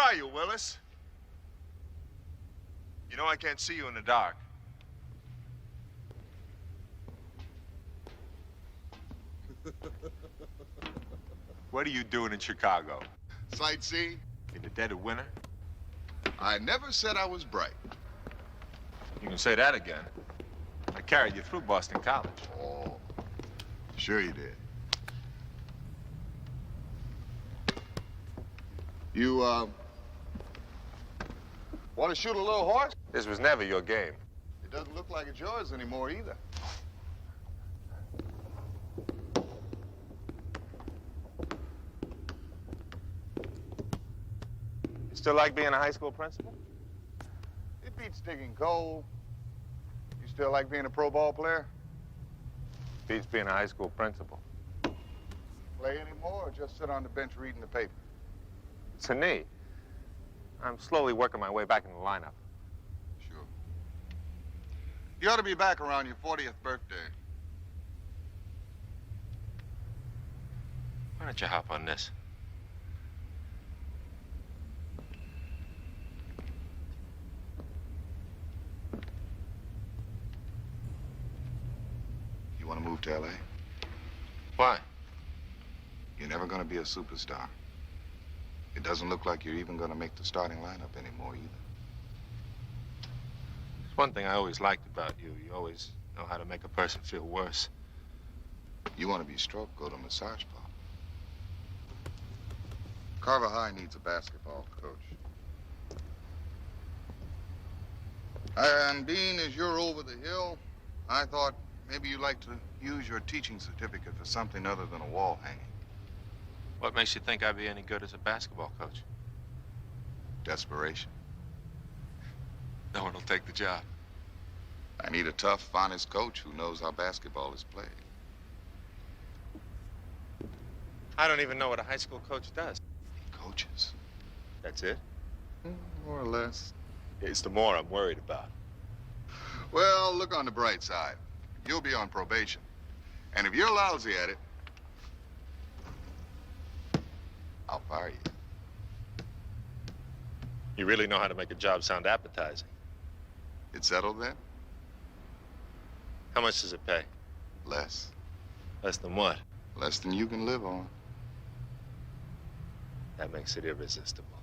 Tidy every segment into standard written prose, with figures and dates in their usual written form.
are you, Willis? You know I can't see you in the dark. What are you doing in Chicago? Sightseeing? In the dead of winter? I never said I was bright. You can say that again. I carried you through Boston College. Oh, sure you did. You, want to shoot a little horse? This was never your game. It doesn't look like it's yours anymore either. You still like being a high school principal? It beats digging coal. You still like being a pro ball player? Beats being a high school principal. Play anymore or just sit on the bench reading the paper? It's a knee. I'm slowly working my way back in the lineup. Sure. You ought to be back around your 40th birthday. Why don't you hop on this? You want to move to L.A.? Why? You're never going to be a superstar. It doesn't look like you're even going to make the starting lineup anymore either. There's one thing I always liked about you. You always know how to make a person feel worse. You want to be stroked, go to massage parlor. Carver High needs a basketball coach. And being as you're over the hill, I thought maybe you'd like to use your teaching certificate for something other than a wall hanging. What makes you think I'd be any good as a basketball coach? Desperation. No one will take the job. I need a tough, honest coach who knows how basketball is played. I don't even know what a high school coach does. He coaches. That's it? More or less. It's the more I'm worried about. Well, look on the bright side. You'll be on probation. And if you're lousy at it, I'll fire you. You really know how to make a job sound appetizing. It's settled then? How much does it pay? Less. Less than what? Less than you can live on. That makes it irresistible.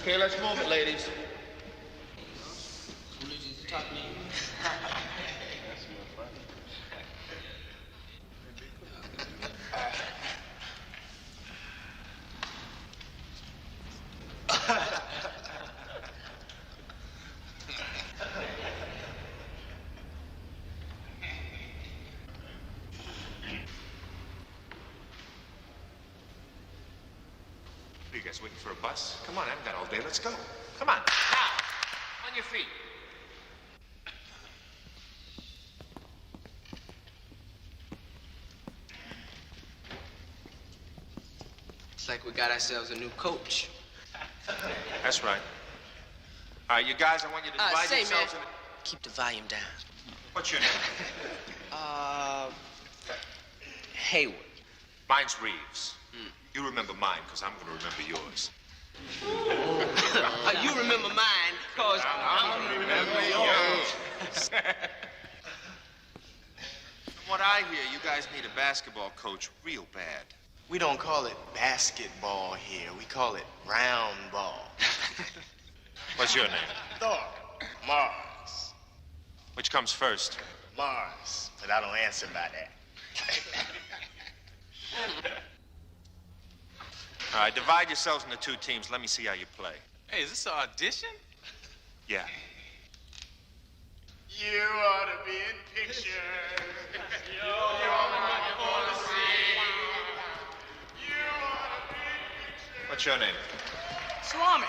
Okay, let's move it, ladies. You guys waiting for a bus? Come on, I haven't got all day. Let's go. Come on, now. On your feet. It's like we got ourselves a new coach. That's right. All right, you guys, I want you to divide Say, yourselves man, keep the volume down. What's your name? Hayward. Mine's Reeves. You remember mine, because I'm going to remember yours. You remember mine, cause I remember yours. From what I hear, you guys need a basketball coach real bad. We don't call it basketball here. We call it round ball. What's your name? Thor. Mars. Which comes first? Mars. But I don't answer by that. All right, divide yourselves into two teams. Let me see how you play. Hey, is this an audition? Yeah. You ought to be in pictures. You ought to see. You ought to be in pictures. What's your name? Salami.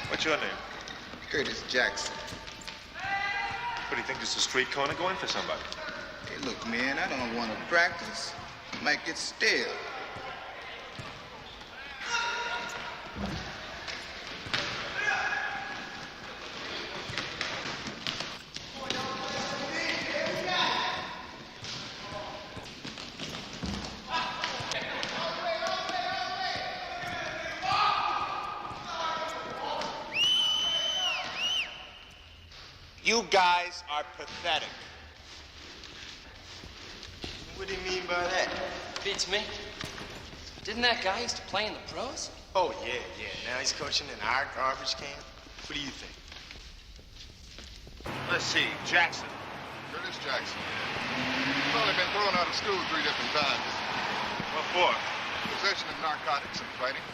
What's your name? Curtis Jackson. What do you think? This is a street corner? Go in for somebody. Hey, look, man, I don't want to practice. Might get stale. You guys are pathetic. What do you mean by that? Beats me. Didn't that guy used to play in the pros? Oh, yeah. Now he's coaching in our garbage can. What do you think? Let's see. Jackson. Curtis Jackson. He's only been thrown out of school 3 different times. What for? Possession of narcotics and fighting.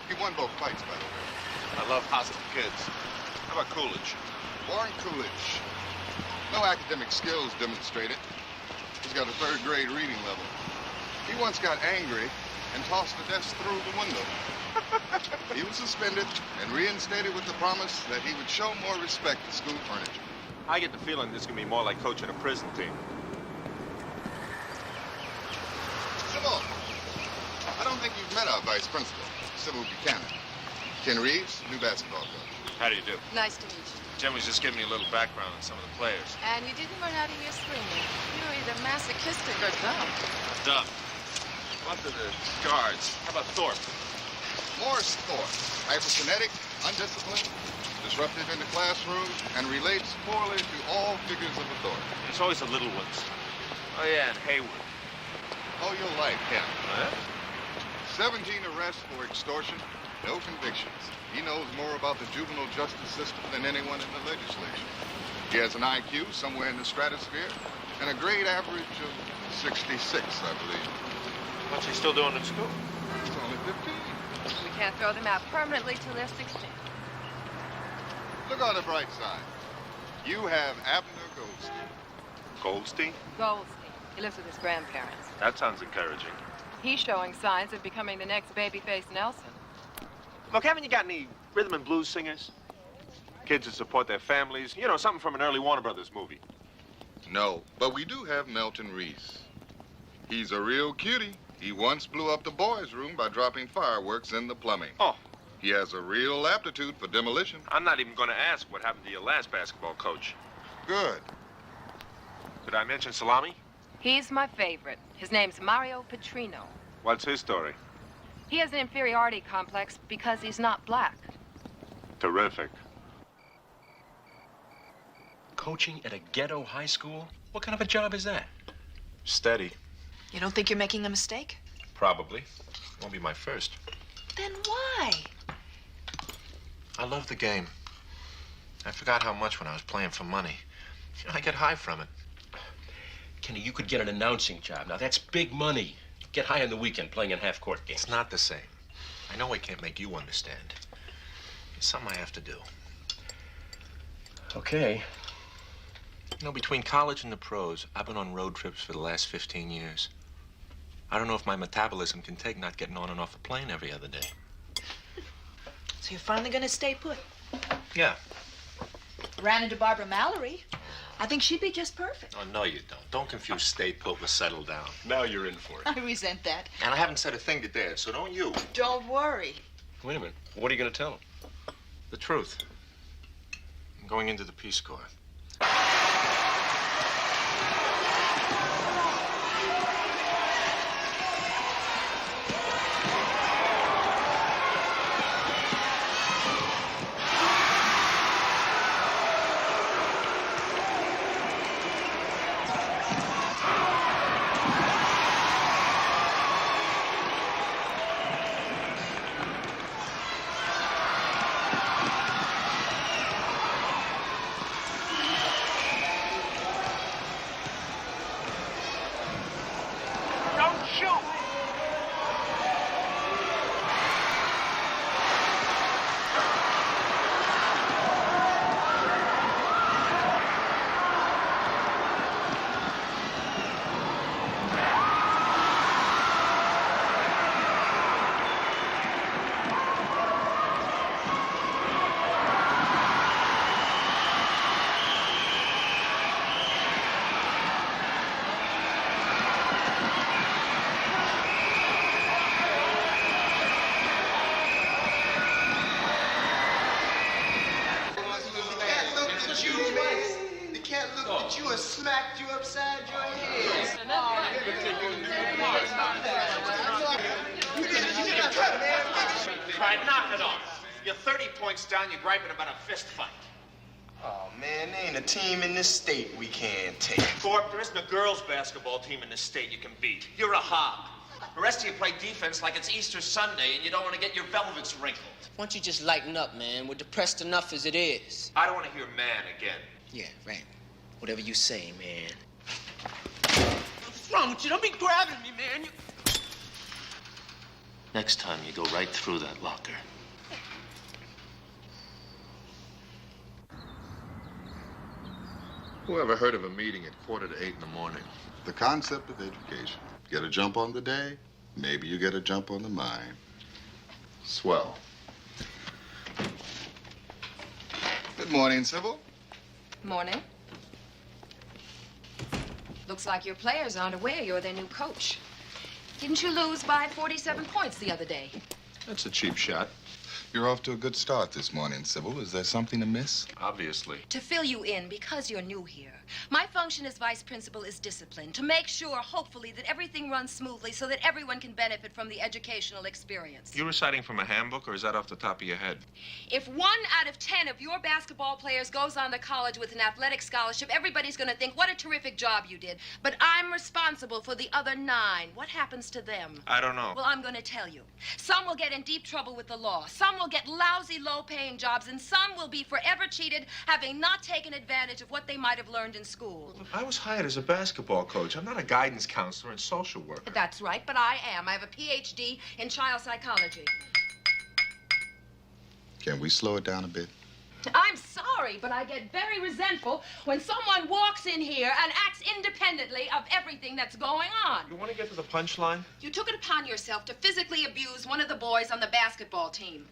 He won both fights, by the way. I love hostile kids. How about Coolidge? Warren Coolidge. No academic skills demonstrated. He's got a 3rd grade reading level. He once got angry and tossed the desk through the window. He was suspended and reinstated with the promise that he would show more respect to school furniture. I get the feeling this is going to be more like coaching a prison team. Sybil, I don't think you've met our vice principal, Sybil Buchanan. Ken Reeves, new basketball coach. How do you do? Nice to meet you. Jen was just giving me a little background on some of the players. And you didn't run out of your screaming. You were either masochistic or dumb. Dumb. What to the guards? How about Thorpe? Morris Thorpe, hyperkinetic, undisciplined, disruptive in the classroom, and relates poorly to all figures of authority. There's always the little ones. Oh, yeah, and Hayward. Oh, you'll like him. Huh? 17 arrests for extortion, no convictions. He knows more about the juvenile justice system than anyone in the legislature. He has an IQ somewhere in the stratosphere and a grade average of 66, I believe. What's he still doing in school? He's only 15. We can't throw them out permanently till they're 16. Look on the bright side. You have Abner Goldstein. Goldstein? Goldstein. He lives with his grandparents. That sounds encouraging. He's showing signs of becoming the next babyface Nelson. Look, haven't you got any rhythm and blues singers? Kids that support their families. You know, something from an early Warner Brothers movie. No, but we do have Melton Reese. He's a real cutie. He once blew up the boys' room by dropping fireworks in the plumbing. Oh. He has a real aptitude for demolition. I'm not even going to ask what happened to your last basketball coach. Good. Did I mention Salami? He's my favorite. His name's Mario Petrino. What's his story? He has an inferiority complex because he's not black. Terrific. Coaching at a ghetto high school? What kind of a job is that? Steady. You don't think you're making a mistake? Probably. Won't be my first. Then why? I love the game. I forgot how much when I was playing for money. You know, I get high from it. Kenny, you could get an announcing job. Now, that's big money. Get high on the weekend playing in half-court games. It's not the same. I know I can't make you understand. It's something I have to do. Okay. You know, between college and the pros, I've been on road trips for the last 15 years. I don't know if my metabolism can take not getting on and off a plane every other day. So you're finally gonna stay put. Yeah. Ran into Barbara Mallory. I think she'd be just perfect. Oh, no, you don't. Don't confuse stay put with settle down. Now you're in for it. I resent that. And I haven't said a thing to Dad, so don't you. Don't worry. Wait a minute. What are you going to tell him? The truth. I'm going into the Peace Corps. Don't shoot! They can't look at you and smacked you upside your head. You did a cut, man. Try, knock it off. You're 30 points down, you're griping about a fist fight. Oh, man, there ain't a team in this state we can't take. Thorpe, there isn't a girls' basketball team in this state you can beat. You're a hob. The rest of you play defense like it's Easter Sunday and you don't want to get your velvets wrinkled. Why don't you just lighten up, man? We're depressed enough as it is. I don't want to hear man again. Yeah, right. Whatever you say, man. What's wrong with you? Don't be grabbing me, man. Next time, you go right through that locker. Whoever heard of a meeting at 7:45 in the morning? The concept of education. Get a jump on the day, maybe you get a jump on the mind. Swell. Good morning, Sybil. Morning. Looks like your players aren't aware you're their new coach. Didn't you lose by 47 points the other day? That's a cheap shot. You're off to a good start this morning, Sybil. Is there something amiss? Obviously. To fill you in, because you're new here, my function as vice principal is discipline, to make sure, hopefully, that everything runs smoothly so that everyone can benefit from the educational experience. You reciting from a handbook, or is that off the top of your head? If 1 out of 10 of your basketball players goes on to college with an athletic scholarship, everybody's going to think, what a terrific job you did. But I'm responsible for the other 9. What happens to them? I don't know. Well, I'm going to tell you. Some will get in deep trouble with the law. Some will get lousy, low-paying jobs, and some will be forever cheated, having not taken advantage of what they might have learned in school. I was hired as a basketball coach. I'm not a guidance counselor and social worker. That's right, but I am. I have a PhD in child psychology. Can we slow it down a bit? I'm sorry, but I get very resentful when someone walks in here and acts independently of everything that's going on. You want to get to the punchline? You took it upon yourself to physically abuse one of the boys on the basketball team.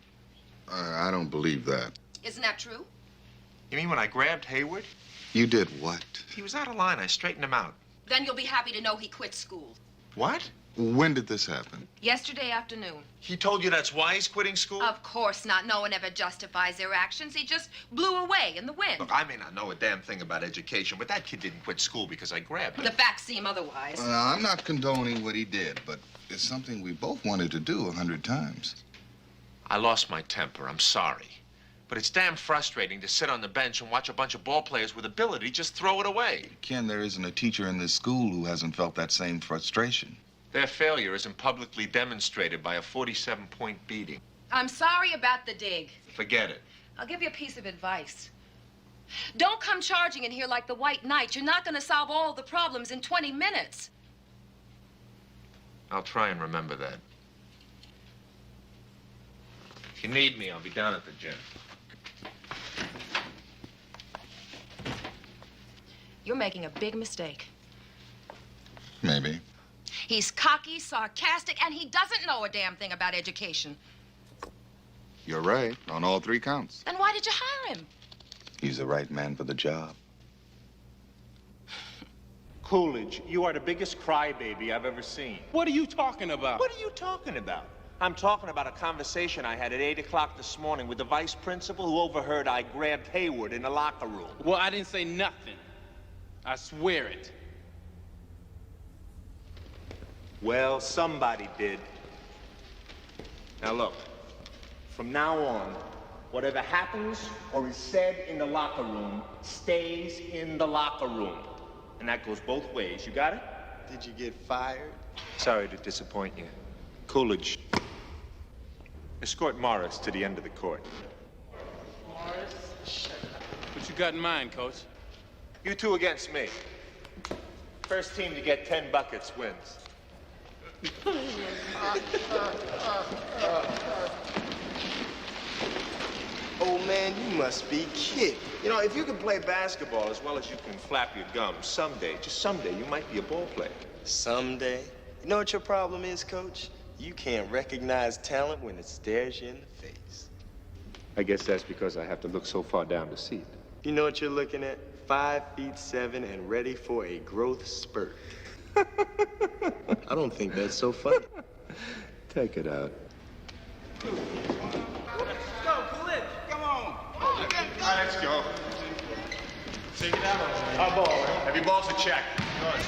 I don't believe that. Isn't that true? You mean when I grabbed Hayward? You did what? He was out of line. I straightened him out. Then you'll be happy to know he quit school. What? When did this happen? Yesterday afternoon. He told you that's why he's quitting school? Of course not. No one ever justifies their actions. He just blew away in the wind. Look, I may not know a damn thing about education, but that kid didn't quit school because I grabbed him. The facts seem otherwise. I'm not condoning what he did, but it's something we both wanted to do 100 times. I lost my temper. I'm sorry. But it's damn frustrating to sit on the bench and watch a bunch of ball players with ability just throw it away. Ken, there isn't a teacher in this school who hasn't felt that same frustration. Their failure isn't publicly demonstrated by a 47-point beating. I'm sorry about the dig. Forget it. I'll give you a piece of advice. Don't come charging in here like the White Knight. You're not going to solve all the problems in 20 minutes. I'll try and remember that. If you need me, I'll be down at the gym. You're making a big mistake. Maybe. He's cocky, sarcastic, and he doesn't know a damn thing about education. You're right on all 3 counts. Then why did you hire him? He's the right man for the job. Coolidge, you are the biggest crybaby I've ever seen. What are you talking about? What are you talking about? I'm talking about a conversation I had at 8 o'clock this morning with the vice principal who overheard I grabbed Hayward in the locker room. Well, I didn't say nothing. I swear it. Well, somebody did. Now look, from now on, whatever happens or is said in the locker room stays in the locker room. And that goes both ways. You got it? Did you get fired? Sorry to disappoint you. Coolidge, escort Morris to the end of the court. What you got in mind, Coach? You 2 against me. First team to get 10 buckets wins. Old man, you must be kidding. You know, if you can play basketball as well as you can flap your gums, someday, just someday, you might be a ball player. Someday. You know what your problem is, Coach? You can't recognize talent when it stares you in the face. I guess that's because I have to look so far down to see it. You know what you're looking at? 5'7" and ready for a growth spurt. I don't think that's so funny. Take it out. All right, let's go. Take it out. Our ball. Every ball's a check. Good.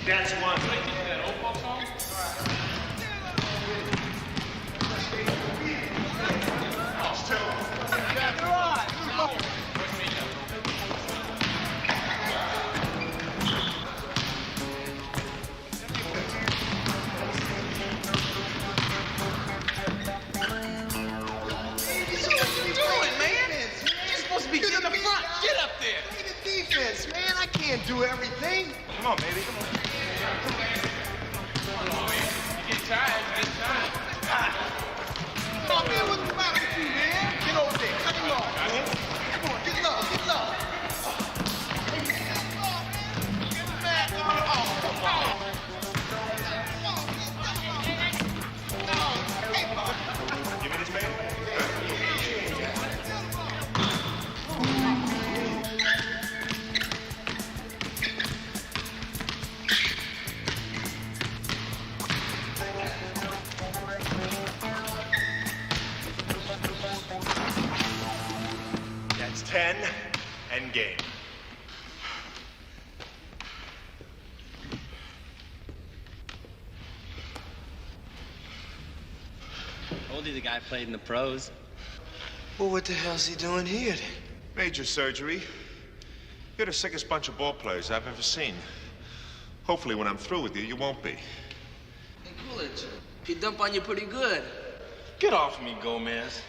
That's one. Defense, man. I can't do everything. Come on, baby. Come on. You get tired, you get tired. Come on, man. What's the matter with you, man? Get over there. Cut him off, man. Come on, get low, get low. Get the back on. Oh, come on. Give me this, baby. That's 10 and game. Told you the guy played in the pros. Well, what the hell's he doing here then? Major surgery. You're the sickest bunch of ball players I've ever seen. Hopefully, when I'm through with you, you won't be. Hey, Coolidge, he dumped on you pretty good. Get off me, Gomez.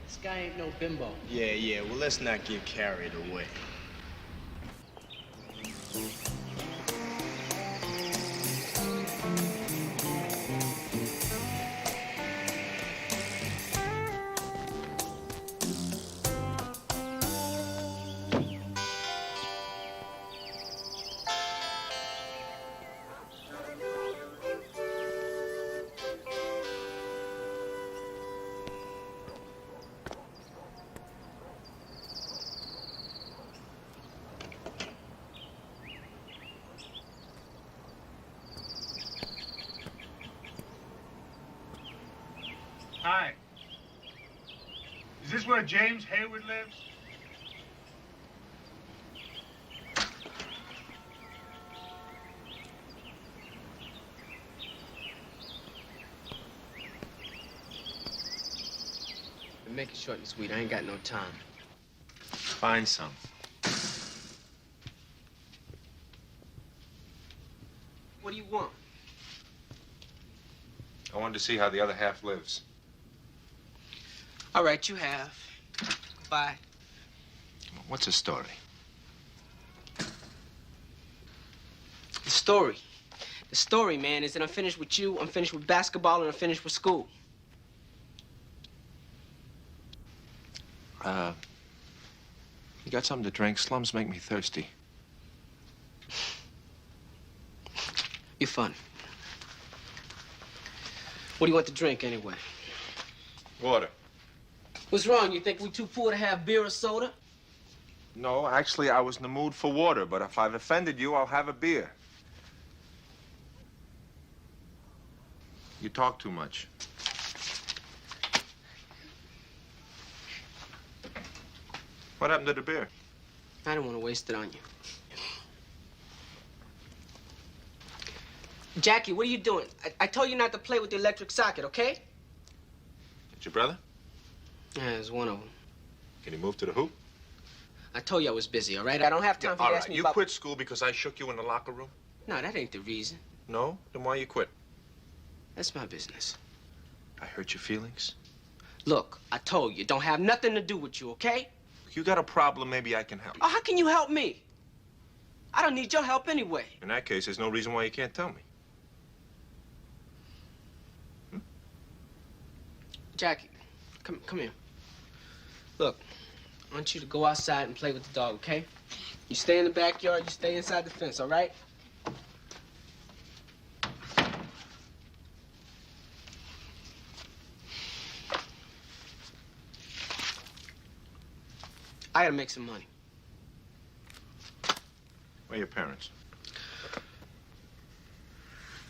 This guy ain't no bimbo. Yeah, well, let's not get carried away. Hi. Is this where James Hayward lives? Make it short and sweet. I ain't got no time. Find some. What do you want? I wanted to see how the other half lives. All right, you have. Bye. What's the story? The story. The story, man, is that I'm finished with you, I'm finished with basketball, and I'm finished with school. You got something to drink? Slums make me thirsty. You're fun. What do you want to drink, anyway? Water. What's wrong? You think we too poor to have beer or soda? No, actually, I was in the mood for water, but if I've offended you, I'll have a beer. You talk too much. What happened to the beer? I don't want to waste it on you. Jackie, what are you doing? I told you not to play with the electric socket, okay? It's your brother? Yeah, it's one of them. Can you move to the hoop? I told you I was busy, all right? I don't have time for you All to right, ask me you about... quit school because I shook you in the locker room? No, that ain't the reason. No? Then why you quit? That's my business. I hurt your feelings? Look, I told you, don't have nothing to do with you, okay? If you got a problem, maybe I can help. Oh, how can you help me? I don't need your help anyway. In that case, there's no reason why you can't tell me. Jackie, come here. Look, I want you to go outside and play with the dog, okay? You stay in the backyard, you stay inside the fence, all right? I gotta make some money. Where are your parents?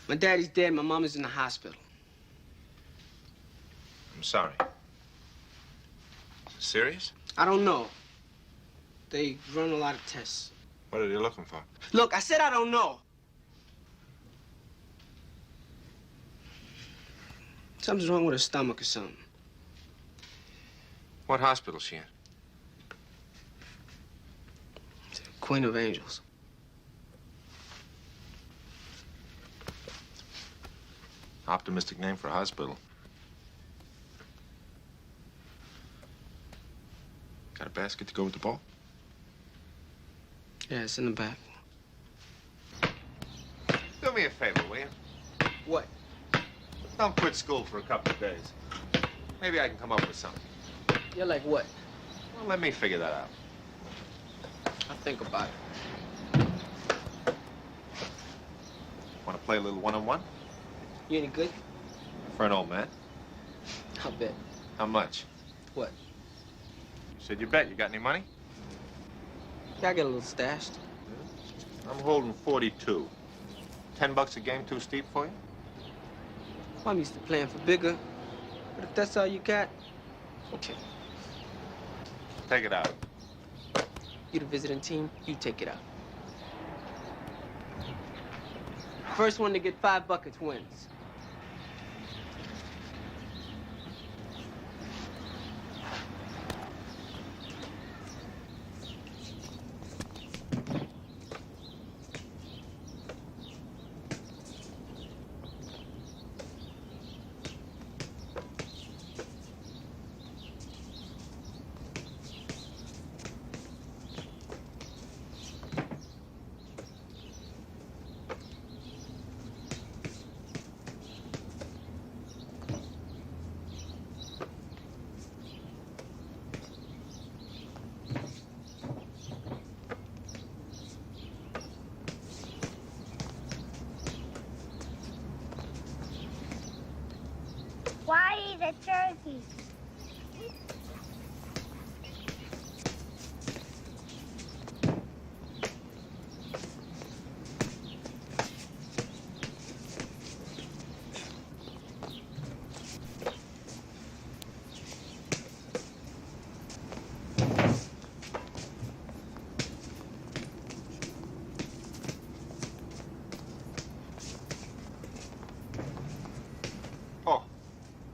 My daddy's dead, my mom is in the hospital. I'm sorry. Serious? I don't know. They run a lot of tests. What are they looking for? Look, I said I don't know. Something's wrong with her stomach or something. What hospital is she in? Queen of Angels. Optimistic name for a hospital. Got a basket to go with the ball? Yeah, it's in the back. Do me a favor, will you? What? Don't quit school for a couple of days. Maybe I can come up with something. You're like what? Well, let me figure that out. I'll think about it. Want to play a little one-on-one? You any good? For an old man. I'll bet. How much? What? You said you bet. You got any money? Yeah, I get a little stashed. I'm holding 42. $10 a game too steep for you? I'm used to playing for bigger. But if that's all you got, okay. Take it out. You the visiting team, you take it out. First one to get 5 buckets wins. Why eat a turkey?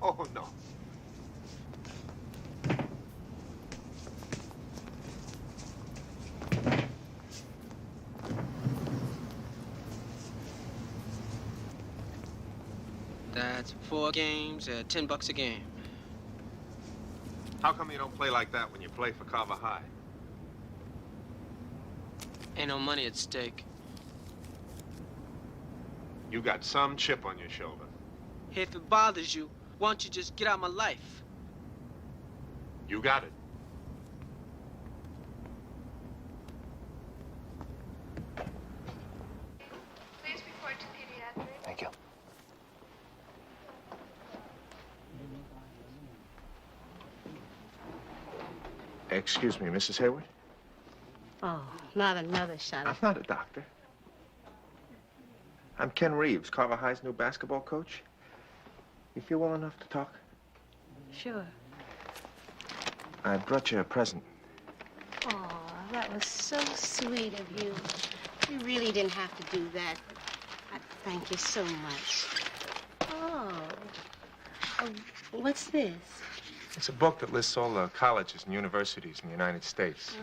Oh, no. That's 4 games at $10 a game. How come you don't play like that when you play for Carver High? Ain't no money at stake. You got some chip on your shoulder. If it bothers you, why don't you just get out of my life? You got it. Please report to pediatrics. Thank you. Excuse me, Mrs. Hayward? Oh, not another shot. I'm not a doctor. I'm Ken Reeves, Carver High's new basketball coach. You feel well enough to talk? Sure. I brought you a present. Oh, that was so sweet of you. You really didn't have to do that. Thank you so much. Oh, what's this? It's a book that lists all the colleges and universities in the United States.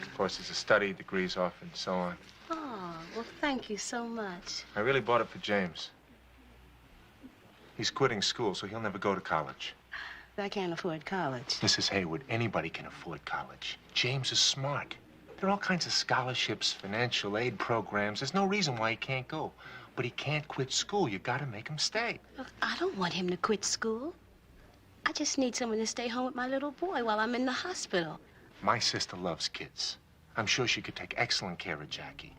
Of course, there's a study, degrees off, and so on. Oh, well, thank you so much. I really bought it for James. He's quitting school, so he'll never go to college. I can't afford college. Mrs. Hayward, anybody can afford college. James is smart. There are all kinds of scholarships, financial aid programs. There's no reason why he can't go. But he can't quit school. You gotta make him stay. Look, I don't want him to quit school. I just need someone to stay home with my little boy while I'm in the hospital. My sister loves kids. I'm sure she could take excellent care of Jackie.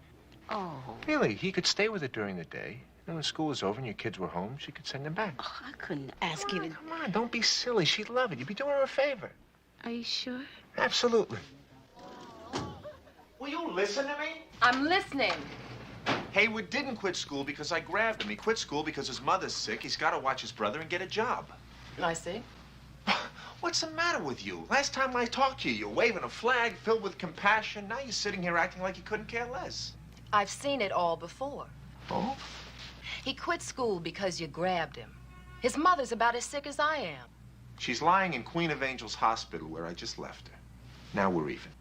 Oh. Really, he could stay with her during the day. And when school was over and your kids were home, she could send him back. Oh, I couldn't ask you to... Come on, don't be silly. She'd love it. You'd be doing her a favor. Are you sure? Absolutely. Will you listen to me? I'm listening. Hayward didn't quit school because I grabbed him. He quit school because his mother's sick. He's got to watch his brother and get a job. I see. What's the matter with you? Last time I talked to you, you were waving a flag filled with compassion. Now you're sitting here acting like you couldn't care less. I've seen it all before. Oh? He quit school because you grabbed him. His mother's about as sick as I am. She's lying in Queen of Angels Hospital where I just left her. Now we're even.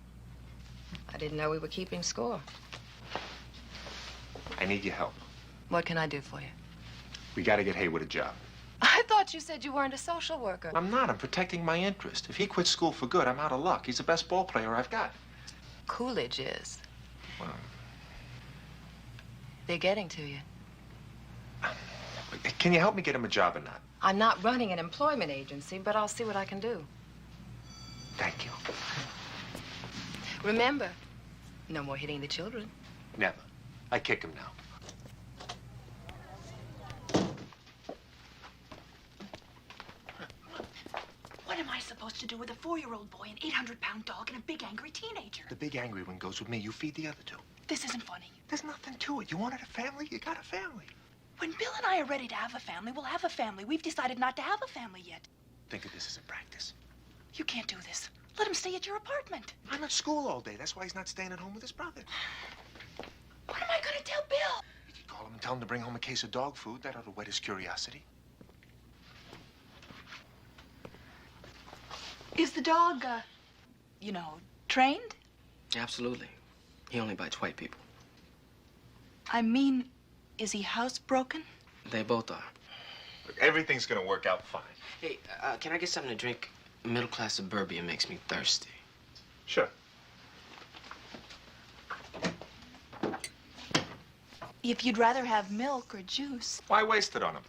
I didn't know we were keeping score. I need your help. What can I do for you? We got to get Hayward a job. I thought you said you weren't a social worker. I'm not. I'm protecting my interest. If he quits school for good, I'm out of luck. He's the best ball player I've got. Coolidge is. Well, They're getting to you. can you help me get him a job or not? I'm not running an employment agency, but I'll see what I can do. Thank you. Remember, no more hitting the children. Never. I kick him now. What am I supposed to do with a 4-year-old boy, an 800-pound dog, and a big angry teenager? The big angry one goes with me. You feed the other two. This isn't funny. There's nothing to it. You wanted a family? You got a family. When Bill and I are ready to have a family, we'll have a family. We've decided not to have a family yet. Think of this as a practice. You can't do this. Let him stay at your apartment. I'm at school all day. That's why he's not staying at home with his brother. What am I going to tell Bill? You could call him and tell him to bring home a case of dog food. That ought to whet his curiosity. Is the dog, trained? Absolutely. He only bites white people. I mean, is he housebroken? They both are. Look, everything's gonna work out fine. Hey, can I get something to drink? Middle-class suburbia makes me thirsty. Sure. If you'd rather have milk or juice. Why waste it on him?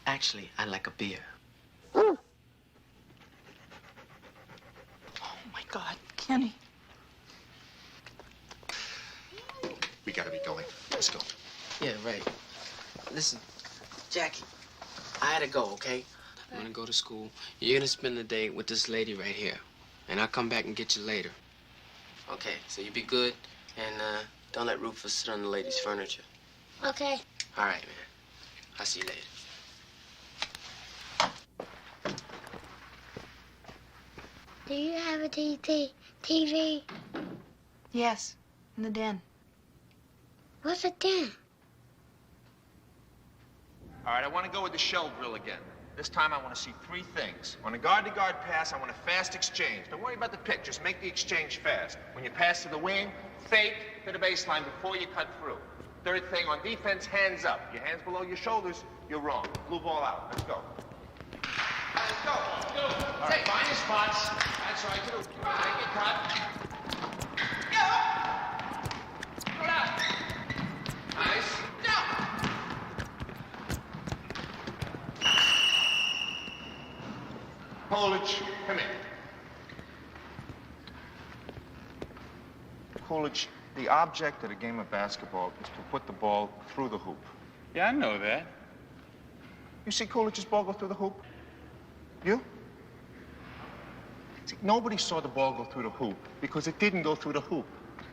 Actually, I like a beer. Oh, my God, Kenny. We gotta be going. Let's go. Yeah, right. Listen, Jackie, I had to go, okay? I'm gonna go to school. You're gonna spend the day with this lady right here. And I'll come back and get you later. Okay, so you be good, and don't let Rufus sit on the lady's furniture. Okay. All right, man. I'll see you later. Do you have a TV? Yes, in the den. What's a den? All right, I want to go with the shell drill again. This time I want to see 3 things. On a guard-to-guard pass, I want a fast exchange. Don't worry about the pick. Just make the exchange fast. When you pass to the wing, fake to the baseline before you cut through. Third thing, on defense, hands up. Your hands below your shoulders, you're wrong. Blue ball out. Let's go. Let's go. All right, find your spots. That's right. Take your cut. Go. Throw it out. Nice. Go. Coolidge, come here. Coolidge, the object of a game of basketball is to put the ball through the hoop. Yeah, I know that. You see Coolidge's ball go through the hoop? You? See, nobody saw the ball go through the hoop because it didn't go through the hoop.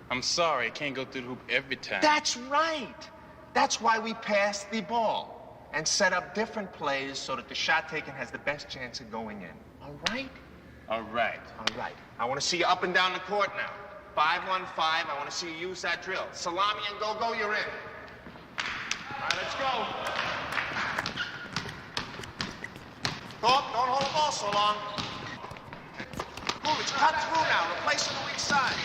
I'm sorry, it can't go through the hoop every time. That's right. That's why we passed the ball and set up different plays so that the shot taken has the best chance of going in. All right? All right. All right. I want to see you up and down the court now. 5-1-5. I want to see you use that drill. Salami and go-go, you're in. All right, let's go. Thorpe, don't hold the ball so long. Coolidge, cut through now. Replace on the weak side.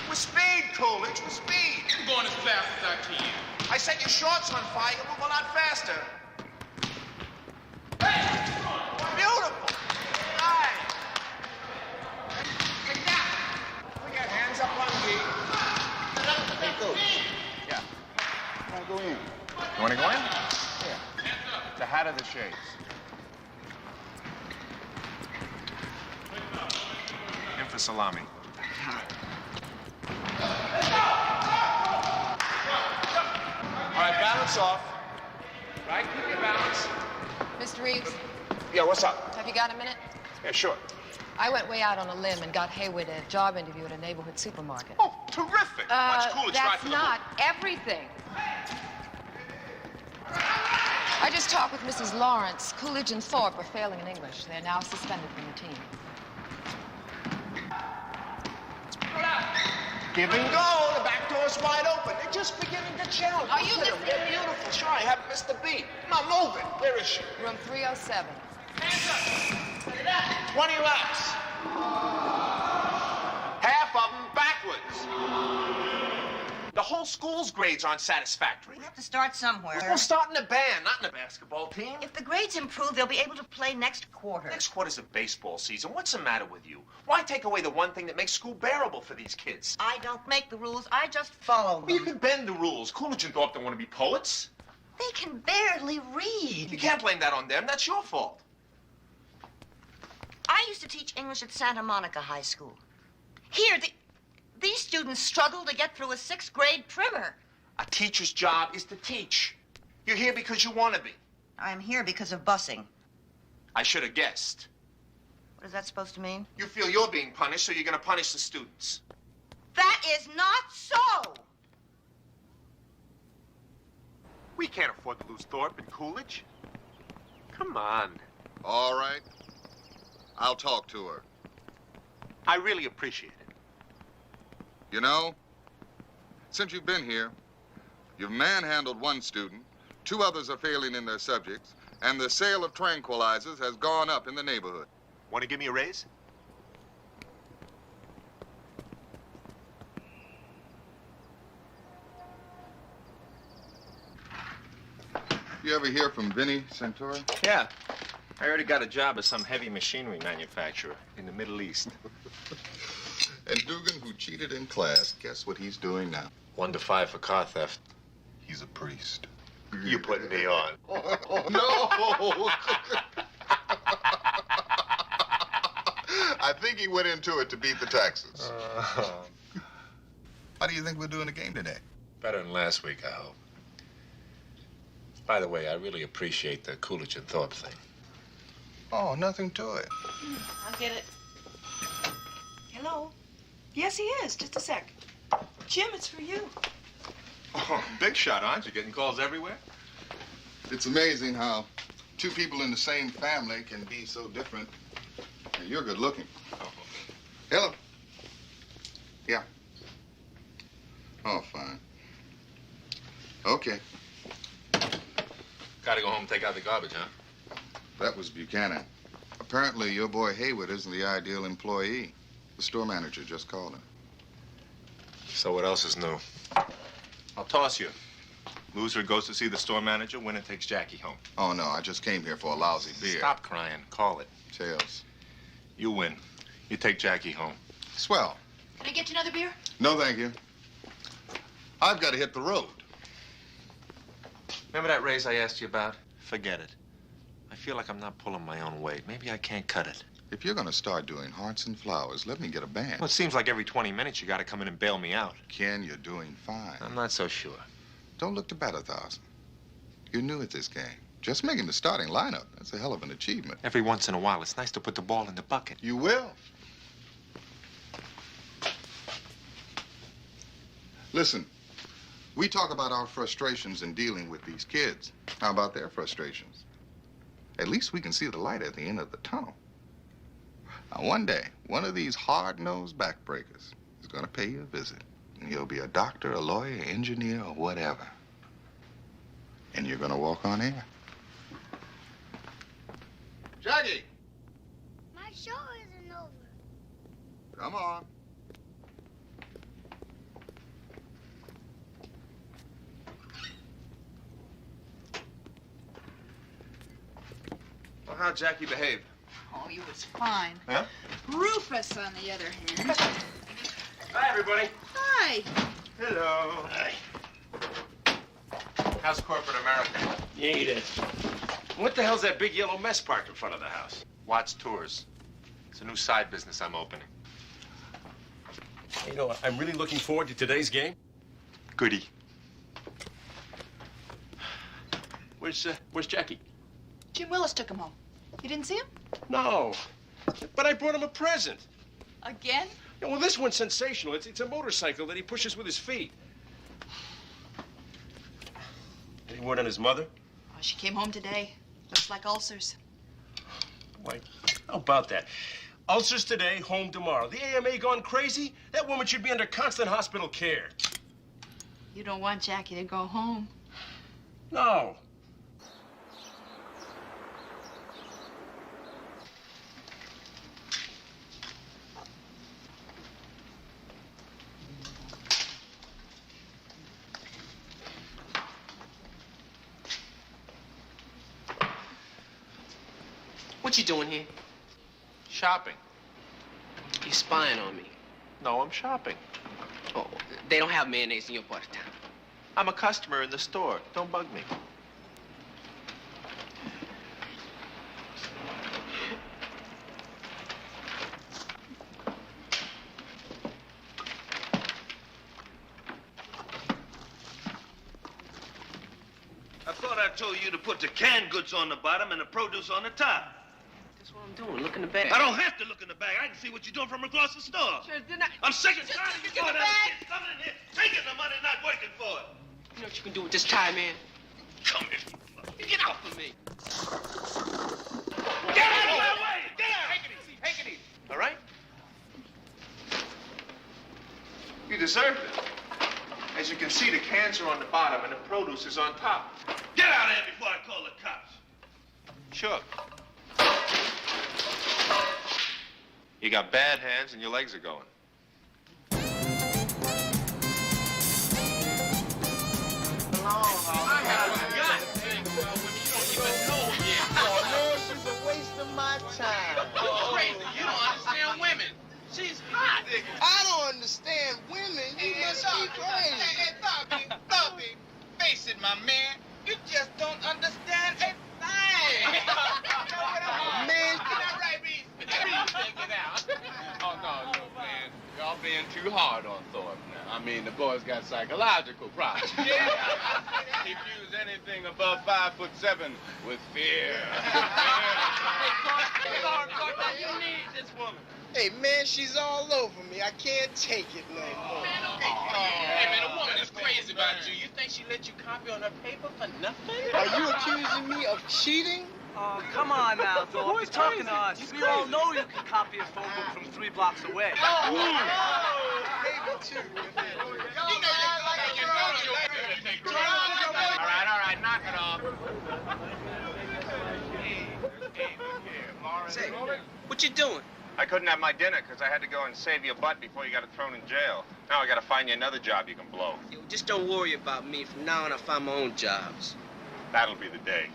With speed, Coolidge, with speed. I'm going as fast as I can. I set your shorts on fire. You move a lot faster. Beautiful. Nice. Take that. We got hands up on D. Hey, Coach. Yeah. I want to go in. You want to go in? Yeah. The hat of the shades. In for Salami. All right, balance off. Right, keep your balance. Mr. Reeves, Yeah, what's up? have you got a minute? Yeah, sure. I went way out on a limb and got Haywood a job interview at a neighborhood supermarket. Oh, terrific. Watch Coolidge drive That's for the not everything. I just talked with Mrs. Lawrence. Coolidge and Thorpe are failing in English. They're now suspended from the team. Give and go. The back door's wide open. They're just beginning to gel. Are you They're listening? beautiful. Sure, I haven't missed a beat. Now move it. Where is she? Room 307. 20 laps. Half of them backwards. The whole school's grades aren't satisfactory. We have to start somewhere. We'll start in the band, not in the basketball team. If the grades improve, they'll be able to play next quarter. Next quarter's a baseball season. What's the matter with you? Why take away the one thing that makes school bearable for these kids? I don't make the rules. I just follow them. Well, you can bend the rules. Coolidge and Thorpe don't want to be poets. They can barely read. You can't blame that on them. That's your fault. I used to teach English at Santa Monica High School. Here, these students struggle to get through a 6th grade primer. A teacher's job is to teach. You're here because you want to be. I'm here because of busing. I should have guessed. What is that supposed to mean? You feel you're being punished, so you're going to punish the students. That is not so! We can't afford to lose Thorpe and Coolidge. Come on. All right. I'll talk to her. I really appreciate it. You know, since you've been here, you've manhandled one student, 2 others are failing in their subjects, and the sale of tranquilizers has gone up in the neighborhood. Want to give me a raise? You ever hear from Vinny Santori? Yeah. I already got a job at some heavy machinery manufacturer in the Middle East. And Dugan, who cheated in class, guess what he's doing now? 1 to 5 for car theft. He's a priest. You put me on. Oh, no! I think he went into it to beat the taxes. How do you think we're doing the game today? Better than last week, I hope. By the way, I really appreciate the Coolidge and Thorpe thing. Oh, nothing to it. I'll get it. Hello? Yes, he is. Just a sec. Jim, it's for you. Oh, big shot, aren't you? Getting calls everywhere? It's amazing how 2 people in the same family can be so different. And you're good looking. Oh. Hello. Yeah. Oh, fine. Okay. Gotta go home and take out the garbage, huh? That was Buchanan. Apparently, your boy Haywood isn't the ideal employee. The store manager just called him. So what else is new? I'll toss you. Loser goes to see the store manager. Winner takes Jackie home. Oh, no, I just came here for a lousy beer. Stop crying. Call it. Tails. You win. You take Jackie home. Swell. Can I get you another beer? No, thank you. I've got to hit the road. Remember that raise I asked you about? Forget it. I feel like I'm not pulling my own weight. Maybe I can't cut it. If you're going to start doing hearts and flowers, let me get a band. Well, it seems like every 20 minutes you got to come in and bail me out. Ken, you're doing fine. I'm not so sure. Don't look to bat 1,000. You're new at this game. Just making the starting lineup, that's a hell of an achievement. Every once in a while, it's nice to put the ball in the bucket. You will. Listen, we talk about our frustrations in dealing with these kids. How about their frustrations? At least we can see the light at the end of the tunnel. Now, one day, one of these hard-nosed backbreakers is going to pay you a visit. And he'll be a doctor, a lawyer, engineer, or whatever. And you're going to walk on air. Jackie! My show isn't over. Come on. Well, how'd Jackie behave? Oh, you was fine. Huh? Rufus, on the other hand. Hi, everybody. Hi. Hello. Hi. How's corporate America? You eat it. What the hell's that big yellow mess parked in front of the house? Watts Tours. It's a new side business I'm opening. You know, I'm really looking forward to today's game. Goody. Where's Jackie? Jim Willis took him home. You didn't see him? No, but I brought him a present. Again? Yeah, well, this one's sensational. It's a motorcycle that he pushes with his feet. Any word on his mother? Oh, she came home today. Looks like ulcers. Why, how about that? Ulcers today, home tomorrow. The AMA gone crazy? That woman should be under constant hospital care. You don't want Jackie to go home. No. What you doing here? Shopping. You spying on me. No, I'm shopping. Oh, they don't have mayonnaise in your part of town. I'm a customer in the store. Don't bug me. I thought I told you to put the canned goods on the bottom and the produce on the top. That's what I'm doing. Look in the bag. I don't have to look in the bag. I can see what you're doing from across the store. Sure, didn't I? I'm sick and tired of you going out and kids coming in here, taking the money, not working for it. You know what you can do with this tie, man? Come here. Get out from me. Get out of my way! Get out! Take it easy. Take it easy. All right? You deserved it. As you can see, the cans are on the bottom and the produce is on top. Get out of here before I call the cops. Sure. You got bad hands and your legs are going. She's a waste of my time. Crazy. You don't understand women. She's hot. I don't understand women. You must be crazy. Hey, Bobby, face it, my man. You just don't understand a thing. Man, get that right, Reese. Take it out. Oh, no, man. Y'all being too hard on Thorpe now. I mean, the boy's got psychological problems. He views anything above 5'7" with fear. You need this woman. hey, man, she's all over me. I can't take it no more. Hey, man, a woman is crazy about you. You think she let you copy on her paper for nothing? Are you accusing me of cheating? Oh, come on now, Thorpe. You're talking to us. We all know you can copy a phone book from 3 blocks away. Maybe 2. All right, knock it off. Say, what you doing? I couldn't have my dinner because I had to go and save your butt before you got thrown in jail. Now I got to find you another job you can blow. Yo, just don't worry about me. From now on, I'll find my own jobs. That'll be the day.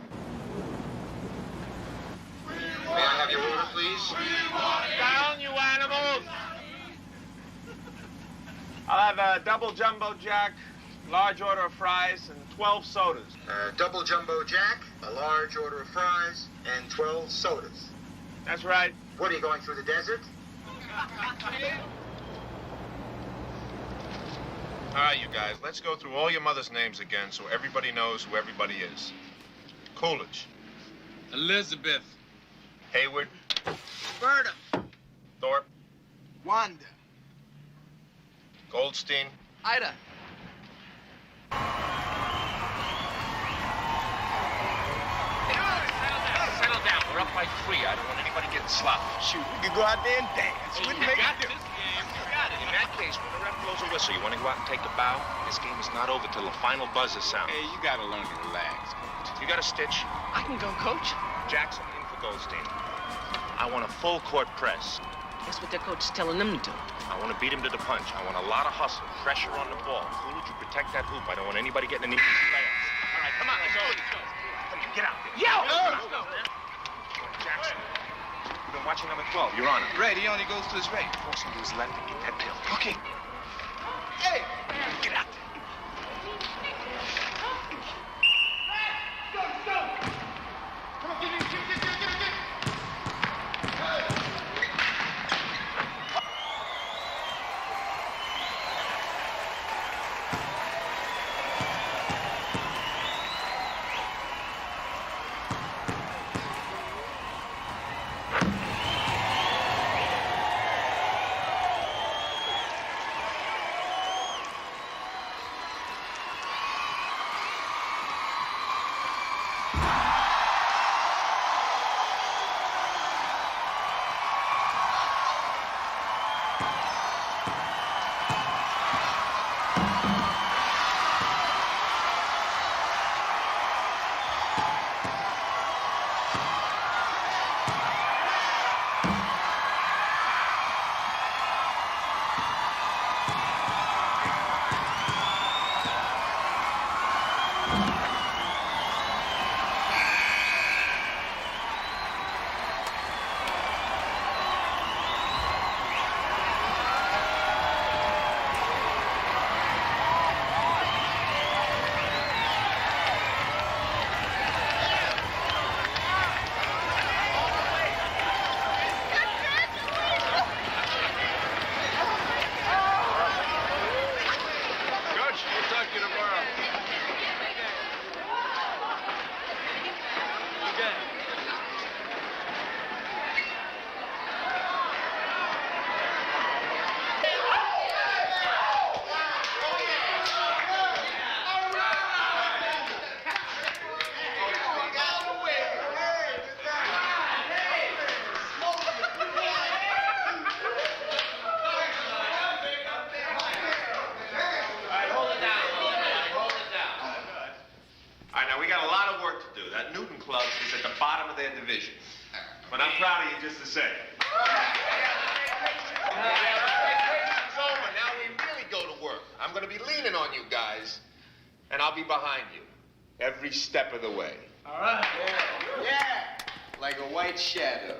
May I have your order, please? Down, you animals! I'll have a double jumbo jack, large order of fries, and 12 sodas. Double jumbo jack, a large order of fries, and 12 sodas. That's right. What, are you going through the desert? All right, you guys, let's go through all your mother's names again so everybody knows who everybody is. Coolidge. Elizabeth. Hayward. Berta. Thorpe. Wanda. Goldstein. Ida. Settle down. We're up by 3. I don't want anybody getting sloppy. Shoot, we could go out there and dance. Hey, Wouldn't you make got a this difference. game. You got it. In that case, when the ref blows a whistle, you want to go out and take a bow? This game is not over till the final buzzer sounds. Hey, you gotta learn to relax. You got a stitch? I can go, coach. Jackson in for Goldstein. I want a full court press. That's what their coach is telling them to do. I want to beat him to the punch. I want a lot of hustle, pressure on the ball. Coolidge, you protect that hoop. I don't want anybody getting in these layups. All right, come on, let's go. Come on, get out there. Yo! Let's go, man. Jackson, you've been watching number 12. You're on it. Right, he only goes to his right. Force him to his left and get that pill. Okay. Hey! Get out there. division. But I'm proud of you just the same. It's over. Now we really go to work. I'm going to be leaning on you guys, and I'll be behind you every step of the way. All right. Yeah. Like a white shadow.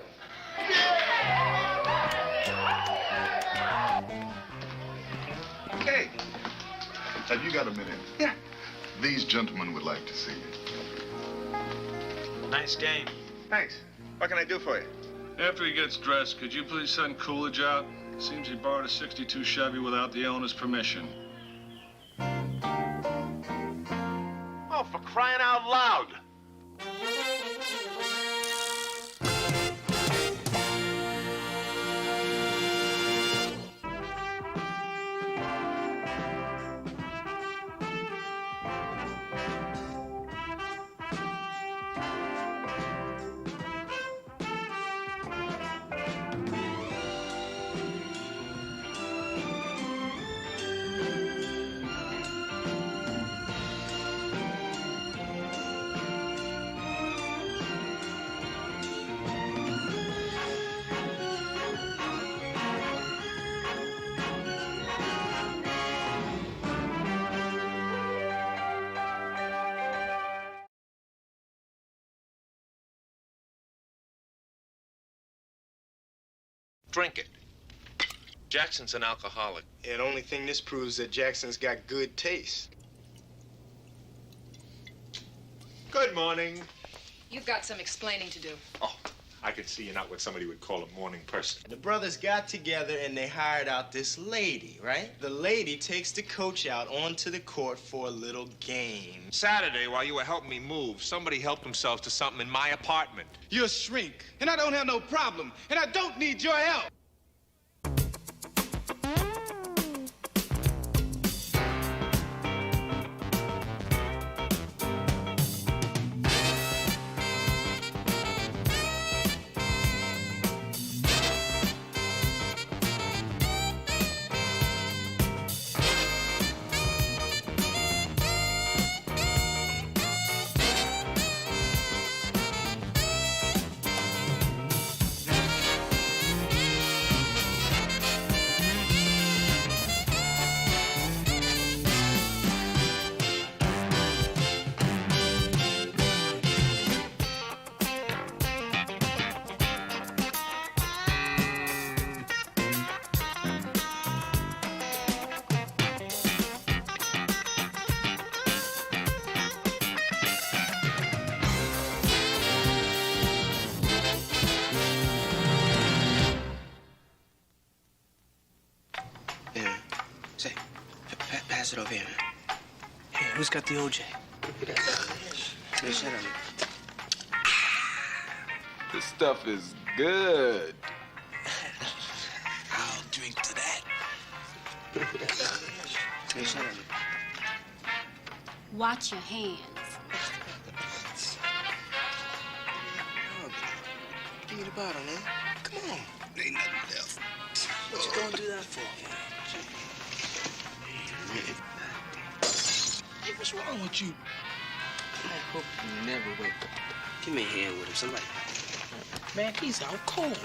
Hey, have you got a minute? Yeah. These gentlemen would like to see you. Nice game. Thanks. What can I do for you? After he gets dressed, could you please send Coolidge out? Seems he borrowed a '62 Chevy without the owner's permission. Oh, for crying out loud. drink it. Jackson's an alcoholic. Yeah, the only thing this proves is that Jackson's got good taste. Good morning. You've got some explaining to do. Oh, I could see you're not what somebody would call a morning person. The brothers got together and they hired out this lady, right? The lady takes the coach out onto the court for a little game. Saturday, while you were helping me move, somebody helped themselves to something in my apartment. You're a shrink, and I don't have no problem, and I don't need your help. Pass it over here. Hey, who's got the OJ? Hey, shut up. This stuff is good. I'll drink to that. Hey, shut up. Watch your hands. Give me the bottle, man. Come on. Ain't nothing left. What you gonna do that for? Hey, what's wrong with you? I hope you never wake up. Give me a hand with him, somebody. Man, he's out cold.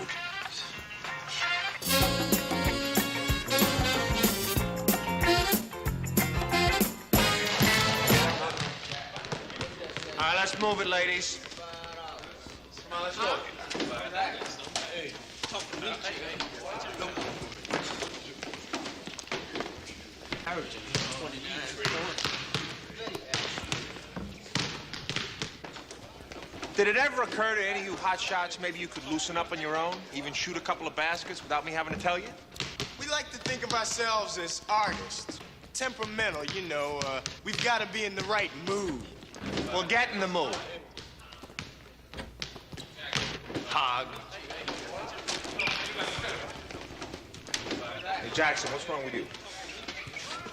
All right, let's move it, ladies. Come on, let's go. Did it ever occur to any of you hotshots maybe you could loosen up on your own? Even shoot a couple of baskets without me having to tell you? We like to think of ourselves as artists. Temperamental, you know. We've got to be in the right mood. Well, get in the mood. Hog. Hey, Jackson, what's wrong with you?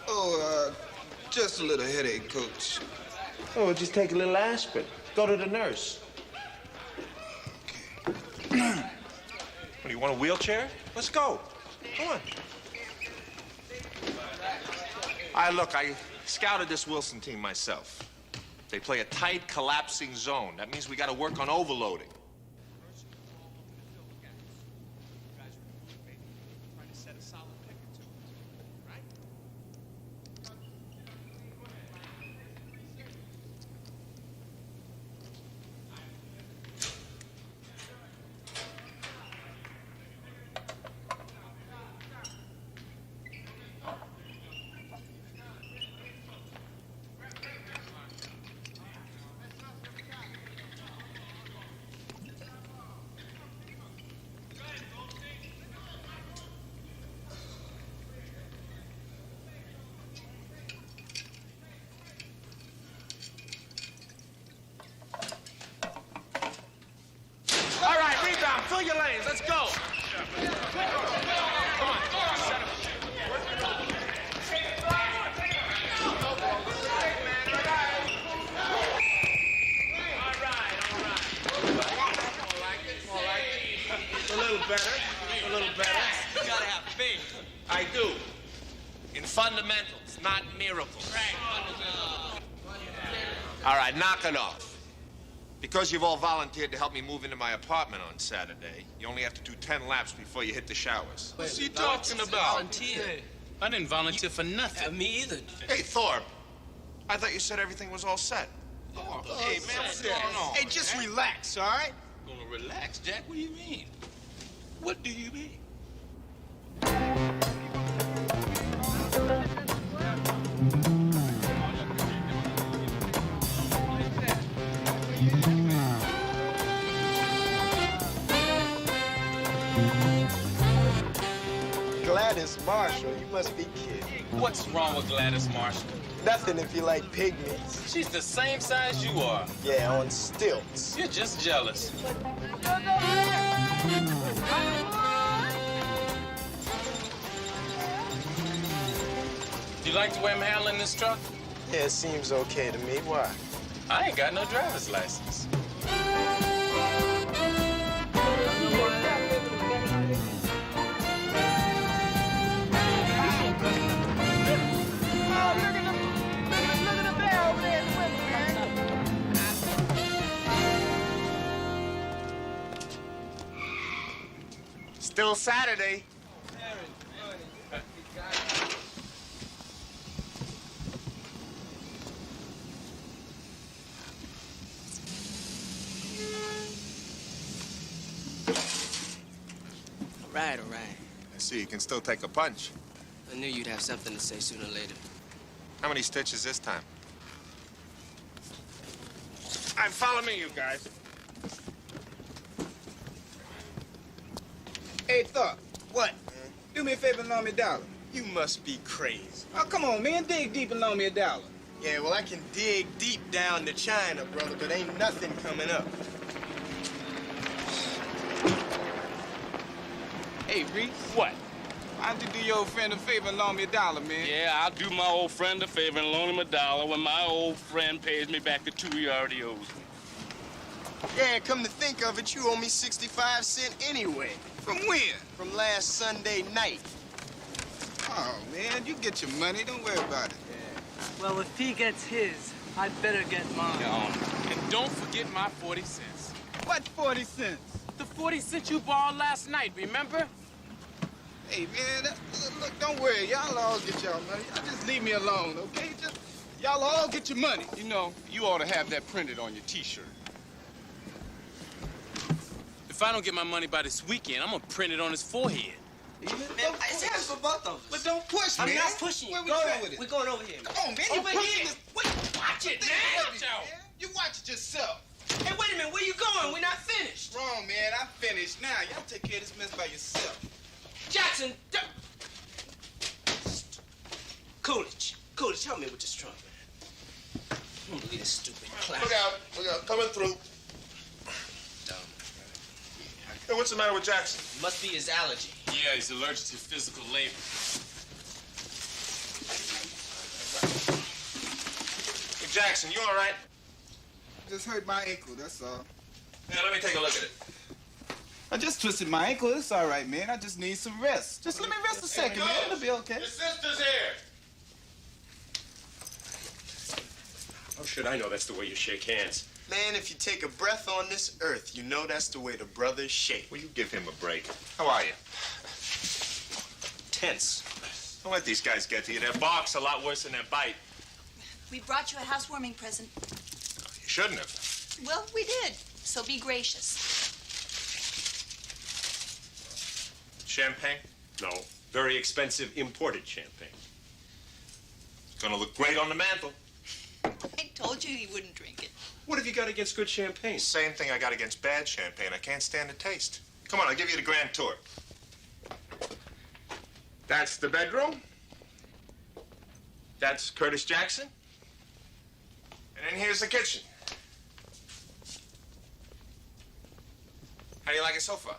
Oh, just a little headache, Coach. Oh, just take a little aspirin. Go to the nurse. What, do you want a wheelchair? Let's go. Come on. Look, I scouted this Wilson team myself. They play a tight, collapsing zone. That means we got to work on overloading. Fill your lanes. Let's go. Come on. Set him. A little better. A little better. You gotta have faith. I do. In fundamentals, not miracles. All right, knock it off. Because you've all volunteered to help me move into my apartment on Saturday, you only have to do 10 laps before you hit the showers. What's he talking about? Volunteer. I didn't volunteer for nothing. Me either. Hey, Thorpe. I thought you said everything was all set. Hey, man, what's going on? Hey, just relax, all right? Gonna relax, Jack? What do you mean? What do you mean? Gladys Marshall, you must be kidding. What's wrong with Gladys Marshall? Nothing if you like pygmies. She's the same size you are. Yeah, on stilts. You're just jealous. You like the way I'm handling this truck? Yeah, it seems okay to me. Why? I ain't got no driver's license. Still Saturday. All right. I see, you can still take a punch. I knew you'd have something to say sooner or later. How many stitches this time? All right, follow me, you guys. Hey, Thought. What? Do me a favor and loan me $1. You must be crazy. Oh, come on, man. Dig deep and loan me $1. Yeah, well, I can dig deep down to China, brother, but ain't nothing coming up. Hey, Reese. What? Why don't you do your old friend a favor and loan me $1, man? Yeah, I'll do my old friend a favor and loan him $1 when my old friend pays me back the $2 he already owes me. Yeah, come to think of it, you owe me 65 cents anyway. From when? From last Sunday night. Oh, man, you get your money. Don't worry about it. Well, if he gets his, I'd better get mine. And don't forget my 40 cents. What 40 cents? The 40 cents you borrowed last night, remember? Hey, man, look, don't worry. Y'all all get y'all money. Y'all just leave me alone, okay? Just, y'all all get your money. You know, you ought to have that printed on your T-shirt. If I don't get my money by this weekend, I'm gonna print it on his forehead. Man, it's for both of us. But don't push, man. I'm not pushing you. Where we Go going ahead. with it? We're going over here. Come on, man. You Over pushing here. this. Watch it, man. Watch out. You watch it yourself. Hey, wait a minute. Where you going? We're not finished. Wrong, man. I'm finished now. Y'all take care of this mess by yourself. Jackson. Coolidge, help me with this trunk, man. I don't believe this stupid class. Look out. Coming through. Dumb. Hey, what's the matter with Jackson? Must be his allergy. Yeah, he's allergic to physical labor. Hey, Jackson, you all right? Just hurt my ankle, that's all. Yeah, let me take a look at it. I just twisted my ankle. It's all right, man. I just need some rest. Just let me rest a second, man. It'll be okay. Your sister's here. How should I know that's the way you shake hands? Man, if you take a breath on this earth, you know that's the way the brothers shake. Will you give him a break? How are you? Tense. Don't let these guys get to you. Their bark's a lot worse than their bite. We brought you a housewarming present. You shouldn't have. Well, we did. So be gracious. Champagne? No. Very expensive imported champagne. It's gonna look great on the mantle. I told you he wouldn't drink it. What have you got against good champagne? Same thing I got against bad champagne. I can't stand the taste. Come on, I'll give you the grand tour. That's the bedroom. That's Curtis Jackson. And then here's the kitchen. How do you like it so far?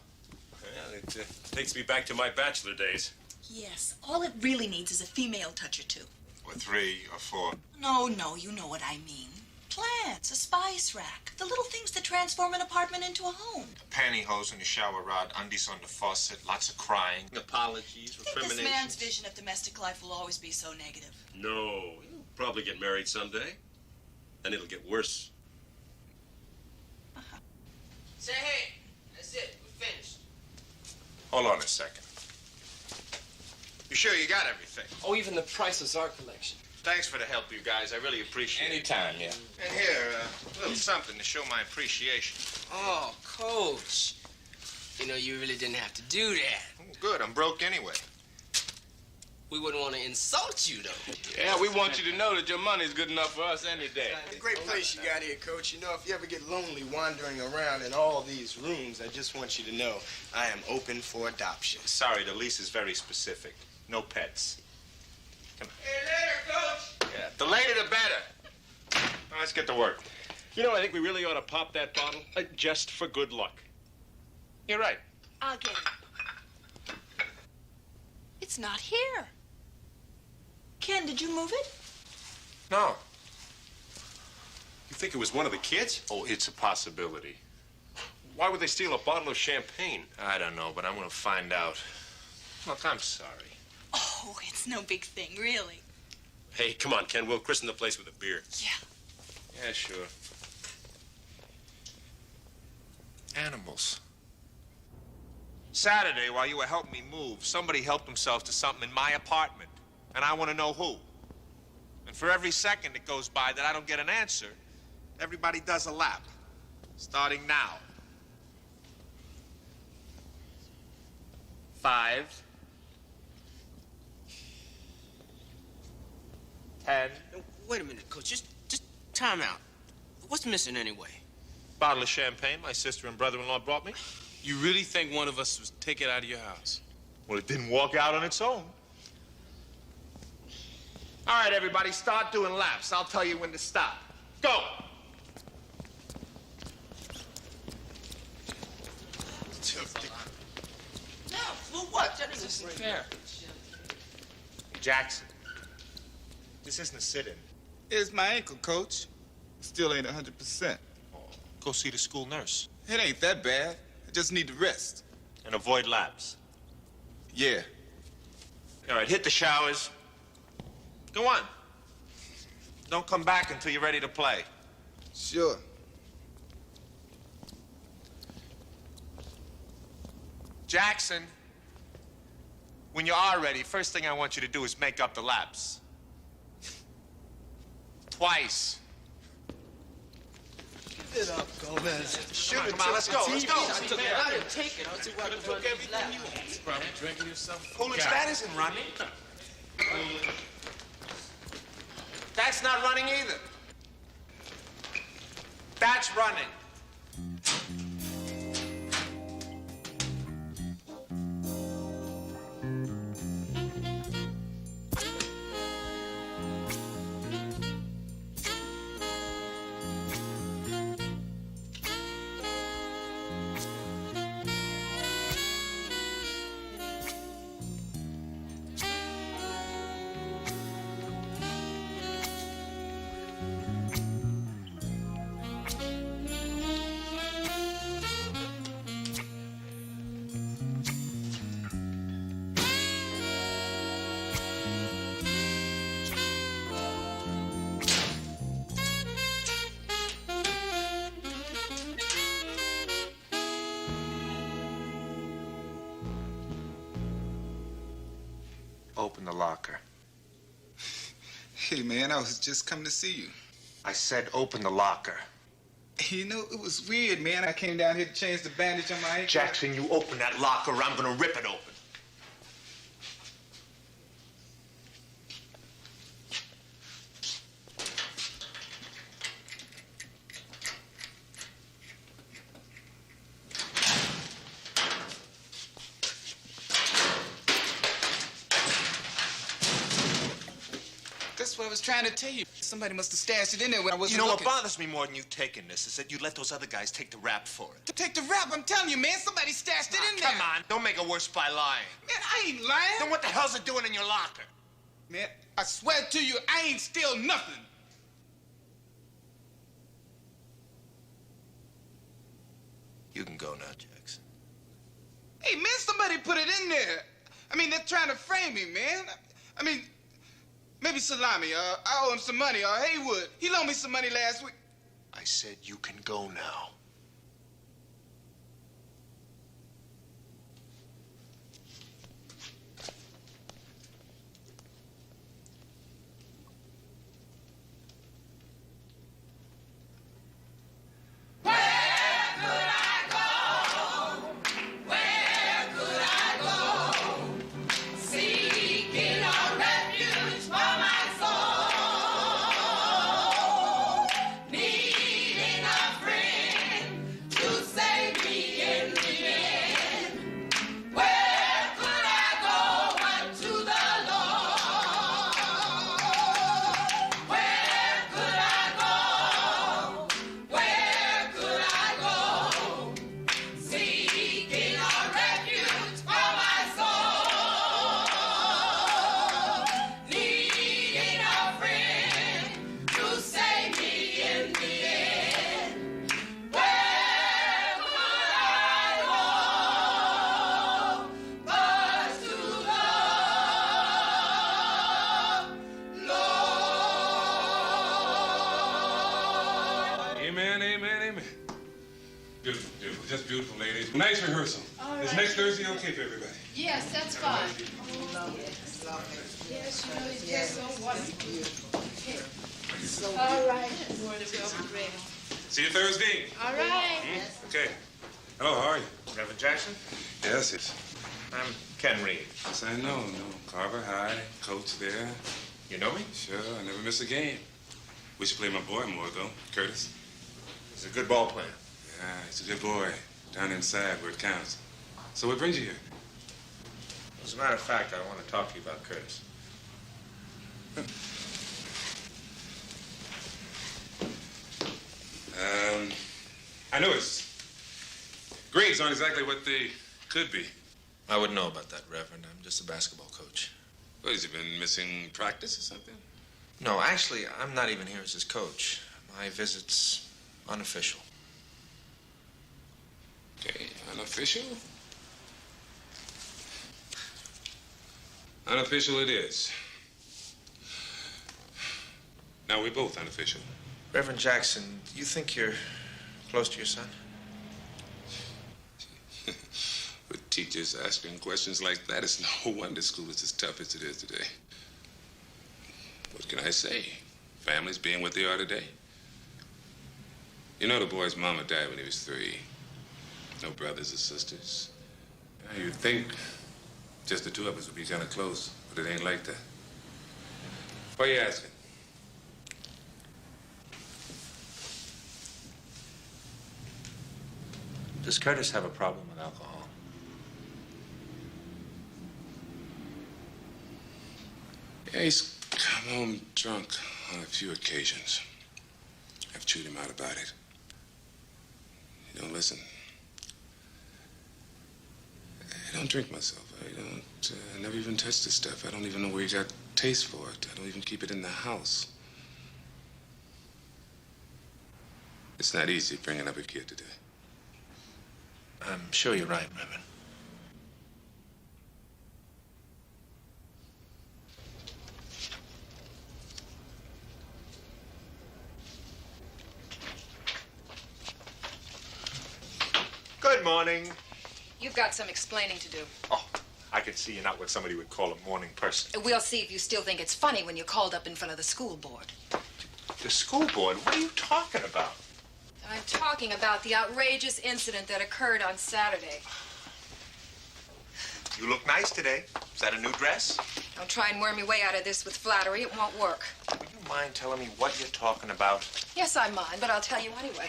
Well, it takes me back to my bachelor days. Yes, all it really needs is a female touch or two. Or 3 or 4. No, you know what I mean. Plants, a spice rack, the little things that transform an apartment into a home. A pantyhose on your shower rod, undies on the faucet, lots of crying. Apologies, I think this man's vision of domestic life will always be so negative. No, you'll probably get married someday. Then it'll get worse. Say, hey, that's it. We're finished. Hold on a second. You sure you got everything? Oh, even the Priceless Art Collection. Thanks for the help, you guys. I really appreciate it. Anytime, yeah. And here, a little something to show my appreciation. Oh, Coach. You know, you really didn't have to do that. Oh, good. I'm broke anyway. We wouldn't want to insult you, though. Yeah, we want you to know that your money's good enough for us any day. It's a great place you got here, Coach. You know, if you ever get lonely wandering around in all these rooms, I just want you to know I am open for adoption. Sorry, the lease is very specific. No pets. Come on. Hey, later, Coach. Yeah, the later the better. Now, let's get to work. You know, I think we really ought to pop that bottle just for good luck. You're right. I'll get it. It's not here. Ken, did you move it? No. You think it was one of the kids? Oh, it's a possibility. Why would they steal a bottle of champagne? I don't know, but I'm gonna find out. Look, I'm sorry. Oh, it's no big thing, really. Hey, come on, Ken. We'll christen the place with a beer. Yeah. Yeah, sure. Animals. Saturday, while you were helping me move, somebody helped themselves to something in my apartment. And I want to know who. And for every second that goes by that I don't get an answer, everybody does a lap. Starting now. 5. 10. Wait a minute, Coach. Just time out. What's missing anyway? Bottle of champagne my sister and brother-in-law brought me. You really think one of us was take it out of your house? Well, it didn't walk out on its own. All right, everybody, start doing laps. I'll tell you when to stop. Go! No, for what? That isn't fair. Jackson, this isn't a sit-in. It's my ankle, Coach. Still ain't 100%. Go see the school nurse. It ain't that bad. I just need to rest. And avoid laps. Yeah. All right, hit the showers. Go on. Don't come back until you're ready to play. Sure. Jackson, when you are ready, first thing I want you to do is make up the laps. Twice. Give it up, Gomez. Come on, let's go, let's go. I didn't take it. I took everything you had. Probably drinking yourself. Coolidge, that isn't running. That's not running either. That's running. Open the locker. Hey, man, I was just coming to see you. I said open the locker. You know, it was weird, man. I came down here to change the bandage on my ankle. Jackson, you open that locker or I'm gonna rip it open. That's what I was trying to tell you. Somebody must have stashed it in there when I wasn't You know looking. what bothers me more than you taking this is that you let those other guys take the rap for it. To take the rap, I'm telling you, man, somebody stashed it in there. Come on, don't make it worse by lying. Man, I ain't lying. Then what the hell's it doing in your locker? Man, I swear to you, I ain't steal nothing. You can go now, Jackson. Hey, man, somebody put it in there. I mean, they're trying to frame me, man. I mean, maybe Salami. I owe him some money. Or Haywood. He loaned me some money last week. I said you can go now. Seeking out Amen, amen, amen. Beautiful, beautiful, just beautiful, ladies. Nice rehearsal. Is next Thursday okay for everybody? Yes, that's fine. Yes, you know, it's just so wonderful. All right. See you Thursday. All right. Okay. Hello, how are you? Reverend Jackson? Yes, yes. I'm Ken Reed. Yes, I know. Carver High, coach there. You know me? Sure, I never miss a game. We should play my boy more, though, Curtis. He's a good ball player. Yeah, he's a good boy. Down inside where it counts. So what brings you here? As a matter of fact, I want to talk to you about Curtis. I know his grades aren't exactly what they could be. I wouldn't know about that, Reverend. I'm just a basketball coach. What, has he been missing practice or something? No, actually, I'm not even here as his coach. My visit's unofficial. Okay, unofficial? Unofficial it is. Now, we're both unofficial. Reverend Jackson, you think you're close to your son? With teachers asking questions like that, it's no wonder school is as tough as it is today. What can I say? Families being what they are today. You know the boy's mama died when he was 3. No brothers or sisters. Now, you'd think just the 2 of us would be kind of close, but it ain't like that. Why are you asking? Does Curtis have a problem with alcohol? Yeah, he's come home drunk on a few occasions. I've chewed him out about it. He don't listen. I don't drink myself. I never even touch this stuff. I don't even know where he got taste for it. I don't even keep it in the house. It's not easy bringing up a kid today. I'm sure you're right, Reverend. Good morning. You've got some explaining to do. Oh, I can see you're not what somebody would call a morning person. We'll see if you still think it's funny when you're called up in front of the school board. The school board? What are you talking about? I'm talking about the outrageous incident that occurred on Saturday. You look nice today. Is that a new dress? Don't try and worm your way out of this with flattery. It won't work. Would you mind telling me what you're talking about? Yes, I mind, but I'll tell you anyway.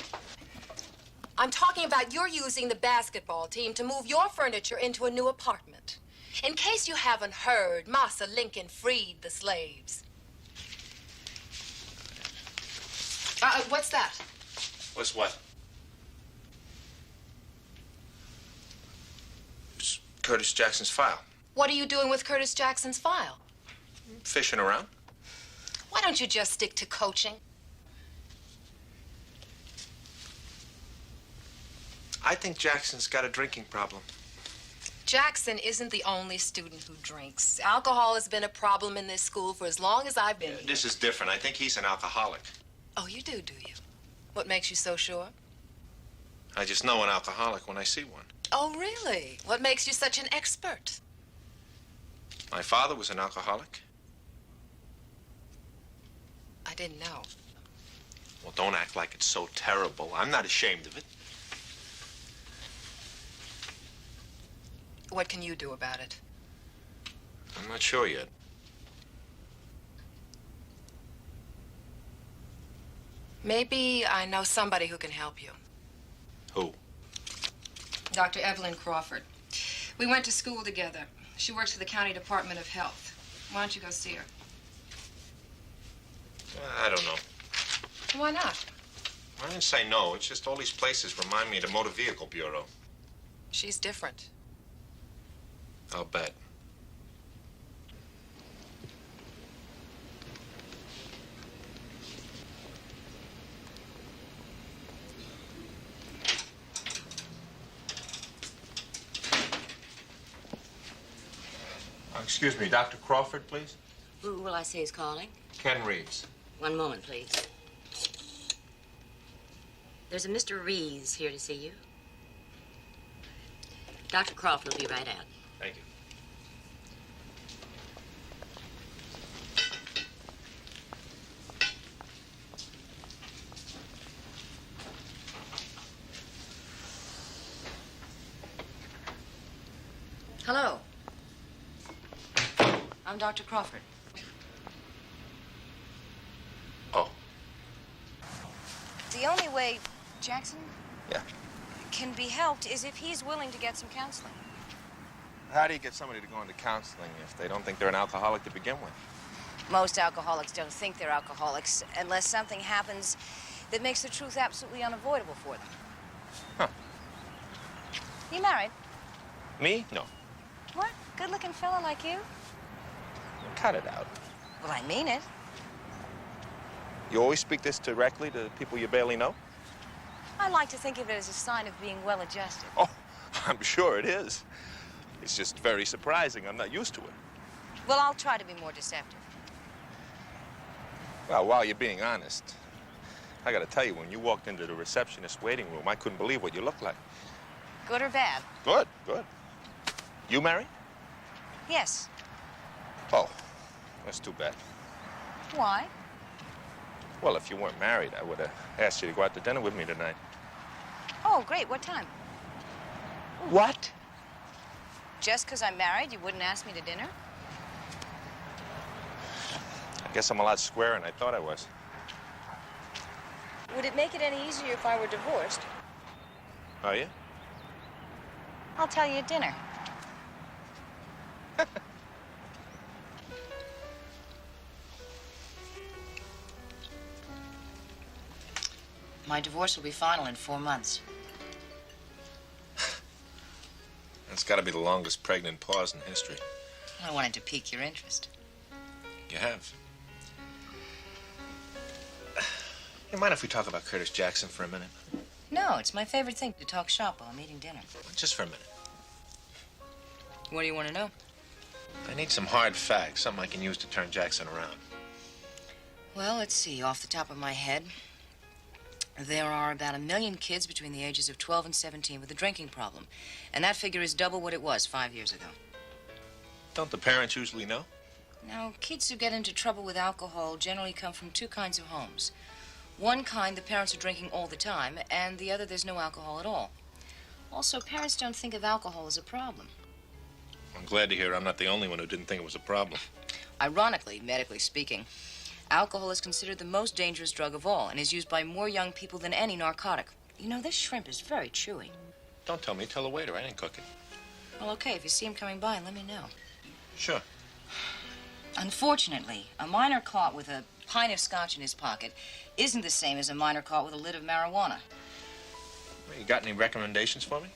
I'm talking about you're using the basketball team to move your furniture into a new apartment. In case you haven't heard, Massa Lincoln freed the slaves. What's that? What's what? It's Curtis Jackson's file. What are you doing with Curtis Jackson's file? Fishing around. Why don't you just stick to coaching? I think Jackson's got a drinking problem. Jackson isn't the only student who drinks. Alcohol has been a problem in this school for as long as I've been here. This is different. I think he's an alcoholic. Oh, you do you? What makes you so sure? I just know an alcoholic when I see one. Oh, really? What makes you such an expert? My father was an alcoholic. I didn't know. Well, don't act like it's so terrible. I'm not ashamed of it. What can you do about it? I'm not sure yet. Maybe I know somebody who can help you. Who? Dr. Evelyn Crawford. We went to school together. She works for the County Department of Health. Why don't you go see her? I don't know. Why not? I didn't say no. It's just all these places remind me of the Motor Vehicle Bureau. She's different. I'll bet. Excuse me, Dr. Crawford, please? Who will I say is calling? Ken Reeves. One moment, please. There's a Mr. Reeves here to see you. Dr. Crawford will be right out. Thank you. Hello. I'm Dr. Crawford. Oh. The only way Jackson Yeah. can be helped is if he's willing to get some counseling. How do you get somebody to go into counseling if they don't think they're an alcoholic to begin with? Most alcoholics don't think they're alcoholics unless something happens that makes the truth absolutely unavoidable for them. Huh. You married? Me? No. What? Good-looking fella like you? Cut it out. Well, I mean it. You always speak this directly to people you barely know? I like to think of it as a sign of being well-adjusted. Oh, I'm sure it is. It's just very surprising. I'm not used to it. Well, I'll try to be more deceptive. Well, while you're being honest, I gotta tell you, when you walked into the receptionist waiting room, I couldn't believe what you looked like. Good or bad? Good, good. You married? Yes. Oh, that's too bad. Why? Well, if you weren't married, I would have asked you to go out to dinner with me tonight. Oh, great. What time? What? Just because I'm married, you wouldn't ask me to dinner? I guess I'm a lot squarer than I thought I was. Would it make it any easier if I were divorced? Are you? I'll tell you at dinner. My divorce will be final in 4 months. That's got to be the longest pregnant pause in history. I wanted to pique your interest. You have. You mind if we talk about Curtis Jackson for a minute? No, it's my favorite thing to talk shop while I'm eating dinner. Just for a minute. What do you want to know? I need some hard facts, something I can use to turn Jackson around. Well, let's see. Off the top of my head, there are about 1 million kids between the ages of 12 and 17 with a drinking problem. And that figure is double what it was 5 years ago. Don't the parents usually know? Now, kids who get into trouble with alcohol generally come from 2 kinds of homes. One kind, the parents are drinking all the time, and the other, there's no alcohol at all. Also, parents don't think of alcohol as a problem. I'm glad to hear I'm not the only one who didn't think it was a problem. Ironically, medically speaking, alcohol is considered the most dangerous drug of all and is used by more young people than any narcotic. You know, this shrimp is very chewy. Don't tell me. Tell the waiter. I didn't cook it. Well, okay, if you see him coming by, let me know. Sure. Unfortunately, a minor caught with a pint of scotch in his pocket isn't the same as a minor caught with a lid of marijuana. Well, you got any recommendations for me?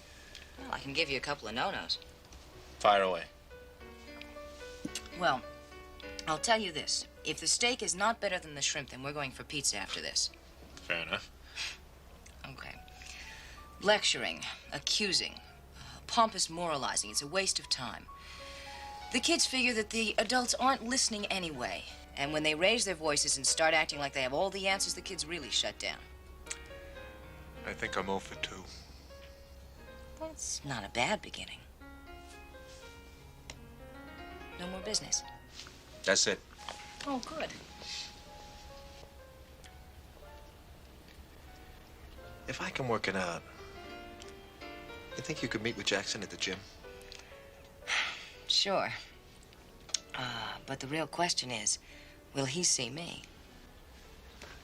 Well, I can give you a couple of no-nos. Fire away. Well, I'll tell you this. If the steak is not better than the shrimp, then we're going for pizza after this. Fair enough. Okay. Lecturing, accusing, pompous moralizing. It's a waste of time. The kids figure that the adults aren't listening anyway. And when they raise their voices and start acting like they have all the answers, the kids really shut down. I think I'm 0 for 2. Well, it's not a bad beginning. No more business. That's it. Oh, good. If I can work it out, you think you could meet with Jackson at the gym? Sure. But the real question is, will he see me?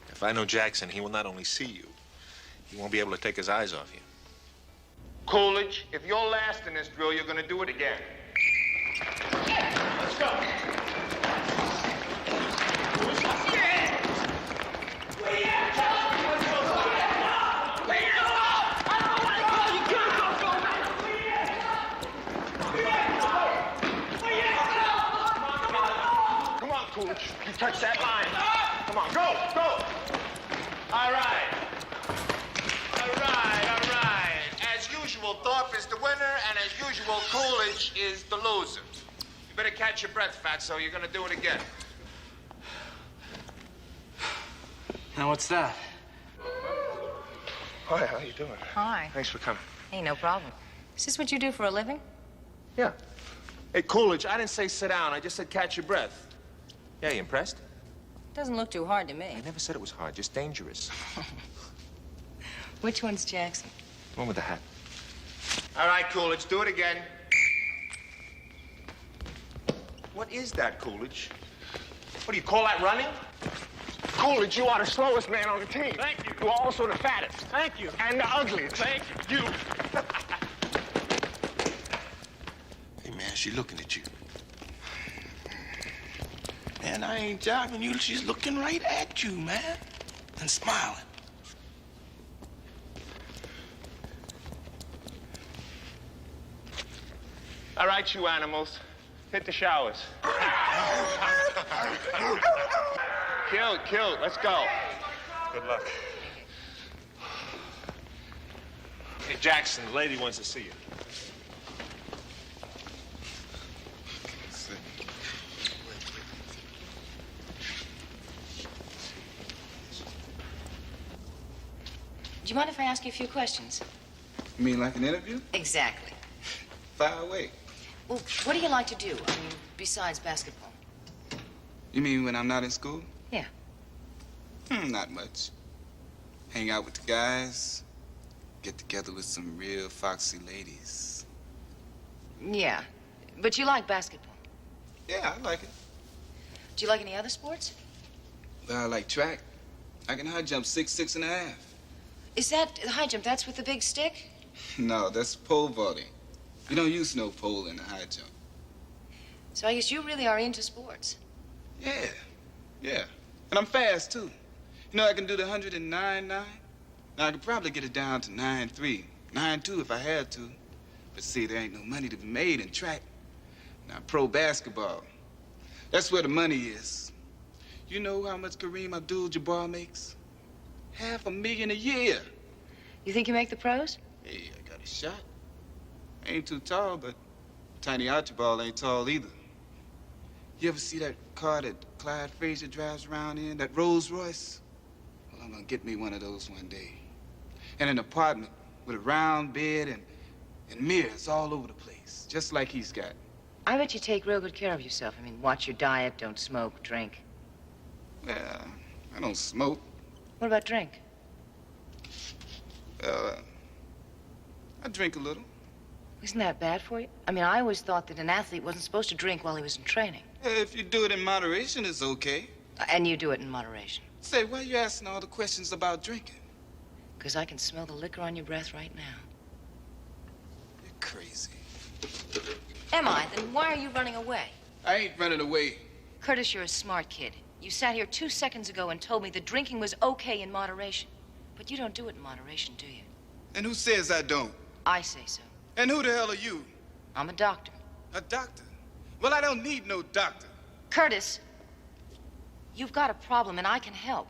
If I know Jackson, he will not only see you, he won't be able to take his eyes off you. Coolidge, if you're last in this drill, you're gonna do it again. Let's go. Come on, Coolidge. You touch that line. Come on, go, go. All right. All right, all right. As usual, Thorpe is the winner, and as usual, Coolidge is the loser. You better catch your breath, Fatso. You're gonna do it again. Now, what's that? Hi, how you doing? Hi. Thanks for coming. Hey, no problem. Is this what you do for a living? Yeah. Hey, Coolidge, I didn't say sit down. I just said catch your breath. Yeah, you impressed? Doesn't look too hard to me. I never said it was hard, just dangerous. Which one's Jackson? The one with the hat. All right, Coolidge, do it again. What is that, Coolidge? What do you call that, running? Coolidge, you are the slowest man on the team. Thank you. You are also the fattest. Thank you. And the ugliest. Thank you. Hey, man, she looking at you. Man, I ain't jiving you. She's looking right at you, man. And smiling. All right, you animals. Hit the showers. Killed. Let's go. Good luck. Hey, Jackson, the lady wants to see you. Do you mind if I ask you a few questions? You mean like an interview? Exactly. Fire away. Well, what do you like to do? I mean, besides basketball? You mean when I'm not in school? Yeah. Not much. Hang out with the guys. Get together with some real foxy ladies. Yeah. But you like basketball? Yeah, I like it. Do you like any other sports? Well, I like track. I can high jump 6.5. Is that high jump? That's with the big stick? No, that's pole vaulting. You don't use no pole in the high jump. So I guess you really are into sports. Yeah. And I'm fast, too. You know, I can do the 109.9. Now, I could probably get it down to 9.3, 9.2 if I had to. But see, there ain't no money to be made in track. Now, pro basketball, that's where the money is. You know how much Kareem Abdul-Jabbar makes? $500,000 a year. You think you make the pros? Hey, I got a shot. Ain't too tall, but Tiny Archibald ain't tall either. You ever see that car that Clyde Frazier drives around in, that Rolls Royce? Well, I'm gonna get me one of those one day. And an apartment with a round bed and mirrors all over the place, just like he's got. I bet you take real good care of yourself. I mean, watch your diet, don't smoke, drink. Well, I don't smoke. What about drink? Well, I drink a little. Isn't that bad for you? I mean, I always thought that an athlete wasn't supposed to drink while he was in training. If you do it in moderation, it's okay. And you do it in moderation. Say, why are you asking all the questions about drinking? Because I can smell the liquor on your breath right now. You're crazy. Am I? Then why are you running away? I ain't running away. Curtis, you're a smart kid. You sat here 2 seconds ago and told me that drinking was okay in moderation. But you don't do it in moderation, do you? And who says I don't? I say so. And who the hell are you? I'm a doctor. A doctor? Well, I don't need no doctor. Curtis, you've got a problem and I can help.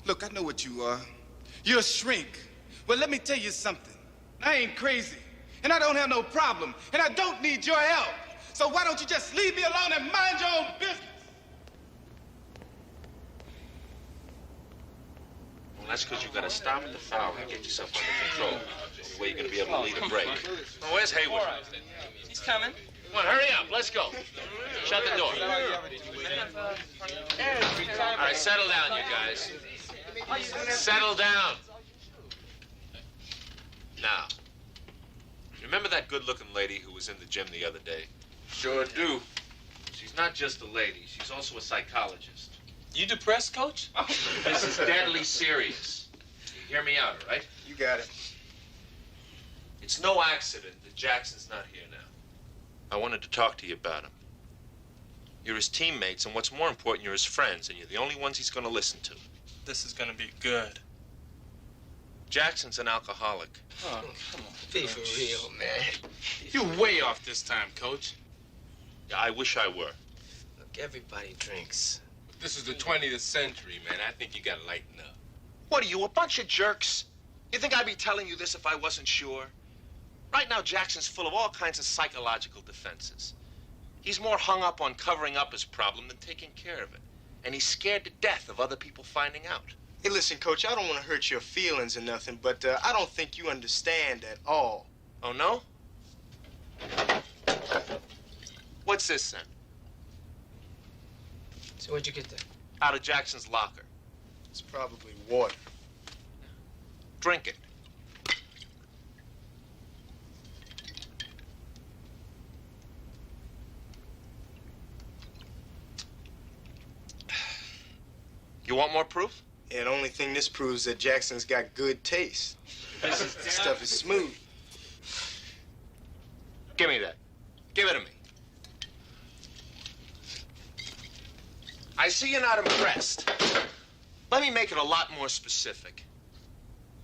Look, I know what you are. You're a shrink. Well, let me tell you something. I ain't crazy. And I don't have no problem. And I don't need your help. So why don't you just leave me alone and mind your own business? Well, that's because you got to stop at the foul and get yourself under control. The way you're going to be able to lead a break. Oh, where's Hayward? He's coming. Come on, hurry up. Let's go. Shut the door. All right, settle down, you guys. Settle down. Now, remember that good-looking lady who was in the gym the other day? Sure do. She's not just a lady. She's also a psychologist. You depressed, Coach? This is deadly serious. You hear me out, all right? You got it. It's no accident that Jackson's not here now. I wanted to talk to you about him. You're his teammates, and what's more important, you're his friends, and you're the only ones he's going to listen to. This is gonna be good. Jackson's an alcoholic. Oh, come on. Be for real, man. You're way off this time, Coach. Yeah, I wish I were. Look, everybody drinks. This is the 20th century, man. I think you gotta lighten up. What are you, a bunch of jerks? You think I'd be telling you this if I wasn't sure? Right now, Jackson's full of all kinds of psychological defenses. He's more hung up on covering up his problem than taking care of it. And he's scared to death of other people finding out. Hey, listen, Coach, I don't want to hurt your feelings or nothing, but I don't think you understand at all. Oh, no? What's this, then? So where'd you get that? Out of Jackson's locker. It's probably water. Drink it. You want more proof? Yeah, the only thing this proves is that Jackson's got good taste. This stuff is smooth. Give me that. Give it to me. I see you're not impressed. Let me make it a lot more specific.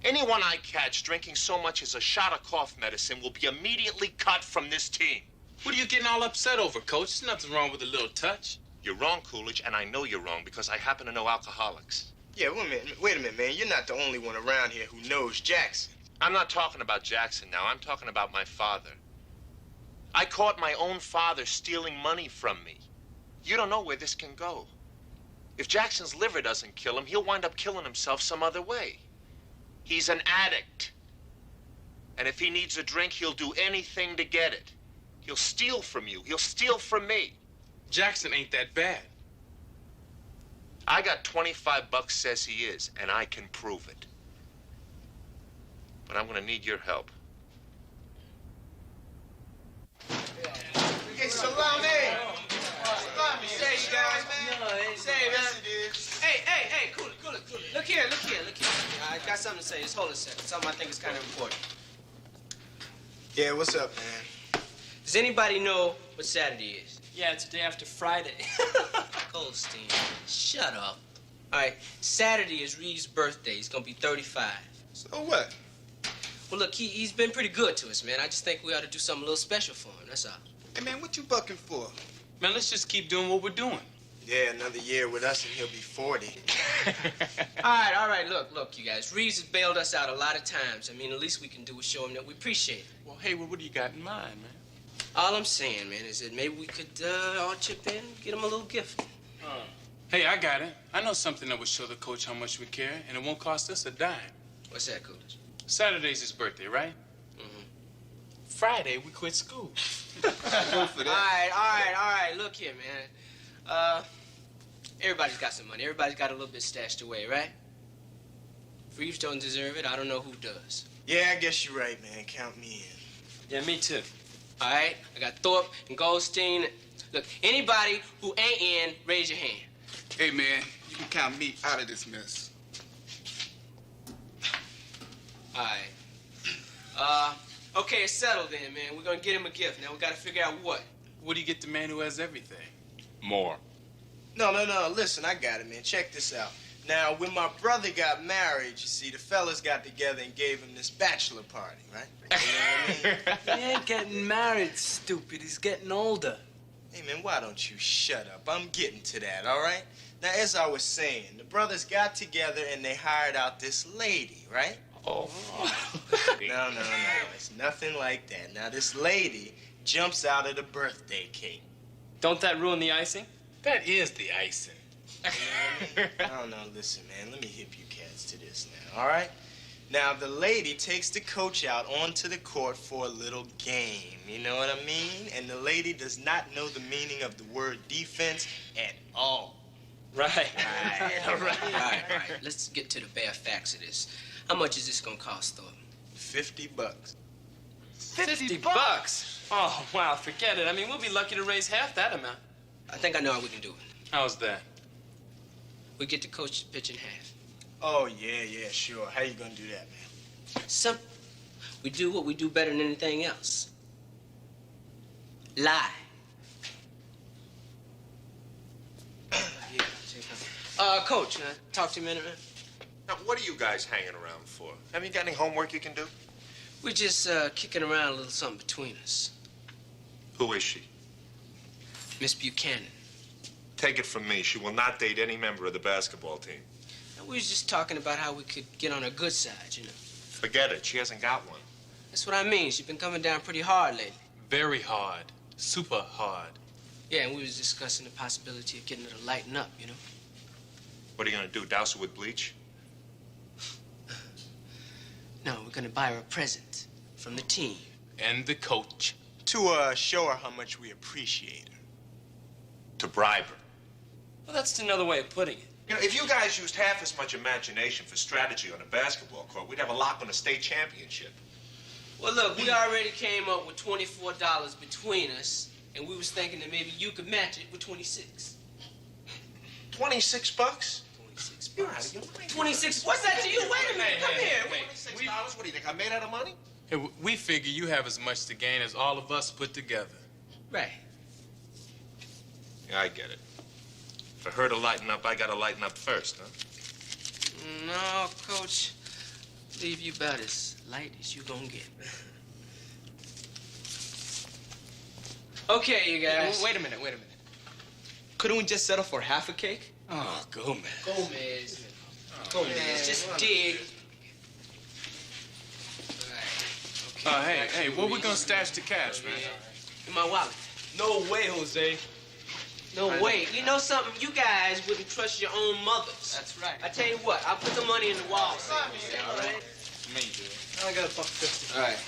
Anyone I catch drinking so much as a shot of cough medicine will be immediately cut from this team. What are you getting all upset over, Coach? There's nothing wrong with a little touch. You're wrong, Coolidge, and I know you're wrong because I happen to know alcoholics. Yeah, wait a minute, man. You're not the only one around here who knows Jackson. I'm not talking about Jackson now. I'm talking about my father. I caught my own father stealing money from me. You don't know where this can go. If Jackson's liver doesn't kill him, he'll wind up killing himself some other way. He's an addict. And if he needs a drink, he'll do anything to get it. He'll steal from you. He'll steal from me. Jackson ain't that bad. I got 25 bucks says he is, and I can prove it. But I'm gonna need your help. Hey, salami! Salami, say, you guys, man. Say, man. Hey, cool it. Look here. I got something to say. Just hold a second. Something I think is kind of important. Yeah, what's up, man? Does anybody know what Saturday is? Yeah, it's the day after Friday. Goldstein, shut up. All right, Saturday is Reeves' birthday. He's gonna be 35. So what? Well, look, he's been pretty good to us, man. I just think we ought to do something a little special for him, that's all. Hey, man, what you bucking for? Man, let's just keep doing what we're doing. Yeah, another year with us and he'll be 40. All right, look, you guys. Reeves has bailed us out a lot of times. I mean, the least we can do is show him that we appreciate it. Well, Hayward, what do you got in mind, man? All I'm saying, man, is that maybe we could all chip in and get him a little gift. Hey, I got it. I know something that will show the coach how much we care, and it won't cost us a dime. What's that, Coolidge? Saturday's his birthday, right? Mm-hmm. Friday, we quit school. Go for that. All right. Look here, man. Everybody's got some money. Everybody's got a little bit stashed away, right? If Reeves don't deserve it, I don't know who does. Yeah, I guess you're right, man. Count me in. Yeah, me too. All right, I got Thorpe and Goldstein. Look, anybody who ain't in, raise your hand. Hey, man, you can count me out of this mess. All right. Okay, it's settled then, man. We're gonna get him a gift. Now we gotta figure out what. What do you get the man who has everything? More. No. Listen, I got it, man. Check this out. Now, when my brother got married, you see, the fellas got together and gave him this bachelor party, right? You know what I mean? He ain't getting married, stupid. He's getting older. Hey, man, why don't you shut up? I'm getting to that, all right? Now, as I was saying, the brothers got together and they hired out this lady, right? Oh. No. It's nothing like that. Now, this lady jumps out of the birthday cake. Don't that ruin the icing? That is the icing. No, listen, man. Let me hip you cats to this now, all right? Now, the lady takes the coach out onto the court for a little game. You know what I mean? And the lady does not know the meaning of the word defense at all. Right. All right. Let's get to the bare facts of this. How much is this gonna cost, Thorpe? $50. $50? Oh, wow, forget it. I mean, we'll be lucky to raise half that amount. I think I know how we can do it. How's that? We get the coach to pitch in half. Oh, yeah, sure. How you gonna do that, man? Simple. We do what we do better than anything else. Lie. Coach, can I talk to you a minute, man? Now, what are you guys hanging around for? Have you got any homework you can do? We're just kicking around a little something between us. Who is she? Miss Buchanan. Take it from me, she will not date any member of the basketball team. Now, we was just talking about how we could get on her good side, you know. Forget it, she hasn't got one. That's what I mean. She's been coming down pretty hard lately. Very hard. Super hard. Yeah, and we was discussing the possibility of getting her to lighten up, you know. What are you gonna do, douse her with bleach? No, we're gonna buy her a present from the team. And the coach. To show her how much we appreciate her. To bribe her. Well, that's another way of putting it. You know, if you guys used half as much imagination for strategy on a basketball court, we'd have a lock on the state championship. Well, look, we already came up with $24 between us, and we was thinking that maybe you could match it with 26. 26 bucks? 26 You're bucks. out of your mind. 26. What's that to you? Wait a minute. Come here. $26? What do you think? I made out of money? Hey, we figure you have as much to gain as all of us put together. Right. Yeah, I get it. For her to lighten up, I gotta lighten up first, huh? No, Coach. Leave you about as light as you gonna get. Okay, you guys. Wait a minute. Couldn't we just settle for half a cake? Oh, Gomez. Gomez, just dig. Hey, where we gonna stash the cash, man? In my wallet. No way, Jose. No way. You know something? You guys wouldn't trust your own mothers. That's right. I tell you what, I'll put the money in the wall. All right? Me, dude. I got $1.50. All right.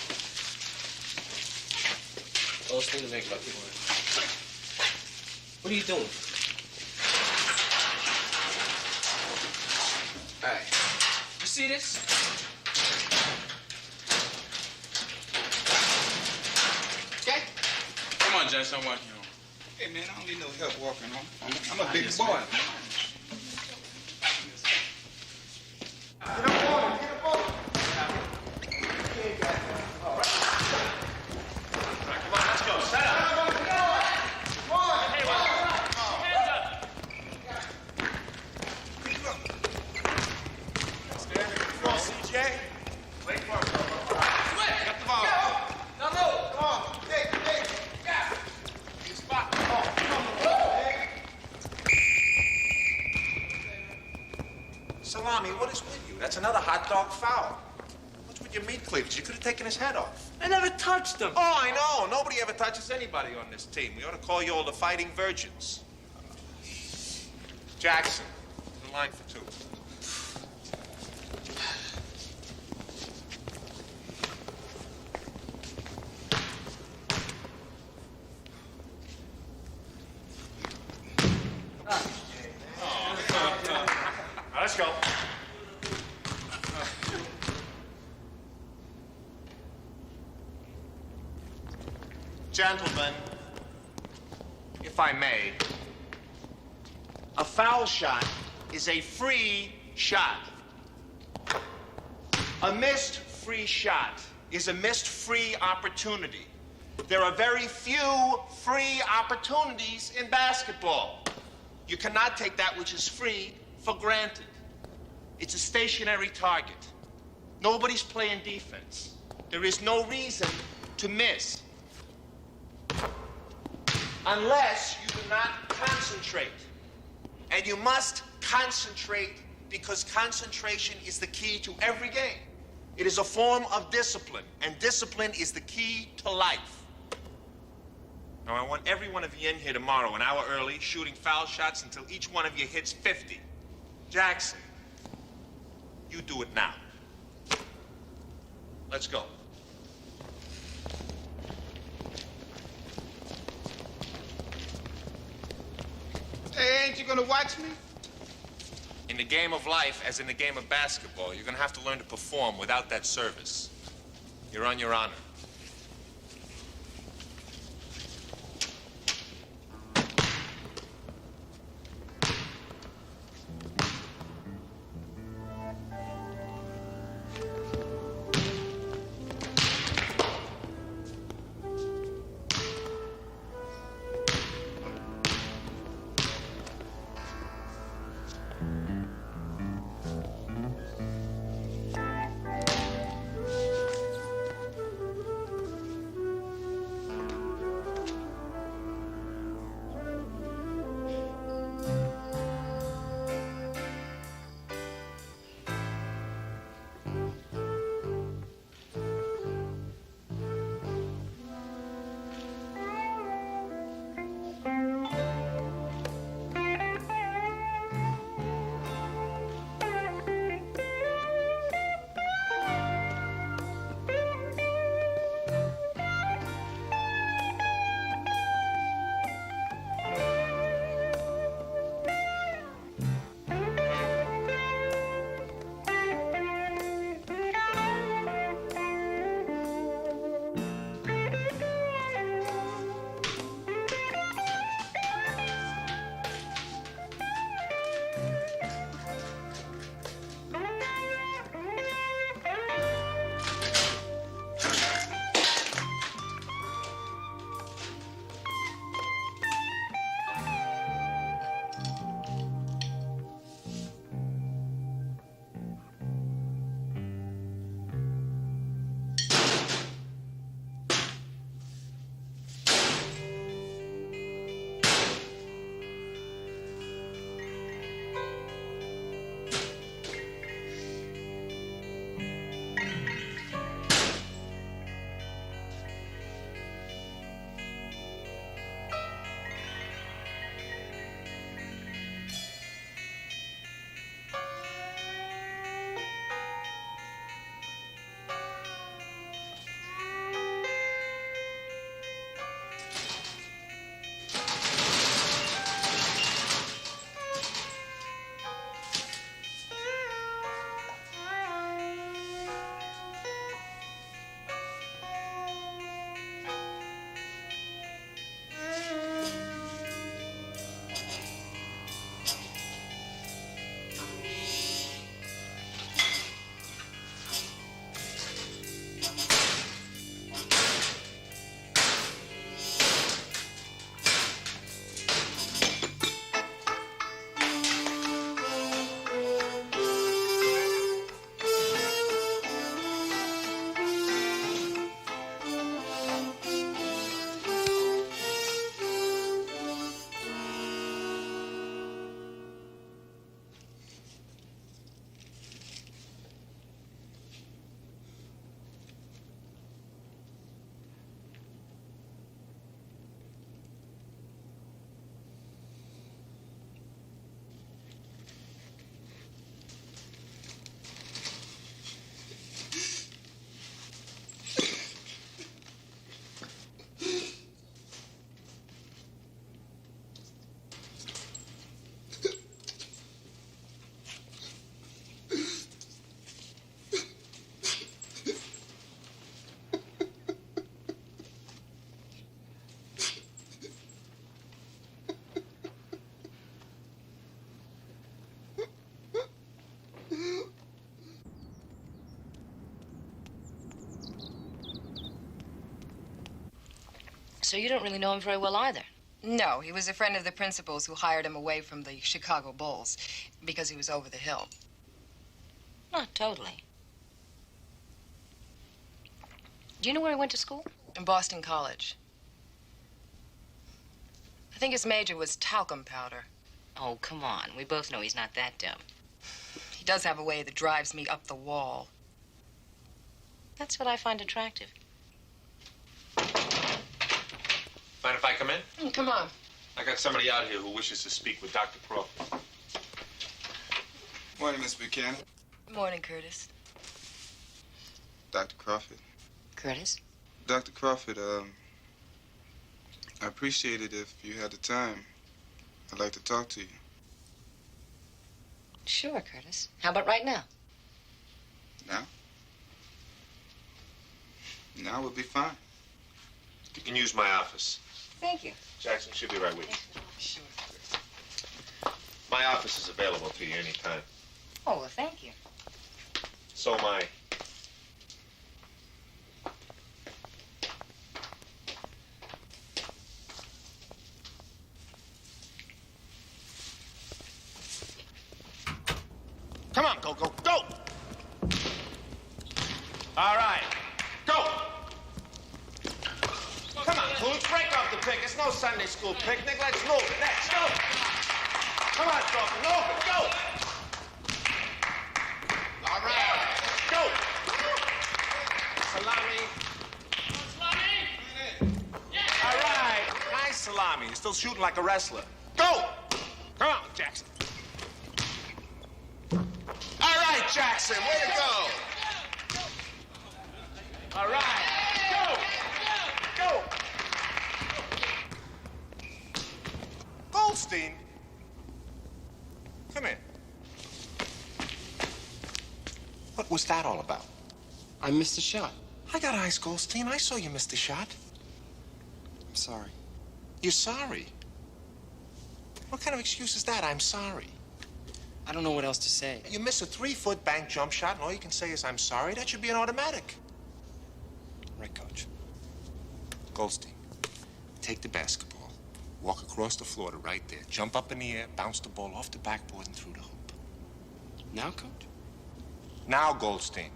Lowest thing to make about people. What are you doing? All right. You see this? Okay? Come on, Jess, I want you. Hey, man, I don't need no help walking home. I'm a big boy. Salami, what is with you? That's another hot dog foul. What's with your meat cleavage? You could have taken his head off. I never touched him. Oh, I know. Nobody ever touches anybody on this team. We ought to call you all the Fighting Virgins. Jackson, the line for two. Let's go. Gentlemen, if I may, a foul shot is a free shot. A missed free shot is a missed free opportunity. There are very few free opportunities in basketball. You cannot take that which is free for granted. It's a stationary target. Nobody's playing defense. There is no reason to miss. Unless you do not concentrate. And you must concentrate because concentration is the key to every game. It is a form of discipline, and discipline is the key to life. Now, I want every one of you in here tomorrow, an hour early, shooting foul shots until each one of you hits 50. Jackson, you do it now. Let's go. Hey, ain't you gonna watch me? In the game of life, as in the game of basketball, you're gonna have to learn to perform without that service. You're on your honor. So you don't really know him very well either. No, he was a friend of the principal's who hired him away from the Chicago Bulls because he was over the hill. Not totally. Do you know where he went to school? In Boston College. I think his major was talcum powder. Oh, come on. We both know he's not that dumb. He does have a way that drives me up the wall. That's what I find attractive. Mind if I come in? Come on. I got somebody out here who wishes to speak with Dr. Crawford. Morning, Miss Buchanan. Morning, Curtis. Dr. Crawford. Curtis? Dr. Crawford, I appreciate it if you had the time. I'd like to talk to you. Sure, Curtis. How about right now? Now? Now would be fine. You can use my office. Thank you. Jackson should be right with you. Sure. My office is available to you anytime. Oh, well, thank you. So am I. Come on, go, go, go! All right, go! Come on, Coons, break off the pick. It's no Sunday school picnic. Let's move it. Next, go! Come on, Crawford, move it, go! All right, go! Salami. All right, nice salami. You're still shooting like a wrestler. Go! Come on, Jackson. All right, Jackson, way to go! All right, go! Go! Goldstein, come in. What was that all about? I missed a shot. I got eyes, Goldstein. I saw you missed a shot. I'm sorry. You're sorry? What kind of excuse is that? I'm sorry. I don't know what else to say. You miss a 3-foot bank jump shot, and all you can say is, I'm sorry. That should be an automatic. Right, Coach. Goldstein, take the basketball, walk across the floor to right there, jump up in the air, bounce the ball off the backboard and through the hoop. Now, Coach? Now, Goldstein.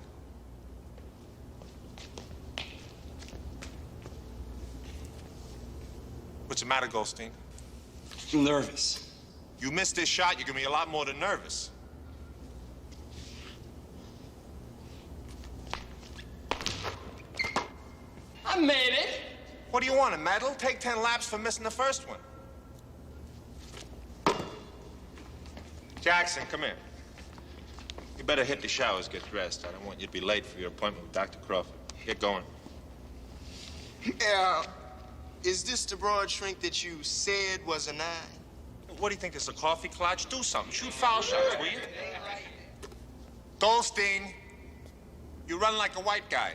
What's the matter, Goldstein? I'm nervous. You missed this shot, you're gonna be a lot more than nervous. I made it! What do you want, a medal? Take 10 laps for missing the first one. Jackson, come here. You better hit the showers, get dressed. I don't want you to be late for your appointment with Dr. Crawford. Get going. Yeah. Is this the broad shrink that you said was a 9? What do you think, this is a coffee clutch? Do something. Shoot foul shots, will you? Goldstein, you run like a white guy.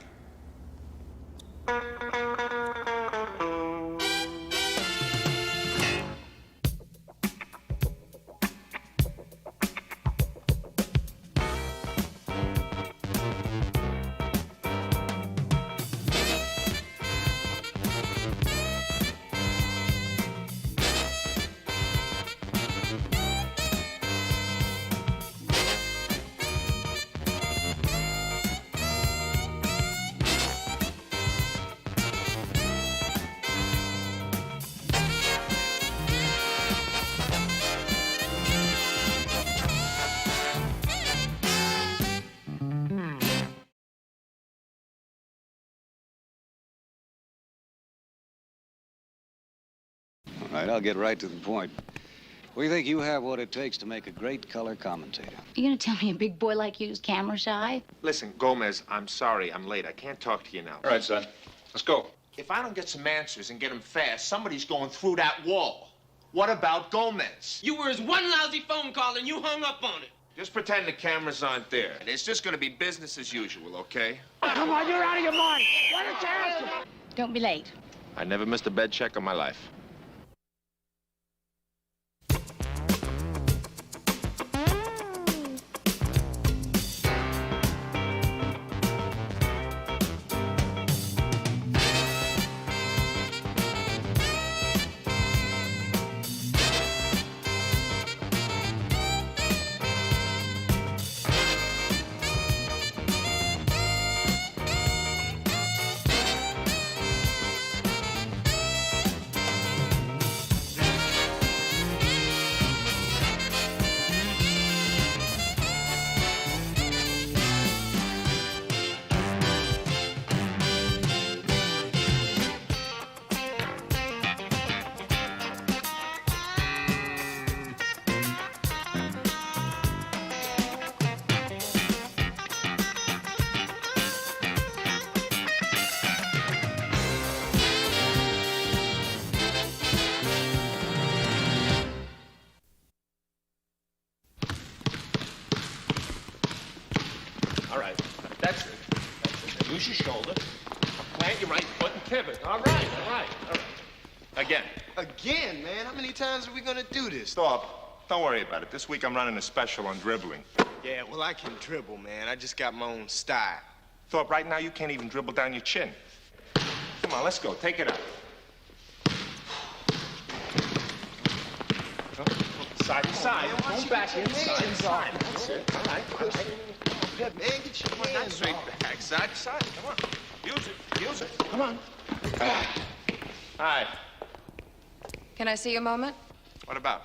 All right, I'll get right to the point. We think you have what it takes to make a great color commentator. You gonna tell me a big boy like you is camera shy? Listen, Gomez, I'm sorry I'm late. I can't talk to you now. All right, son. Let's go. If I don't get some answers and get them fast, somebody's going through that wall. What about Gomez? You were his one lousy phone call and you hung up on it. Just pretend the cameras aren't there. And it's just gonna be business as usual, okay? Come on, you're out of your mind. Why don't you answer? Don't be late. I never missed a bed check in my life. That's it. Now use your shoulder. Plant your right foot and pivot. All right. Again. Again, man? How many times are we gonna do this? Stop. Don't worry about it. This week I'm running a special on dribbling. Yeah, well, I can dribble, man. I just got my own style. Thorpe, right now you can't even dribble down your chin. Come on, let's go. Take it out. Side to side. Don't back in. Side. That's it. All right. Man, get your hands Straight back. Side to side. Come on. Use it. Come on. All right. Can I see a moment? What about?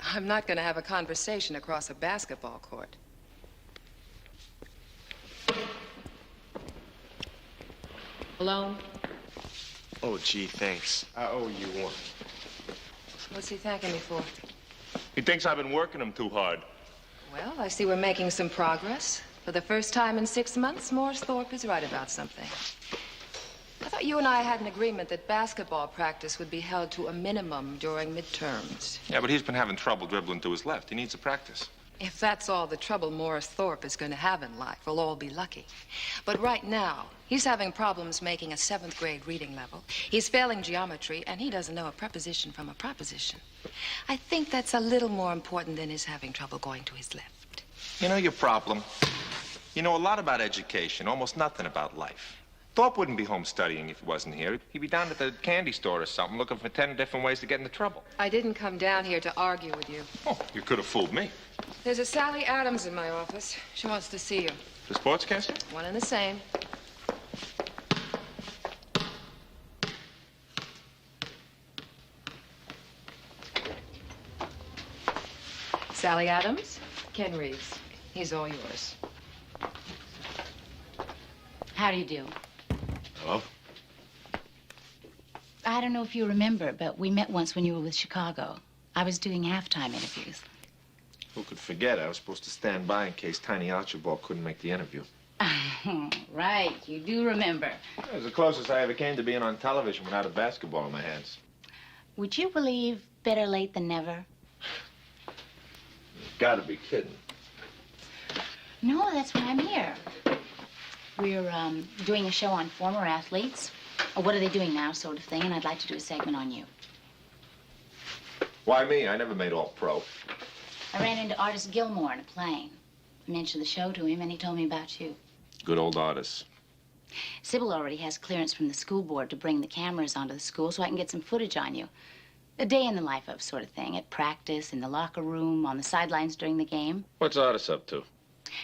I'm not going to have a conversation across a basketball court. Alone? Oh, gee, thanks. I owe you one. What's he thanking me for? He thinks I've been working him too hard. Well, I see we're making some progress. For the first time in 6 months, Morris Thorpe is right about something. I thought you and I had an agreement that basketball practice would be held to a minimum during midterms. Yeah, but he's been having trouble dribbling to his left. He needs to practice. If that's all the trouble Morris Thorpe is going to have in life, we'll all be lucky. But right now, he's having problems making a 7th grade reading level. He's failing geometry, and he doesn't know a preposition from a proposition. I think that's a little more important than his having trouble going to his left. You know your problem? You know a lot about education, almost nothing about life. Thorpe wouldn't be home studying if he wasn't here. He'd be down at the candy store or something, looking for 10 different ways to get into trouble. I didn't come down here to argue with you. Oh, you could have fooled me. There's a Sally Adams in my office. She wants to see you. The sportscaster? One and the same. Sally Adams, Ken Reeves. He's all yours. How do you do? Hello? I don't know if you remember, but we met once when you were with Chicago. I was doing halftime interviews. Who could forget? I was supposed to stand by in case Tiny Archibald couldn't make the interview. Right, you do remember. It was the closest I ever came to being on television without a basketball in my hands. Would you believe better late than never? You've got to be kidding. No, that's why I'm here. We're doing a show on former athletes, or what are they doing now, sort of thing, and I'd like to do a segment on you. Why me? I never made All-Pro. I ran into Artist Gilmore in a plane. I mentioned the show to him, and he told me about you. Good old artist. Sybil already has clearance from the school board to bring the cameras onto the school so I can get some footage on you. A day in the life of sort of thing, at practice, in the locker room, on the sidelines during the game. What's Artist up to?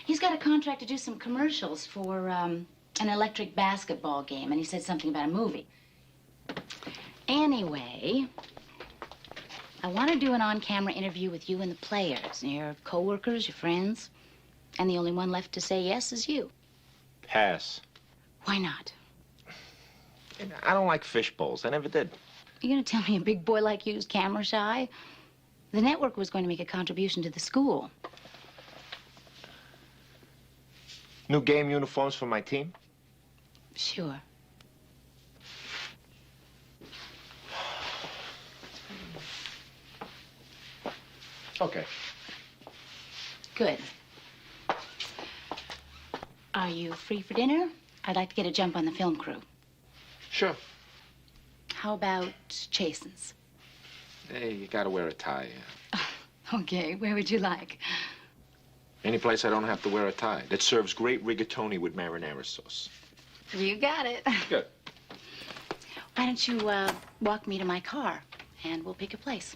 He's got a contract to do some commercials for an electric basketball game, and he said something about a movie. Anyway, I want to do an on-camera interview with you and the players, your co-workers, your friends, and the only one left to say yes is you. Pass. Why not? I don't like fish bowls. I never did. You're going to tell me a big boy like you's camera shy? The network was going to make a contribution to the school. New game uniforms for my team? Sure. Okay. Good. Are you free for dinner? I'd like to get a jump on the film crew. Sure. How about Chasen's? Hey, you gotta wear a tie. Okay, where would you like? Any place I don't have to wear a tie. That serves great rigatoni with marinara sauce. You got it. Good. Why don't you walk me to my car, and we'll pick a place.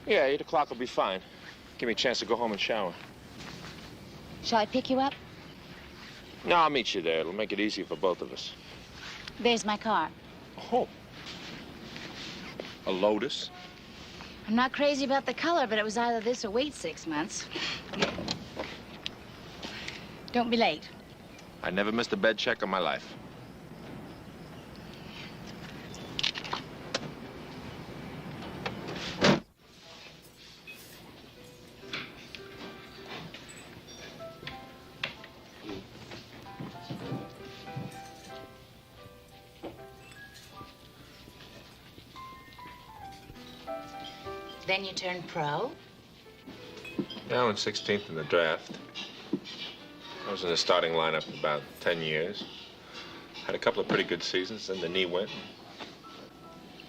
Yeah, 8 o'clock will be fine. Give me a chance to go home and shower. Shall I pick you up? No, I'll meet you there. It'll make it easier for both of us. There's my car. Oh. A Lotus? I'm not crazy about the color, but it was either this or wait 6 months. Don't be late. I never missed a bed check in my life. Then you turned pro? Now in 16th in the draft. I was in the starting lineup for about 10 years. Had a couple of pretty good seasons, then the knee went.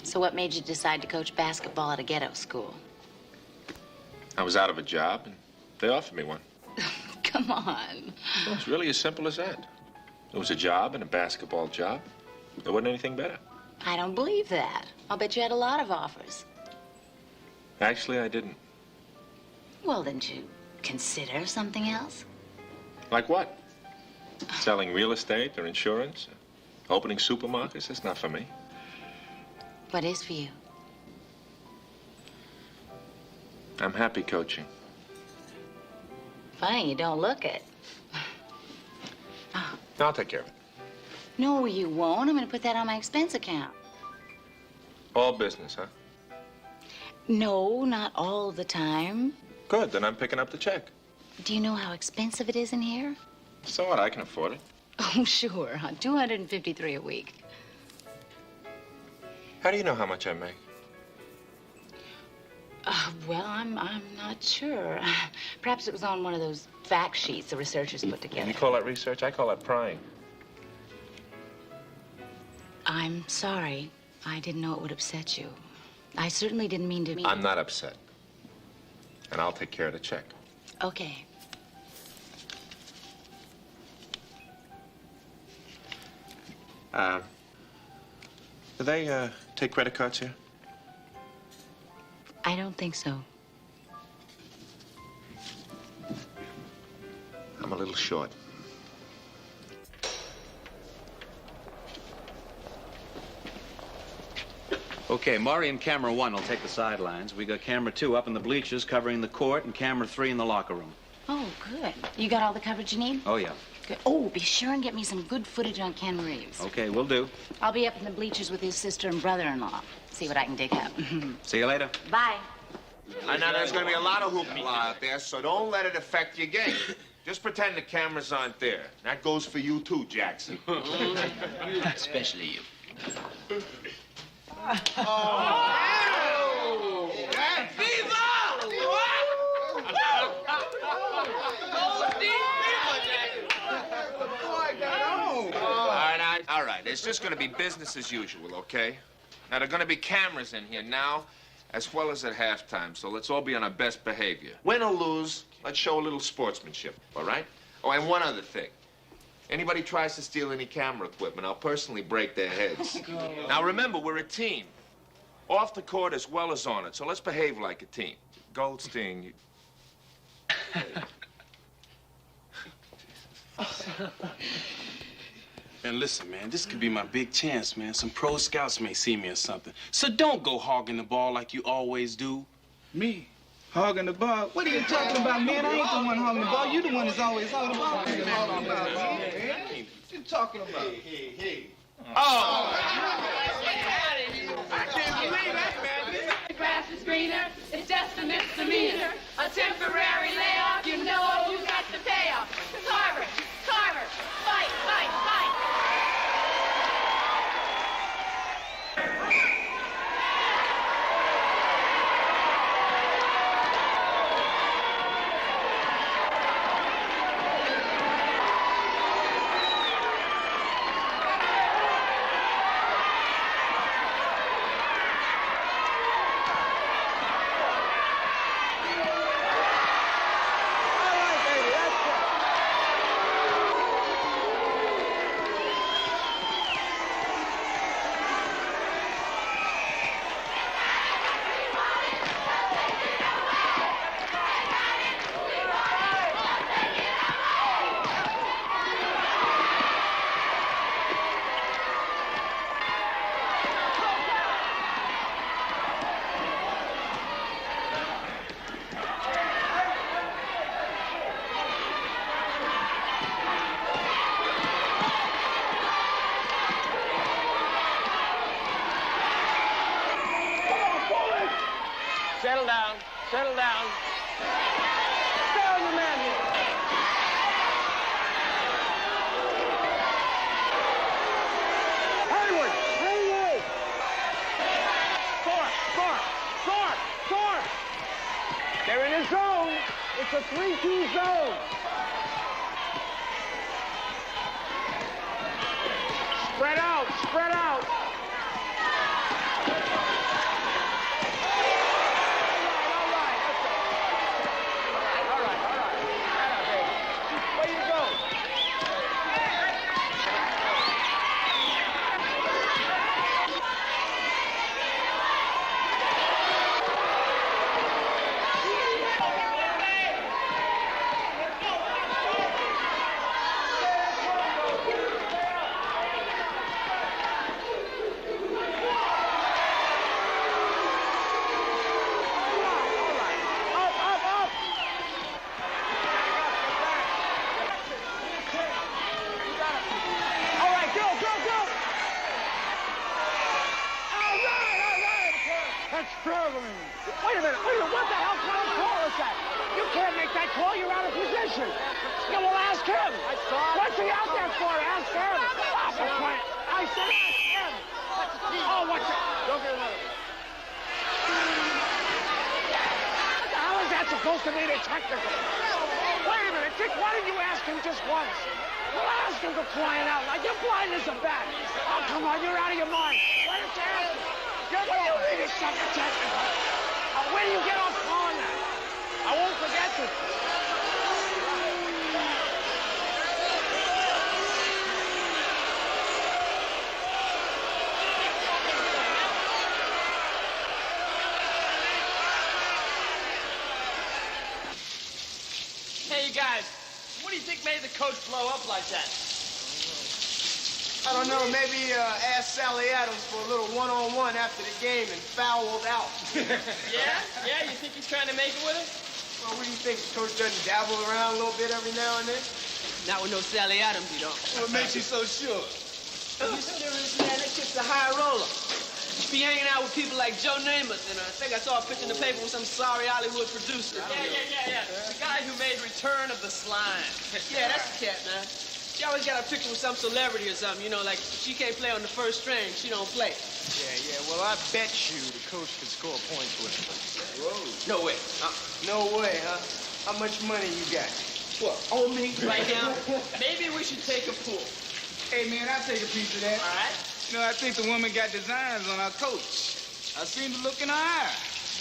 So what made you decide to coach basketball at a ghetto school? I was out of a job, and they offered me one. Come on. Well, it's really as simple as that. It was a job and a basketball job. There wasn't anything better. I don't believe that. I'll bet you had a lot of offers. Actually, I didn't. Well, didn't you consider something else? Like what? Selling real estate or insurance? Opening supermarkets? That's not for me. What is for you? I'm happy coaching. Funny, you don't look it. I'll take care of it. No, you won't. I'm going to put that on my expense account. All business, huh? No, not all the time. Good, then I'm picking up the check. Do you know how expensive it is in here? So what? I can afford it. Oh, sure. $253 a week. How do you know how much I make? Well, I'm not sure. Perhaps it was on one of those fact sheets the researchers put together. You call that research? I call that prying. I'm sorry. I didn't know it would upset you. I certainly didn't mean to... I'm not upset. And I'll take care of the check. Okay. Do they take credit cards here? I don't think so. I'm a little short. Okay, Maury and camera 1 will take the sidelines. We got camera 2 up in the bleachers covering the court and camera 3 in the locker room. Oh, good. You got all the coverage you need? Oh, yeah. Good. Oh, be sure and get me some good footage on Ken Reeves. Okay, we'll do. I'll be up in the bleachers with his sister and brother-in-law. See what I can dig up. See you later. Bye. I know there's going to be a lot of hoopla out there, so don't let it affect your game. Just pretend the cameras aren't there. That goes for you too, Jackson. Especially you. All right, it's just going to be business as usual, okay? Now, there are going to be cameras in here now, as well as at halftime, so let's all be on our best behavior. Win or lose, let's show a little sportsmanship, all right? Oh, and one other thing. Anybody tries to steal any camera equipment, I'll personally break their heads. Now, remember, we're a team. Off the court as well as on it, so let's behave like a team. Goldstein, you... Man, listen, man, this could be my big chance, man. Some pro scouts may see me or something. So don't go hogging the ball like you always do. Me? Hogging the ball? What are you talking about, man? I ain't the one hogging the ball. You the one that's always hogging the ball. What are you talking about, man? What you talking about? Hey. Oh! I can't believe that, man. The grass is greener. It's just a misdemeanor. A temporary layoff. You know you got the payoff. Carver, fight, fight, fight. Settle down. Settle down. Stay on your man here. Hayward! Score! They're in a zone. It's a 3-2 zone. Spread out, spread out. Struggling. Wait a minute, what the hell kind of call is that? You can't make that call, you're out of position. Yeah, well, ask him. What's he out there for? Ask him. Oh, for quiet. I said ask him. Oh, what's that? Don't get another one. What the hell is that supposed to mean in technical? Wait a minute, Dick, why didn't you ask him just once? Well, ask him for crying out loud. You're blind as a bat. Oh, come on, you're out of your mind. Why don't you ask him? What do you mean it's second technical? Where do you get off calling that? I won't forget this. Hey, you guys, what do you think made the coach blow up like that? I don't know, maybe ask Sally Adams for a little one-on-one after the game and fouled out. Yeah? Yeah, you think he's trying to make it with her? Well, what do you think? The coach doesn't dabble around a little bit every now and then? Not with no Sally Adams, you don't. What makes you so sure? You serious, man? That kid's a high roller. Be hanging out with people like Joe Namath, and I think I saw a picture in the paper with some sorry Hollywood producer. Yeah. The guy who made Return of the Slime. Yeah, that's the cat, man. She always got a picture with some celebrity or something, you know, like she can't play on the first string, she don't play. Yeah, well, I bet you the coach could score points with her. Whoa. No way. No way, huh? How much money you got? What, on me right now? Maybe we should take a pool. Hey, man, I'll take a piece of that. All right. You know, I think the woman got designs on our coach. I seen the look in her eye.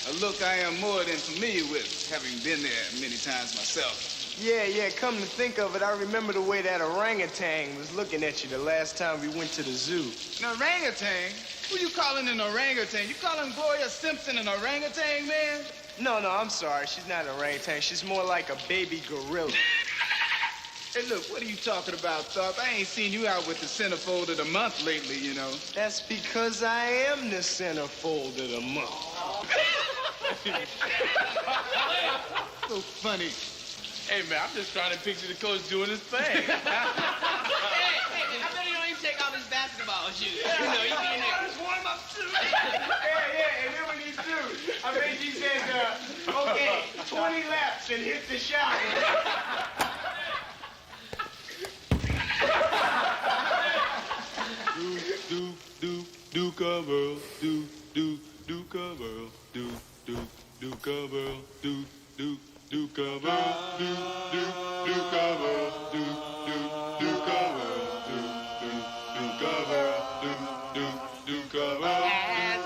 A look I am more than familiar with, having been there many times myself. Yeah, come to think of it, I remember the way that orangutan was looking at you the last time we went to the zoo. An orangutan? Who you calling an orangutan? You calling Gloria Simpson an orangutan, man? No, I'm sorry. She's not an orangutan. She's more like a baby gorilla. Hey, look, what are you talking about, Thorpe? I ain't seen you out with the centerfold of the month lately, you know. That's because I am the centerfold of the month. So funny. Hey, man, I'm just trying to picture the coach doing his thing. Hey, I bet he don't even take off his basketball shoes. You know, he can just warm up too. Yeah, and then when he's through, I bet he says, okay, 20 laps and hit the shot. Do cover, do cover, do cover, do cover, do cover, do cover, do cover. As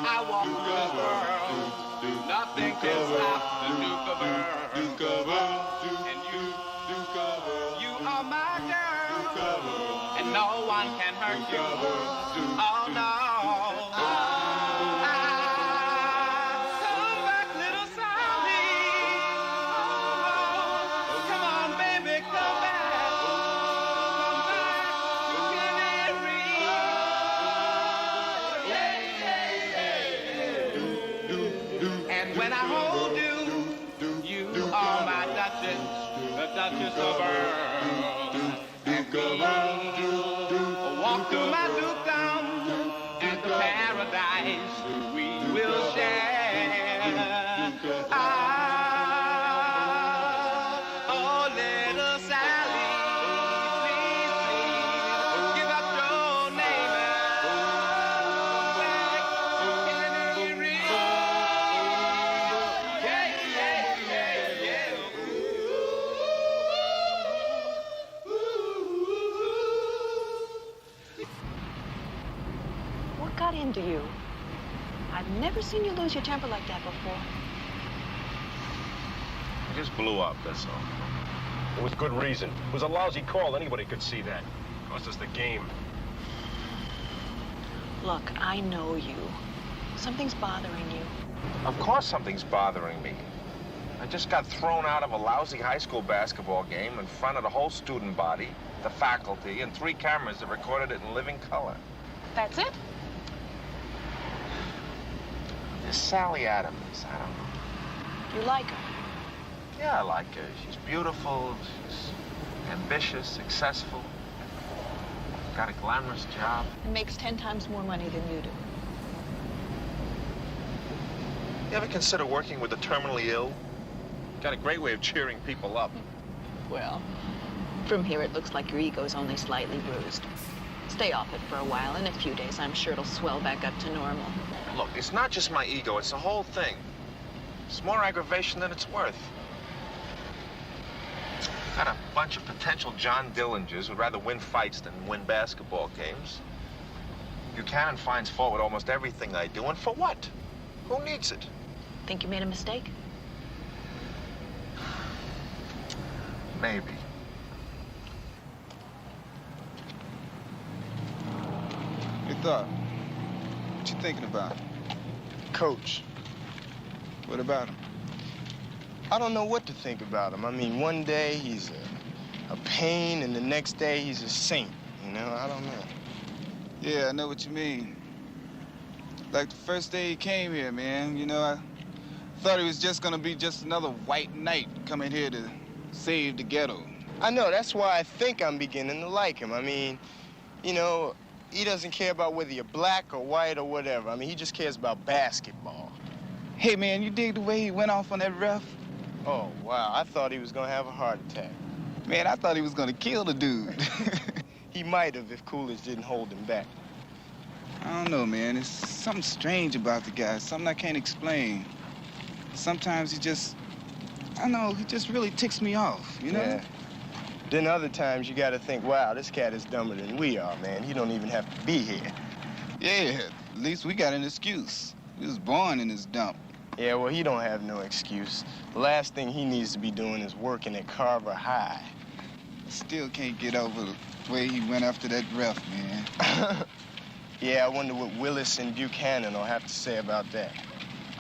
I walk through this world, nothing can stop the Duke of Earl. And you are my girl, and no one can hurt you. Oh no. Duchess of Earl. Walk through my dukedom and the paradise we will share. Oh, little Sally, please, give up your name. Can you read? never seen you lose your temper like that before. I just blew up, that's all. It was good reason. It was a lousy call. Anybody could see that. Cost us the game. Look, I know you. Something's bothering you. Of course something's bothering me. I just got thrown out of a lousy high school basketball game in front of the whole student body, the faculty, and 3 cameras that recorded it in living color. That's it? This Sally Adams, I don't know. You like her? Yeah, I like her. She's beautiful, she's ambitious, successful, got a glamorous job. And makes 10 times more money than you do. You ever consider working with the terminally ill? Got a great way of cheering people up. Well, from here it looks like your ego's only slightly bruised. Stay off it for a while. In a few days, I'm sure it'll swell back up to normal. Look, it's not just my ego, it's the whole thing. It's more aggravation than it's worth. Got a bunch of potential John Dillingers who'd rather win fights than win basketball games. Buchanan finds fault with almost everything I do, and for what? Who needs it? Think you made a mistake? Maybe. Hey, Thought, what you thinking about? Coach. What about him? I don't know what to think about him. I mean, one day he's a pain, and the next day he's a saint. You know, I don't know. Yeah, I know what you mean. Like the first day he came here, man, you know, I thought he was just gonna be just another white knight coming here to save the ghetto. I know, that's why I think I'm beginning to like him. I mean, you know, he doesn't care about whether you're black or white or whatever. I mean, he just cares about basketball. Hey, man, you dig the way he went off on that ref? Oh, wow, I thought he was gonna have a heart attack. Man, I thought he was gonna kill the dude. He might have if Coolidge didn't hold him back. I don't know, man. There's something strange about the guy, something I can't explain. Sometimes he just, I don't know, he just really ticks me off, you know? Yeah. Then other times you gotta think, wow, this cat is dumber than we are, man. He don't even have to be here. Yeah, at least we got an excuse. He was born in this dump. Yeah, well, he don't have no excuse. The last thing he needs to be doing is working at Carver High. Still can't get over the way he went after that ref, man. Yeah, I wonder what Willis and Buchanan will have to say about that.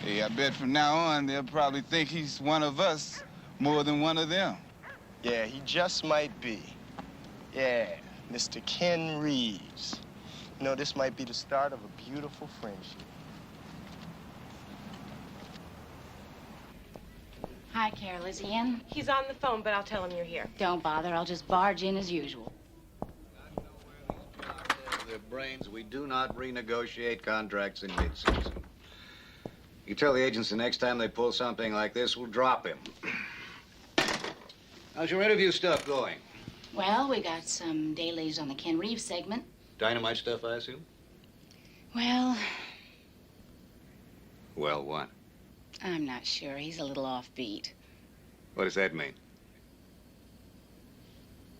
Hey, I bet from now on they'll probably think he's one of us more than one of them. Yeah, he just might be. Yeah, Mr. Ken Reeves. You know, this might be the start of a beautiful friendship. Hi, Carol. Is he in? He's on the phone, but I'll tell him you're here. Don't bother. I'll just barge in as usual. Their brains, we do not renegotiate contracts in mid-season. You tell the agents the next time they pull something like this, we'll drop him. How's your interview stuff going? Well, we got some dailies on the Ken Reeves segment. Dynamite stuff, I assume? Well, Well, what? I'm not sure. He's a little offbeat. What does that mean?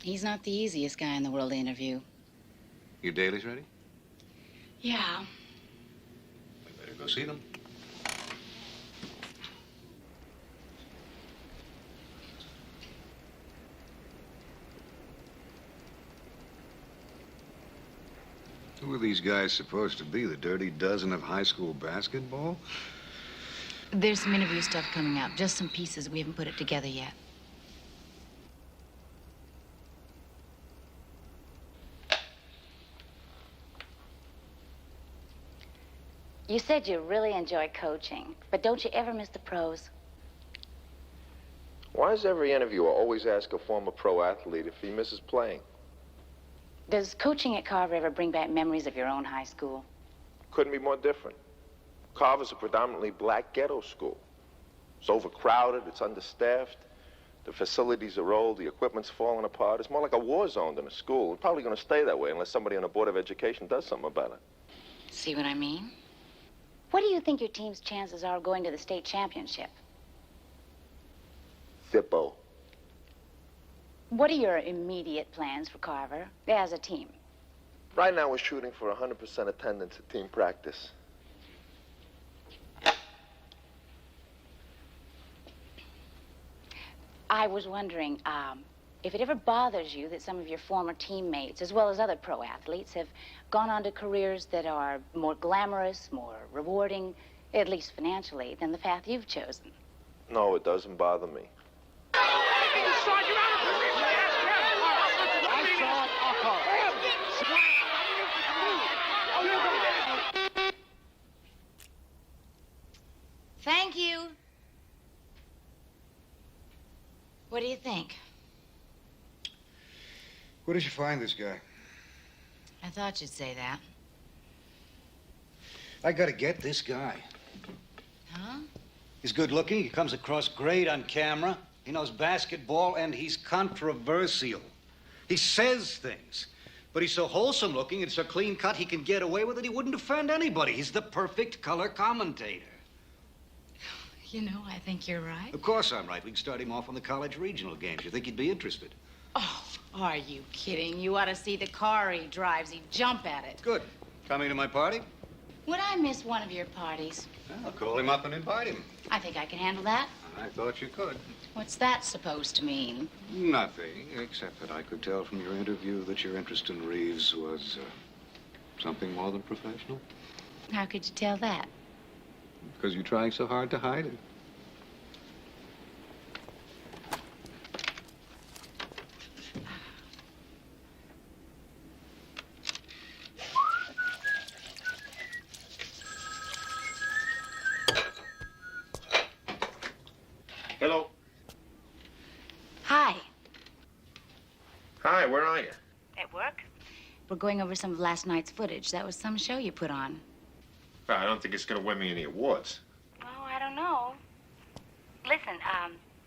He's not the easiest guy in the world to interview. Your dailies ready? Yeah. We better go see them. Who are these guys supposed to be? The dirty dozen of high school basketball? There's some interview stuff coming up. Just some pieces. We haven't put it together yet. You said you really enjoy coaching, but don't you ever miss the pros? Why does every interviewer always ask a former pro athlete if he misses playing? Does coaching at Carver ever bring back memories of your own high school? Couldn't be more different. Carver's a predominantly black ghetto school. It's overcrowded, it's understaffed. The facilities are old, the equipment's falling apart. It's more like a war zone than a school. It's probably going to stay that way unless somebody on the Board of Education does something about it. See what I mean? What do you think your team's chances are of going to the state championship? Zippo. What are your immediate plans for Carver as a team? Right now we're shooting for 100% attendance at team practice. I was wondering, if it ever bothers you that some of your former teammates, as well as other pro athletes, have gone on to careers that are more glamorous, more rewarding, at least financially, than the path you've chosen. No, it doesn't bother me. Thank you. What do you think? Where did you find this guy? I thought you'd say that. I gotta get this guy. Huh? He's good looking. He comes across great on camera. He knows basketball, and he's controversial. He says things. But he's so wholesome looking and so clean cut, he can get away with it. He wouldn't offend anybody. He's the perfect color commentator. You know, I think you're right. Of course I'm right. We can start him off on the college regional games. You think he'd be interested? Oh, are you kidding? You ought to see the car he drives. He'd jump at it. Good. Coming to my party? Would I miss one of your parties? I'll call him up and invite him. I think I can handle that. I thought you could. What's that supposed to mean? Nothing, except that I could tell from your interview that your interest in Reeves was something more than professional. How could you tell that? Because you're trying so hard to hide it. Hello. Hi. Hi, where are you? At work? We're going over some of last night's footage. That was some show you put on. Well, I don't think it's going to win me any awards. Oh, I don't know. Listen,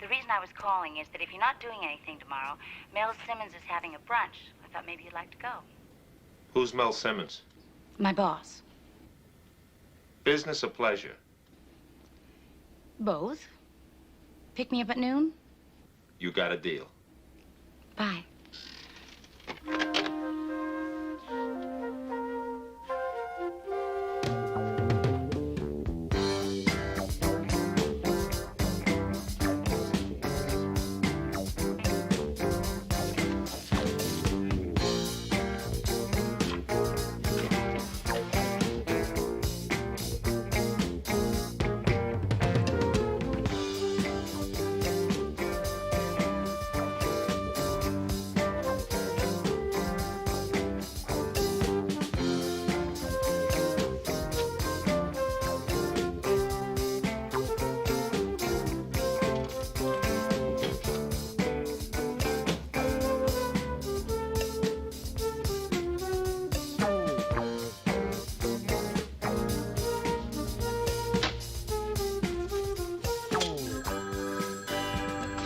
the reason I was calling is that if you're not doing anything tomorrow, Mel Simmons is having a brunch. I thought maybe you'd like to go. Who's Mel Simmons? My boss. Business or pleasure? Both. Pick me up at noon? You got a deal. Bye.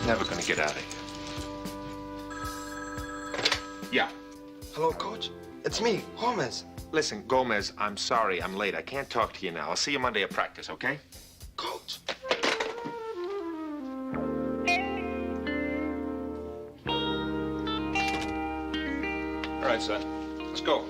Never gonna get out of here. Yeah. Hello, Coach. It's me, Gomez. Listen, Gomez, I'm sorry I'm late. I can't talk to you now. I'll see you Monday at practice, okay? Coach. All right, son. Let's go.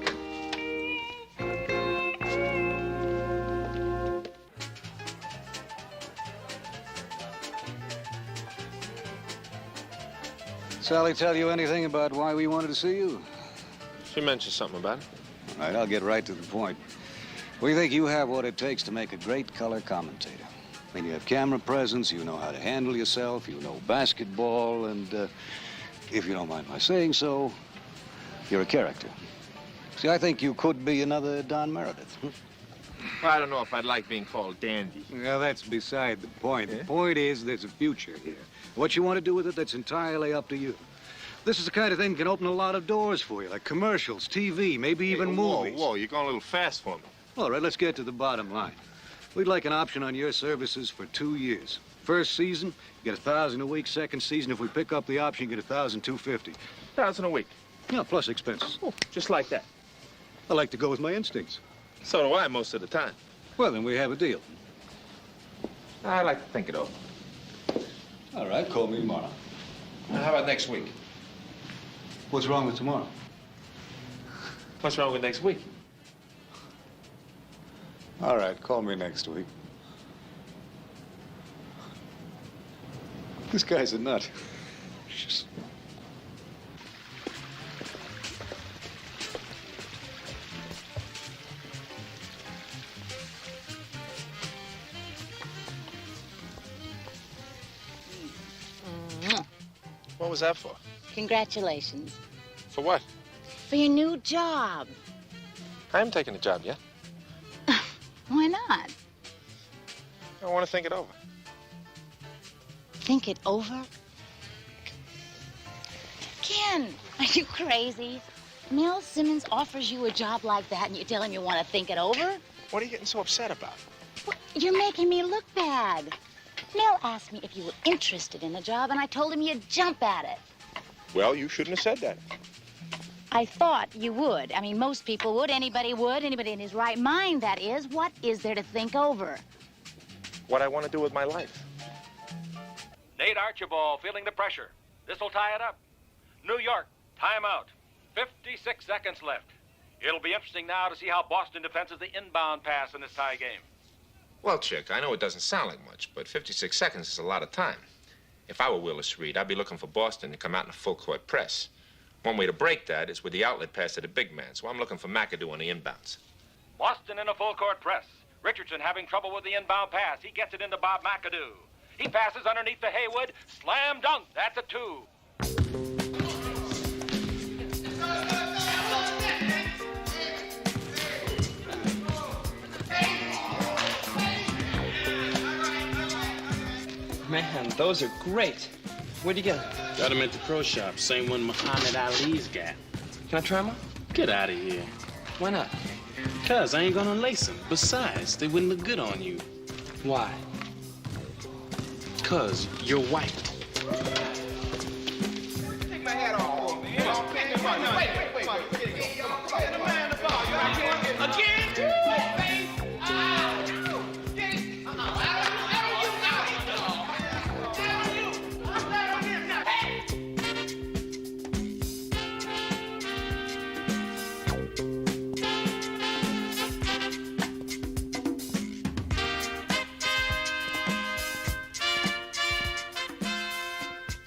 Sally tell you anything about why we wanted to see you? She mentioned something about it. All right, I'll get right to the point. We think you have what it takes to make a great color commentator. I mean, you have camera presence, you know how to handle yourself, you know basketball, and if you don't mind my saying so, you're a character. See, I think you could be another Don Meredith. Well, I don't know if I'd like being called Dandy. Well, that's beside the point. The point is there's a future here. What you want to do with it, that's entirely up to you. This is the kind of thing that can open a lot of doors for you, like commercials, TV, maybe even movies. Whoa, you're going a little fast for me. All right, let's get to the bottom line. We'd like an option on your services for 2 years. First season, you get $1,000 a week. Second season, if we pick up the option, you get $1,250. $1,000 a week? Yeah, plus expenses. Oh, just like that. I like to go with my instincts. So do I most of the time. Well, then we have a deal. I like to think it over. All right, call me tomorrow. How about next week? What's wrong with tomorrow? What's wrong with next week? All right, call me next week. This guy's a nut. gracious. What was that for? Congratulations. For what? For your new job. I haven't taken the job yet. Why not? I want to think it over. Think it over? Ken, are you crazy? Mel Simmons offers you a job like that and you tell him you want to think it over? What are you getting so upset about? Well, you're making me look bad. Mel asked me if you were interested in the job, and I told him you'd jump at it. Well, you shouldn't have said that. I thought you would. I mean, most people would. Anybody would. Anybody in his right mind, that is. What is there to think over? What I want to do with my life. Nate Archibald feeling the pressure. This'll tie it up. New York, timeout. 56 seconds left. It'll be interesting now to see how Boston defends the inbound pass in this tie game. Well, Chick, I know it doesn't sound like much, but 56 seconds is a lot of time. If I were Willis Reed, I'd be looking for Boston to come out in a full-court press. One way to break that is with the outlet pass to the big man, so I'm looking for McAdoo on the inbounds. Boston in a full-court press. Richardson having trouble with the inbound pass. He gets it into Bob McAdoo. He passes underneath to Haywood. Slam dunk. That's a 2. Man, those are great. Where'd you get them? Got them at the pro shop. Same one Muhammad Ali's got. Can I try them on? Get out of here. Why not? Cuz I ain't gonna lace them. Besides, they wouldn't look good on you. Why? Cuz you're white. Take my hat off, man. Wait. Get the man the ball. Again?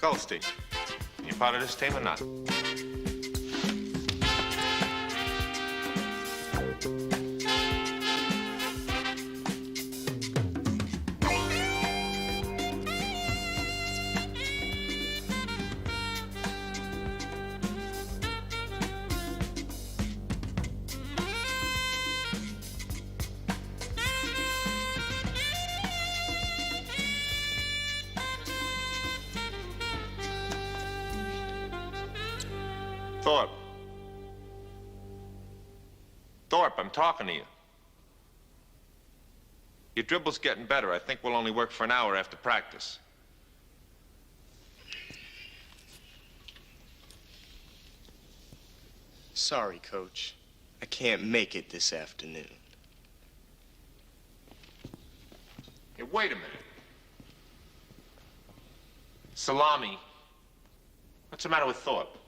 Goldstein, you part of this team or not? Thorpe, I'm talking to you. Your dribble's getting better. I think we'll only work for an hour after practice. Sorry, Coach. I can't make it this afternoon. Hey, wait a minute. Salami. What's the matter with Thorpe?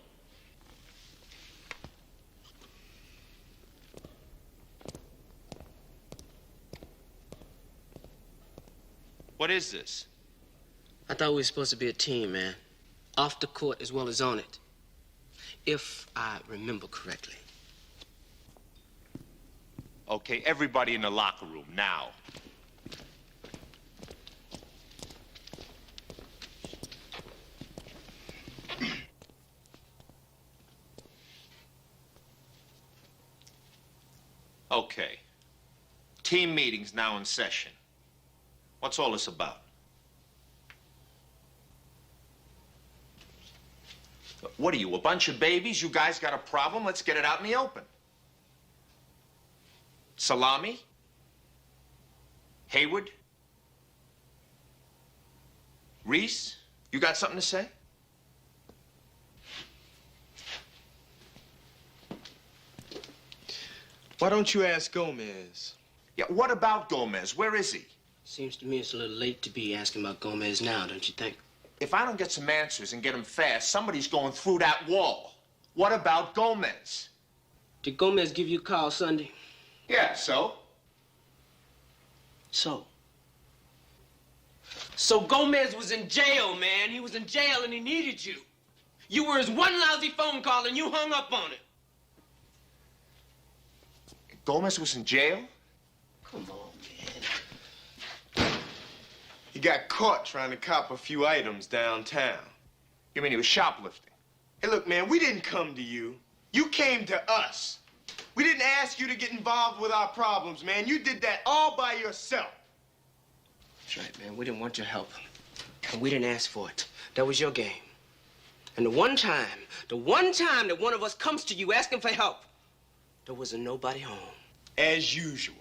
What is this? I thought we were supposed to be a team, man. Off the court as well as on it. If I remember correctly. Okay, everybody in the locker room, now. Okay. Team meeting's now in session. What's all this about? What are you, a bunch of babies? You guys got a problem? Let's get it out in the open. Salami? Haywood? Reese? You got something to say? Why don't you ask Gomez? Yeah, what about Gomez? Where is he? Seems to me it's a little late to be asking about Gomez now, don't you think? If I don't get some answers and get them fast, somebody's going through that wall. What about Gomez? Did Gomez give you a call Sunday? Yeah, so? So Gomez was in jail, man. He was in jail and he needed you. You were his one lousy phone call and you hung up on it. Gomez was in jail? Come on, man. He got caught trying to cop a few items downtown. You mean he was shoplifting? Hey, look, man, we didn't come to you. You came to us. We didn't ask you to get involved with our problems, man. You did that all by yourself. That's right, man. We didn't want your help. And we didn't ask for it. That was your game. And the one time that one of us comes to you asking for help, there was a nobody home. As usual.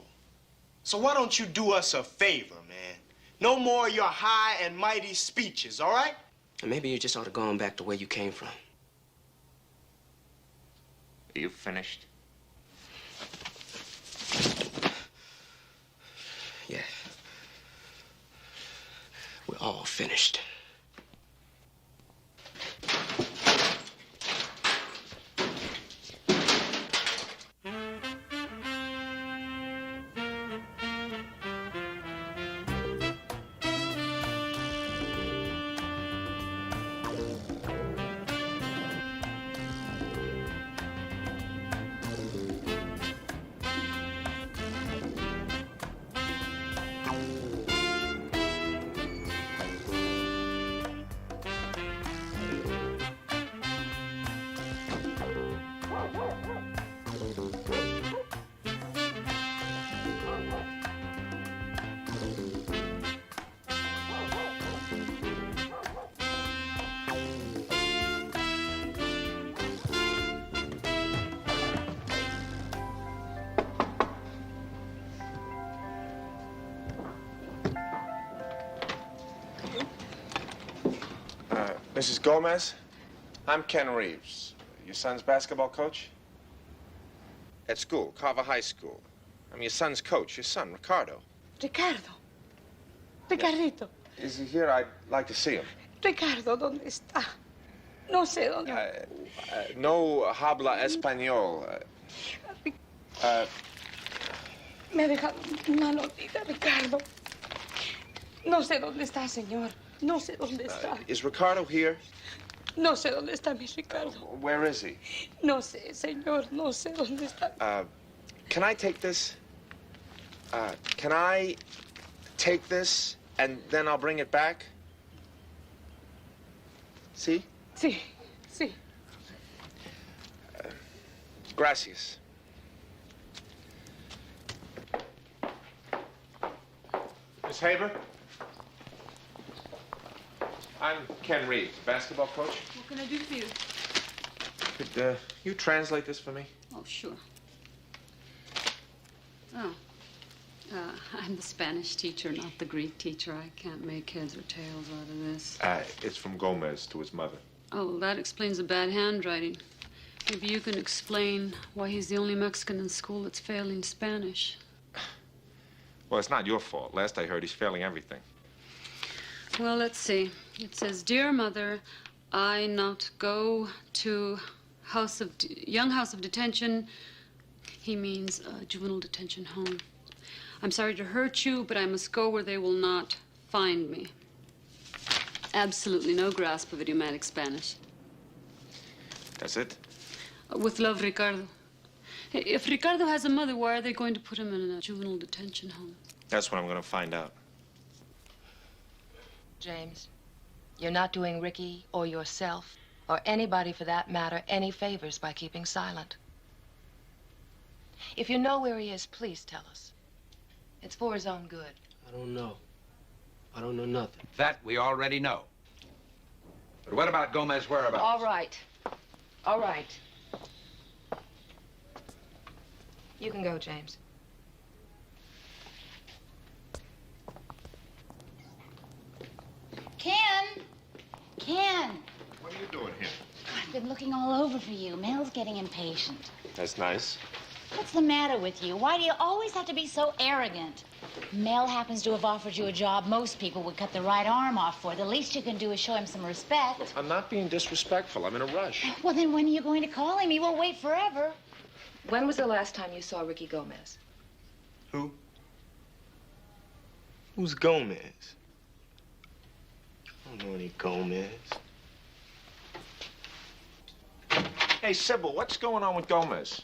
So why don't you do us a favor, man? No more of your high and mighty speeches, all right? And maybe you just ought to go on back to where you came from. Are you finished? Yeah. We're all finished. Mrs. Gomez, I'm Ken Reeves, your son's basketball coach. At school, Carver High School. I'm your son's coach, your son, Ricardo. Ricardo. Ricardito. Is he here? I'd like to see him. Ricardo, ¿dónde está? No sé dónde. No habla español. Me ha dejado una notita, Ricardo. No sé dónde está, señor. No sé dónde está. Is Ricardo here? No sé dónde está mi Ricardo. Where is he? No sé, señor. No sé dónde está. Can I take this? Can I take this and then I'll bring it back? See? Sí, sí. Gracias. Miss Haber? I'm Ken Reeves, basketball coach. What can I do for you? Could you translate this for me? Oh, sure. Oh. I'm the Spanish teacher, not the Greek teacher. I can't make heads or tails out of this. It's from Gomez to his mother. Oh, that explains the bad handwriting. Maybe you can explain why he's the only Mexican in school that's failing Spanish. Well, it's not your fault. Last I heard, he's failing everything. Well, let's see. It says, "Dear Mother, I not go to young house of detention." He means juvenile detention home. "I'm sorry to hurt you, but I must go where they will not find me." Absolutely no grasp of idiomatic Spanish. That's it? With love, Ricardo. If Ricardo has a mother, why are they going to put him in a juvenile detention home? That's what I'm going to find out. James, you're not doing Ricky or yourself, or anybody for that matter, any favors by keeping silent. If you know where he is, please tell us. It's for his own good. I don't know. I don't know nothing. That we already know. But what about Gomez's whereabouts? All right. All right. You can go, James. Ken! What are you doing here? I've been looking all over for you. Mel's getting impatient. That's nice. What's the matter with you? Why do you always have to be so arrogant? Mel happens to have offered you a job most people would cut their right arm off for. The least you can do is show him some respect. I'm not being disrespectful. I'm in a rush. Well, then when are you going to call him? He won't wait forever. When was the last time you saw Ricky Gomez? Who? Who's Gomez? I don't know any Gomez. Hey, Sybil, what's going on with Gomez?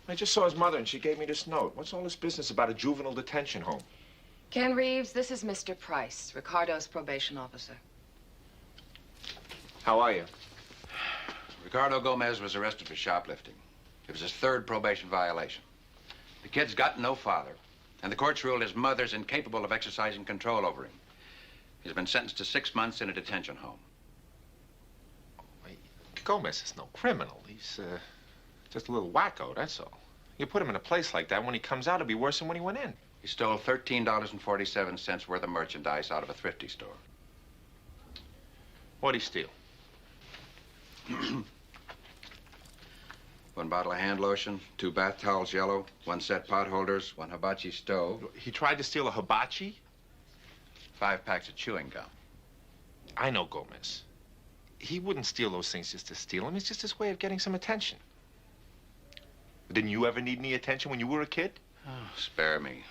I just saw his mother, and she gave me this note. What's all this business about a juvenile detention home? Ken Reeves, this is Mr. Price, Ricardo's probation officer. How are you? Ricardo Gomez was arrested for shoplifting. It was his third probation violation. The kid's got no father, and the court's ruled his mother's incapable of exercising control over him. He's been sentenced to 6 months in a detention home. Gomez is no criminal. He's just a little wacko, that's all. You put him in a place like that, when he comes out, it'll be worse than when he went in. He stole $13.47 worth of merchandise out of a thrifty store. What'd he steal? 1 bottle of hand lotion, 2 bath towels yellow, 1 set pot holders, 1 hibachi stove. He tried to steal a hibachi? 5 packs of chewing gum. I know Gomez. He wouldn't steal those things just to steal them. It's just his way of getting some attention. Didn't you ever need any attention when you were a kid? Oh, spare me.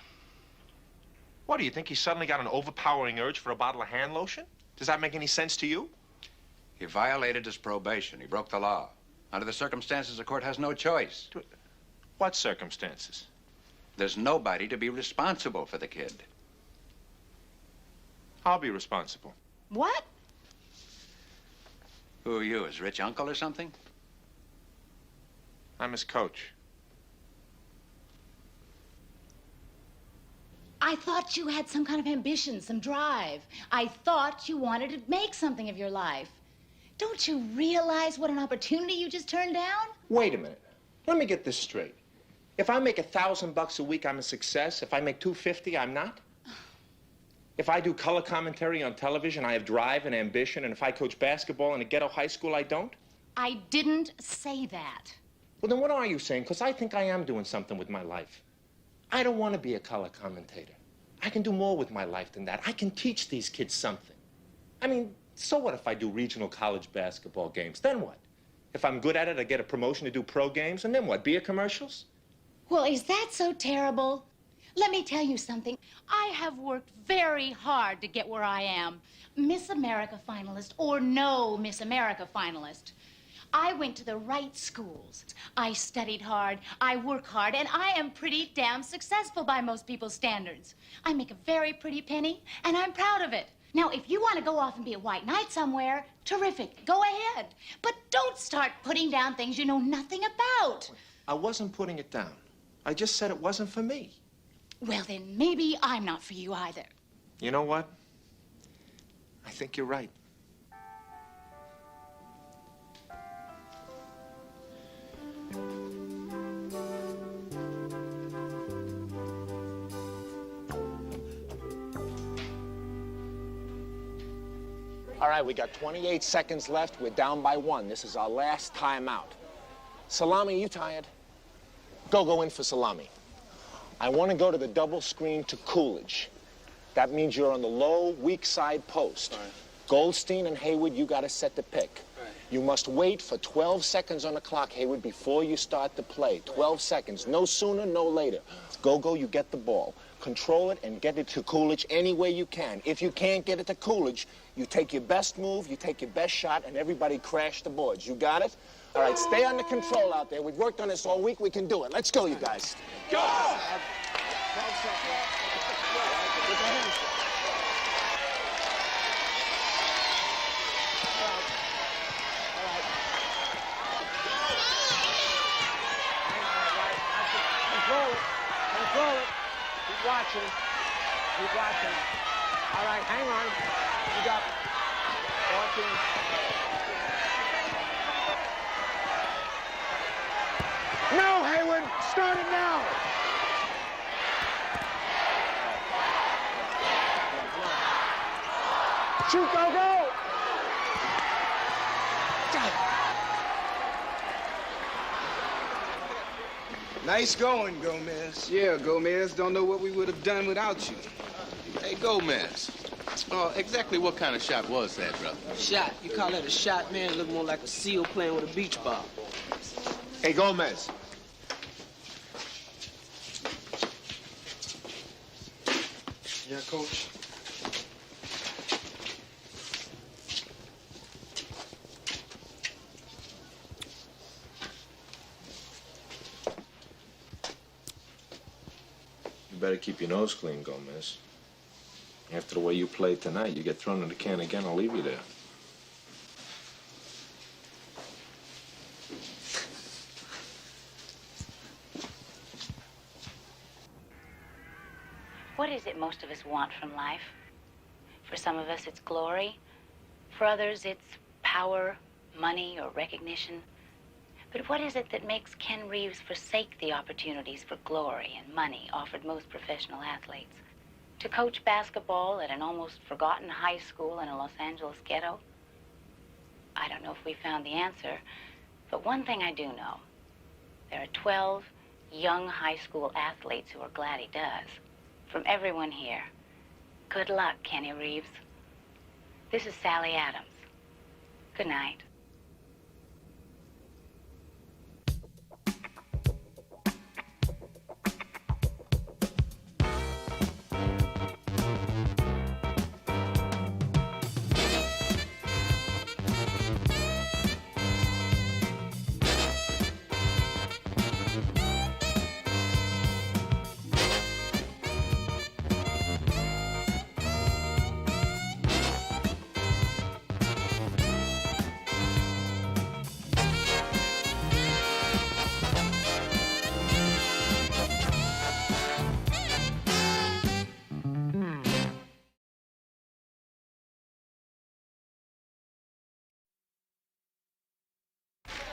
What, do you think he suddenly got an overpowering urge for a bottle of hand lotion? Does that make any sense to you? He violated his probation. He broke the law. Under the circumstances, the court has no choice. What circumstances? There's nobody to be responsible for the kid. I'll be responsible. What? Who are you, his rich uncle or something? I'm his coach. I thought you had some kind of ambition, some drive. I thought you wanted to make something of your life. Don't you realize what an opportunity you just turned down? Wait a minute. Let me get this straight. If I make $1,000 a week, I'm a success. If I make $250, I'm not? If I do color commentary on television, I have drive and ambition, and if I coach basketball in a ghetto high school, I don't? I didn't say that. Well, then what are you saying? Because I think I am doing something with my life. I don't want to be a color commentator. I can do more with my life than that. I can teach these kids something. I mean, so what if I do regional college basketball games? Then what? If I'm good at it, I get a promotion to do pro games, and then what, be at commercials? Well, is that so terrible? Let me tell you something. I have worked very hard to get where I am. Miss America finalist or no Miss America finalist. I went to the right schools. I studied hard, I work hard, and I am pretty damn successful by most people's standards. I make a very pretty penny, and I'm proud of it. Now, if you want to go off and be a white knight somewhere, terrific, go ahead. But don't start putting down things you know nothing about. I wasn't putting it down. I just said it wasn't for me. Well, then maybe I'm not for you either. You know what? I think you're right. All right, we got 28 seconds left. We're down by 1. This is our last timeout. Salami, you tired? Go in for Salami. I want to go to the double screen to Coolidge. That means you're on the low, weak side post. Right. Goldstein and Haywood, you got to set the pick. Right. You must wait for 12 seconds on the clock, Haywood, before you start the play. 12 seconds, no sooner, no later. Go, you get the ball. Control it and get it to Coolidge any way you can. If you can't get it to Coolidge, you take your best move, you take your best shot, and everybody crash the boards. You got it? All right, stay under control out there. We've worked on this all week. We can do it. Let's go, you guys. Go! Control it. Keep watching. Keep watching. All right, hang on. You got 14. No, Haywood. Start it now. Shoot, go. Nice going, Gomez. Yeah, Gomez. Don't know what we would have done without you. Hey, Gomez. Exactly what kind of shot was that, brother? Shot. You call that a shot, man? It look more like a seal playing with a beach ball. Hey, Gomez. Yeah, Coach. better keep your nose clean, Gomez. After the way you played tonight, you get thrown in the can again, I'll leave you there. What is it most of us want from life? For some of us, it's glory. For others, it's power, money, or recognition. But what is it that makes Ken Reeves forsake the opportunities for glory and money offered most professional athletes? To coach basketball at an almost forgotten high school in a Los Angeles ghetto? I don't know if we found the answer, but one thing I do know. There are 12 young high school athletes who are glad he does. From everyone here, good luck, Kenny Reeves. This is Sally Adams. Good night.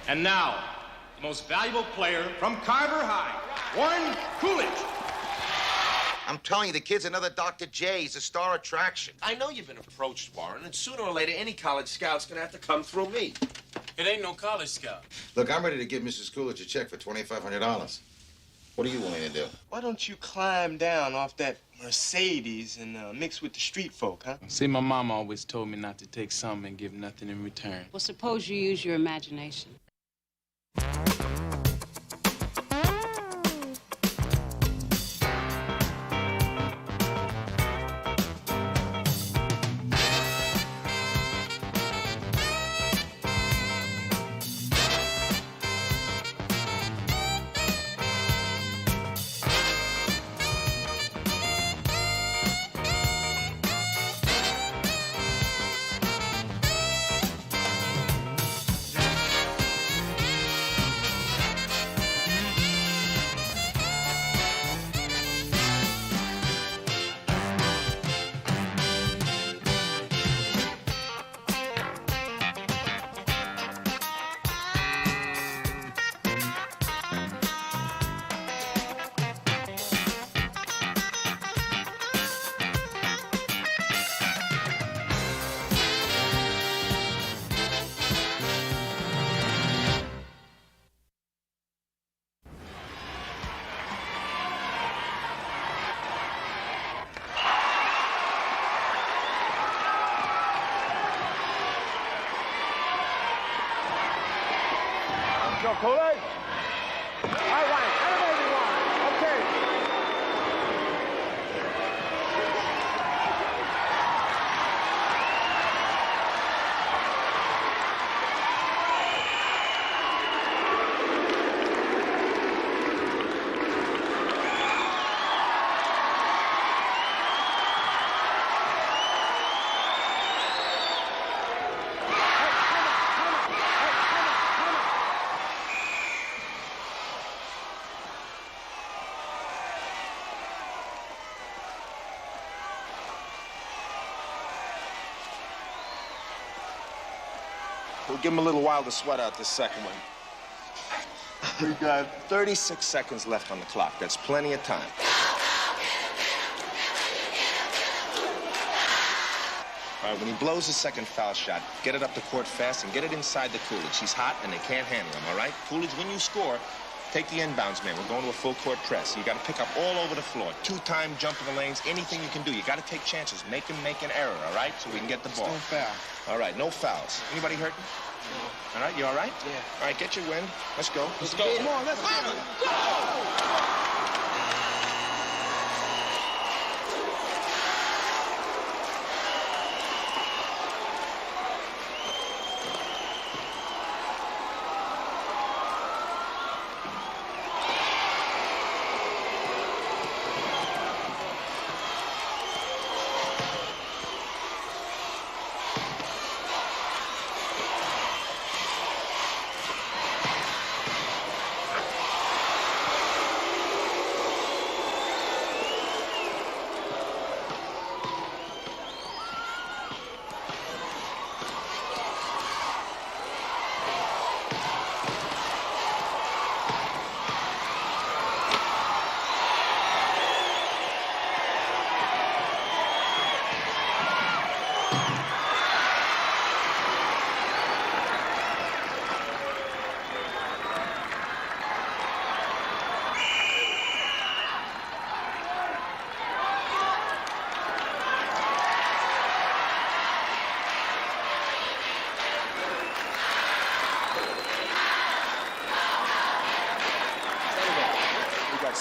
And now, the most valuable player from Carver High, Warren Coolidge. I'm telling you, the kid's another Dr. J. He's a star attraction. I know you've been approached, Warren, and sooner or later, any college scout's gonna have to come through me. It ain't no college scout. Look, I'm ready to give Mrs. Coolidge a check for $2,500. What are you willing to do? Why don't you climb down off that Mercedes and mix with the street folk, huh? See, my mom always told me not to take something and give nothing in return. Well, suppose you use your imagination. Joe Coolidge. All right, everyone. Okay. We'll give him a little while to sweat out this second one. We've got 36 seconds left on the clock. That's plenty of time. All right, when he blows his second foul shot, get it up the court fast and get it inside the Coolidge. He's hot and they can't handle him, all right? Coolidge, when you score, take the inbounds man. We're going to a full court press. You got to pick up all over the floor. Two-time jump in the lanes, anything you can do. You got to take chances. Make him make an error, all right? So we can get the ball. Don't foul. All right, no fouls. Anybody hurting? All right, you all right? Yeah. All right, get your wind. Let's go. Let's go. Come on, let's go.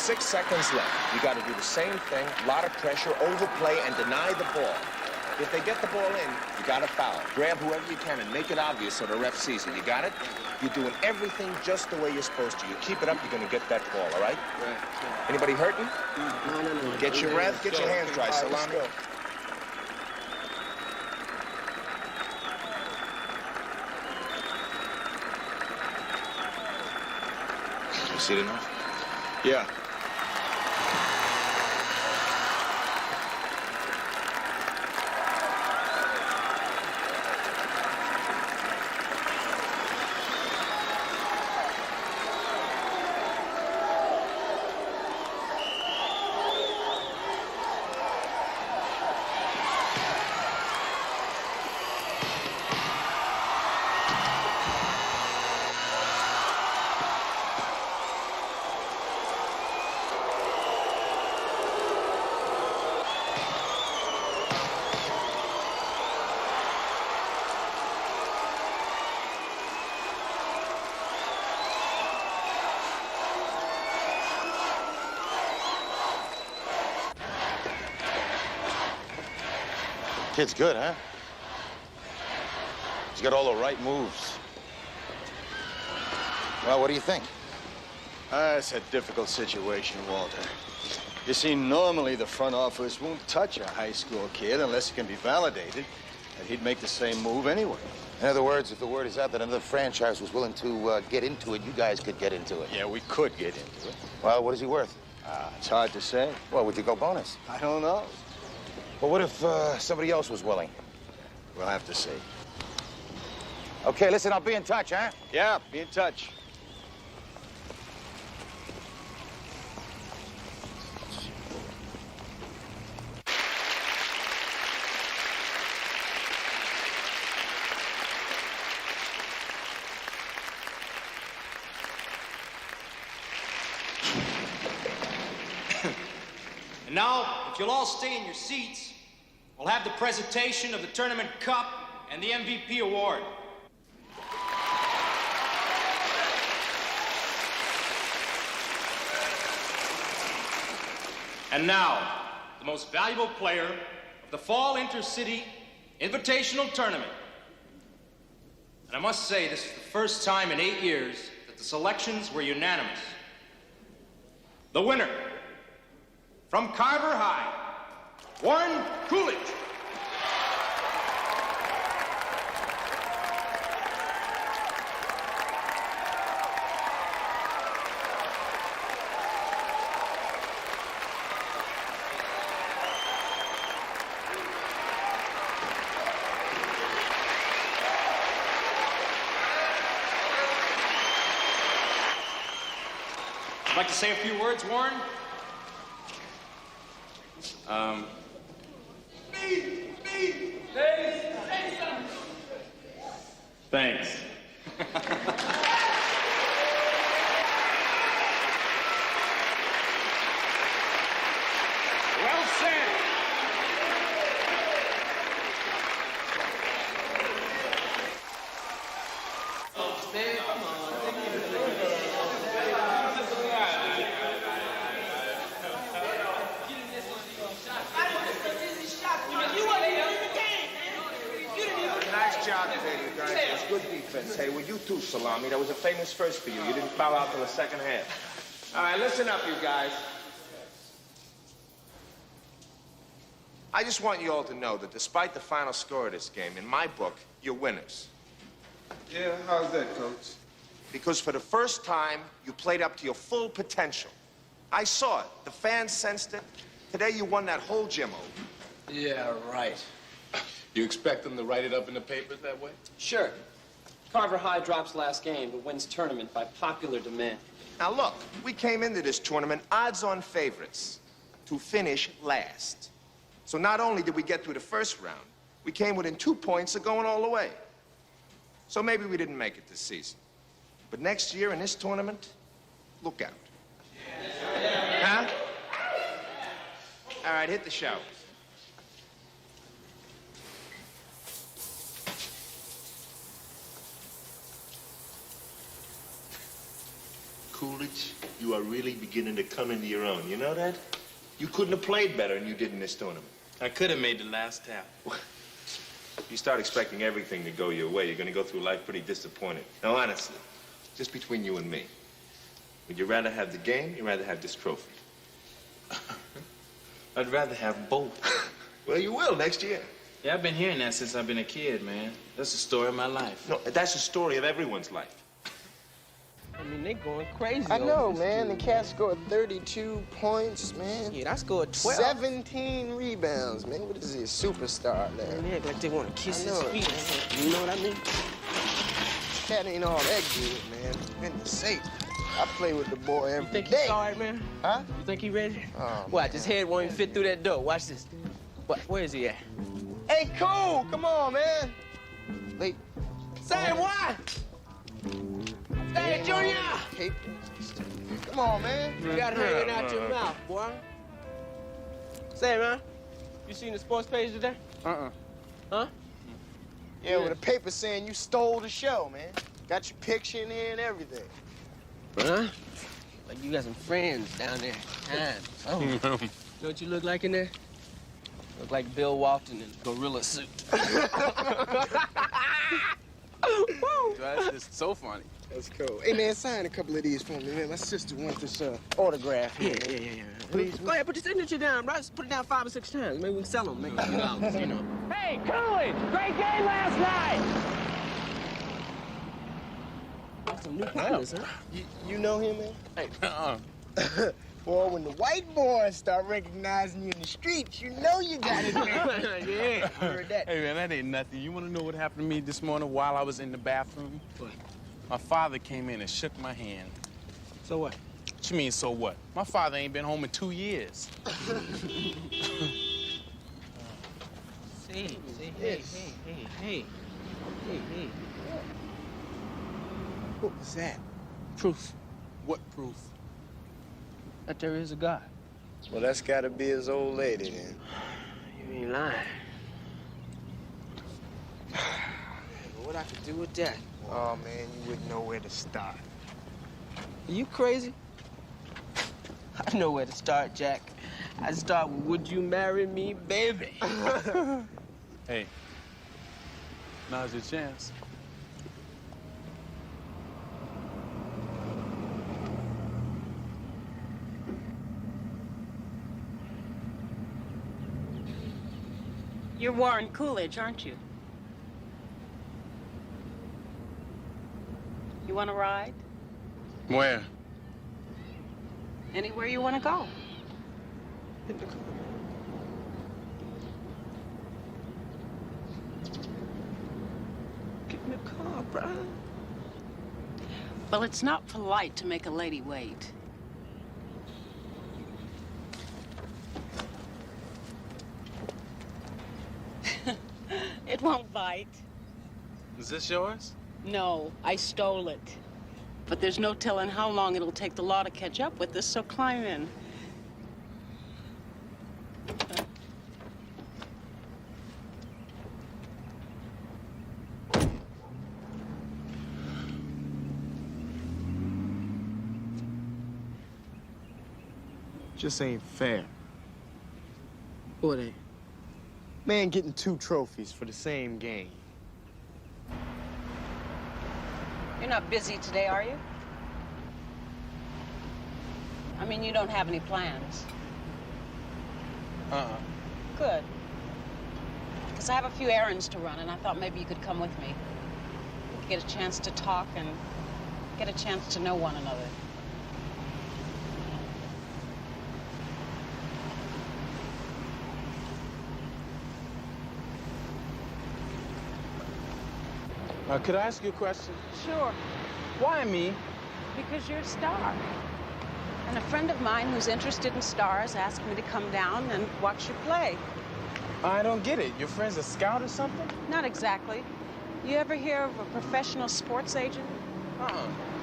6 seconds left. You got to do the same thing, a lot of pressure, overplay, and deny the ball. If they get the ball in, you got to foul. Grab whoever you can and make it obvious so the ref sees it. You got it? You're doing everything just the way you're supposed to. You keep it up, you're going to get that ball, all right? Right. Anybody hurting? No. Get your breath, get your hands dry, Salami. You see it enough? Yeah. Kid's good, huh? He's got all the right moves. Well, what do you think? It's a difficult situation, Walter. You see, normally the front office won't touch a high school kid unless it can be validated that he'd make the same move anyway. In other words, if the word is out that another franchise was willing to get into it, you guys could get into it. Yeah, we could get into it. Well, what is he worth? It's hard to say. Well, would you go bonus? I don't know. Well, what if somebody else was willing? We'll have to see. Okay, listen, I'll be in touch, huh? Yeah, be in touch. And now, if you'll all stay in your seats, we'll have the presentation of the tournament cup and the MVP award. And now, the most valuable player of the Fall Intercity Invitational Tournament. And I must say, this is the first time in 8 years that the selections were unanimous. The winner, from Carver High, Warren Coolidge. Would you like to say a few words, Warren? Thanks. Well said. Nice job today, you guys. It was good defense. Hey, well, you too, Salami. That was a famous first for you. You didn't foul out till the second half. All right, listen up, you guys. I just want you all to know that despite the final score of this game, in my book, you're winners. Yeah, how's that, Coach? Because for the first time, you played up to your full potential. I saw it. The fans sensed it. Today, you won that whole gym over. Yeah, right. You expect them to write it up in the papers that way? Sure. Carver High drops last game, but wins tournament by popular demand. Now, look, we came into this tournament odds-on favorites to finish last. So not only did we get through the first round, we came within 2 points of going all the way. So maybe we didn't make it this season. But next year in this tournament, look out. Huh? All right, hit the show. Coolidge, You are really beginning to come into your own. You know that? You couldn't have played better than you did in this tournament. I could have made the last tap. You start expecting everything to go your way, you're going to go through life pretty disappointed. Now, honestly, just between you and me, would you rather have the game, or you'd rather have this trophy? I'd rather have both. Well, you will next year. Yeah, I've been hearing that since I've been a kid, man. That's the story of my life. No, that's the story of everyone's life. I mean, they going crazy. I know, over this man. The dude, Cats scored 32 points, man. Yeah, I scored 12. 17 rebounds, man. What is he, a superstar now? Man, they act like they want to kiss I his know it. feet. You know what I mean? Cat ain't all that good, man. Goodness sake. I play with the boy every You think day. he's sorry, man? Huh? You think he ready? Oh, Watch, his head won't even fit through that door. Watch this. What? Where is he at? Hey, Cool, come on, man. Late. Say what? Hey, Junior! Hey, come on, man. You got it hanging out your mouth, boy. Say, man, you seen the sports page today? Huh? Yeah, with a paper saying you stole the show, man. Got your picture in here and everything. Huh? Like you got some friends down there. Oh. You know what you look like in there? Look like Bill Walton in a gorilla suit. That's just so funny. That's cool. Hey, man, sign a couple of these for me, man. My sister wants this autograph here. Yeah. Please. Go ahead, put your signature down, bro. Just put it down 5 or 6 times. Maybe we can sell them, make a few dollars, you know. Hey, Cooley! Great game last night! Got some new partners, huh? You know him, man? Hey, Boy, when the white boys start recognizing you in the streets, you know you got it, man. Yeah. Heard that. Hey, man, that ain't nothing. You want to know what happened to me this morning while I was in the bathroom? What? My father came in and shook my hand. So what? What you mean, so what? My father ain't been home in 2 years. Hey. What was that? Proof What proof? that there is a God. Well, that's got to be his old lady, then. You ain't lying. What I could do with that? Oh, man, you wouldn't know where to start. Are you crazy? I know where to start, Jack. I'd start with, would you marry me, baby? Hey, now's your chance. You're Warren Coolidge, aren't you? You want to ride? Where? Anywhere you want to go. In the car. Get in the car, bro. Well, it's not polite to make a lady wait. It won't bite. Is this yours? No, I stole it. But there's no telling how long it'll take the law to catch up with us, so climb in. Just ain't fair. What ain't? Man getting 2 trophies for the same game. You're not busy today, are you? I mean, you don't have any plans. Good. Because I have a few errands to run, and I thought maybe you could come with me. We could get a chance to talk and get a chance to know one another. Could I ask you a question? Sure. Why me? Because you're a star. And a friend of mine who's interested in stars asked me to come down and watch you play. I don't get it. Your friend's a scout or something? Not exactly. You ever hear of a professional sports agent?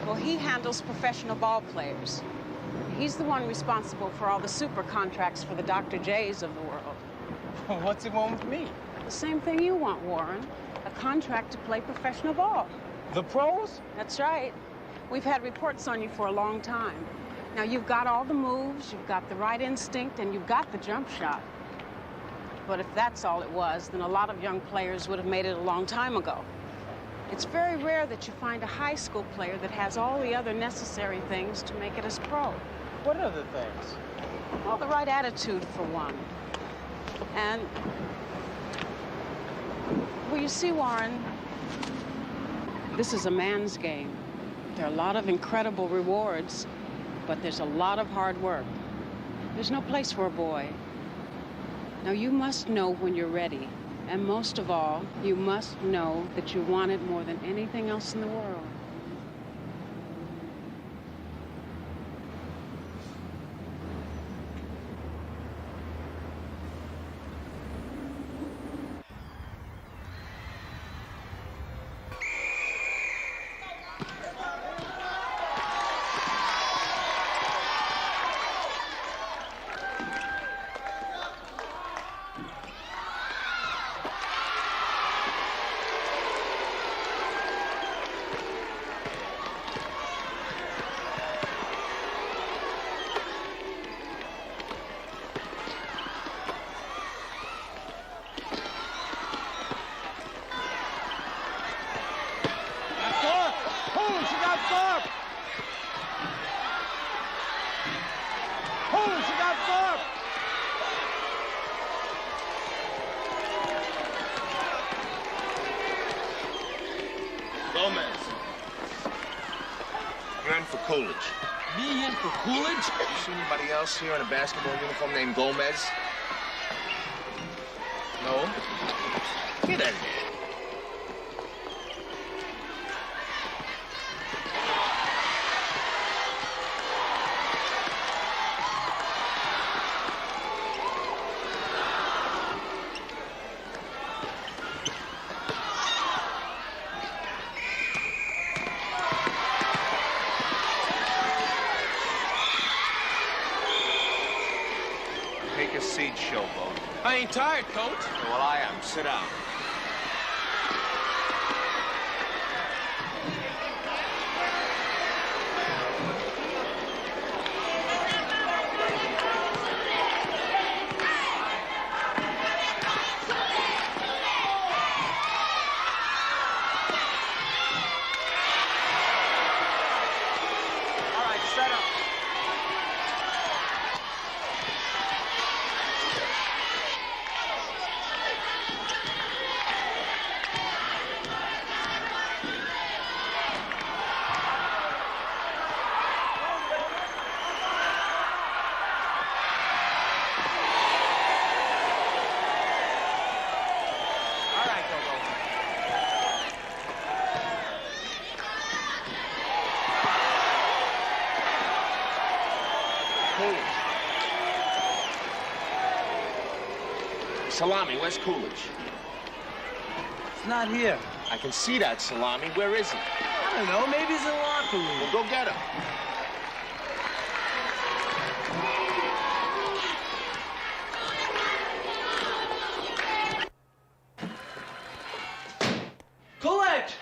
Well, he handles professional ball players. He's the one responsible for all the super contracts for the Dr. J's of the world. What's he want with me? The same thing you want, Warren. A contract to play professional ball. The pros? That's right. We've had reports on you for a long time. Now, you've got all the moves, you've got the right instinct, and you've got the jump shot. But if that's all it was, then a lot of young players would have made it a long time ago. It's very rare that you find a high school player that has all the other necessary things to make it as pro. What other things? Well, the right attitude, for one. And, well, you see, Warren, this is a man's game. There are a lot of incredible rewards, but there's a lot of hard work. There's no place for a boy. Now, you must know when you're ready. And most of all, you must know that you want it more than anything else in the world. Gomez. You're in for Coolidge. Me in for Coolidge? You see anybody else here in a basketball uniform named Gomez? No? Get out of here. Take a seat, showboat. I ain't tired, Coach. Well, I am. Sit down. All right, set up. All right, Go-Go. Coolidge. Salami, where's Coolidge? It's not here. I can see that, Salami. Where is he? I don't know. Maybe he's in the locker room. Well, go get him. Coolidge!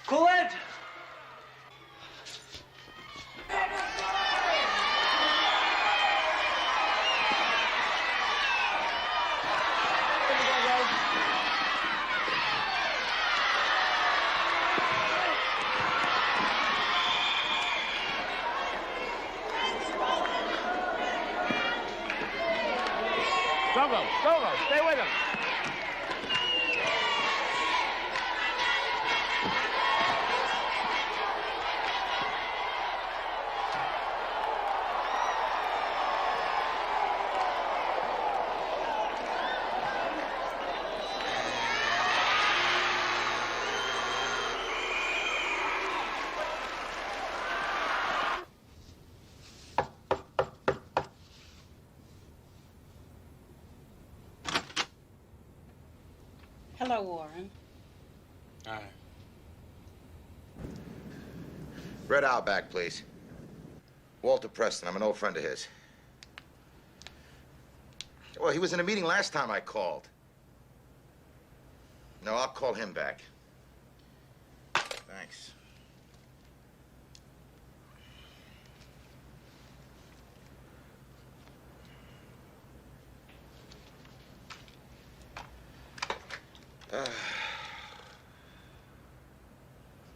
Coolidge! Go-Go, Go-Go, stay with him. Hello, Warren. All right. Red Auerbach, please. Walter Preston. I'm an old friend of his. Well, he was in a meeting last time I called. No, I'll call him back. Thanks.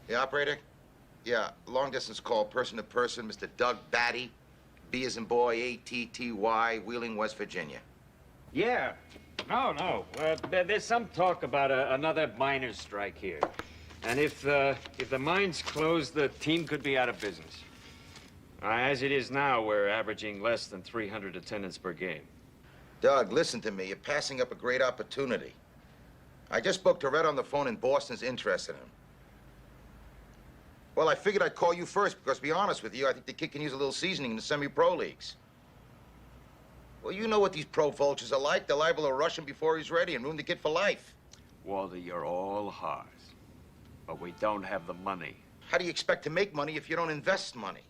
The operator? Yeah, long distance call, person to person, Mr. Doug Batty, B as in boy, A-T-T-Y, Wheeling, West Virginia. Yeah. No. There's some talk about another miners' strike here. And if the mines close, the team could be out of business. As it is now, we're averaging less than 300 attendance per game. Doug, listen to me. You're passing up a great opportunity. I just spoke to Red on the phone, and Boston's interested in him. Well, I figured I'd call you first because, to be honest with you, I think the kid can use a little seasoning in the semi-pro leagues. Well, you know what these pro vultures are like. They're liable to rush him before he's ready and ruin the kid for life. Walter, you're all heart. But we don't have the money. How do you expect to make money if you don't invest money?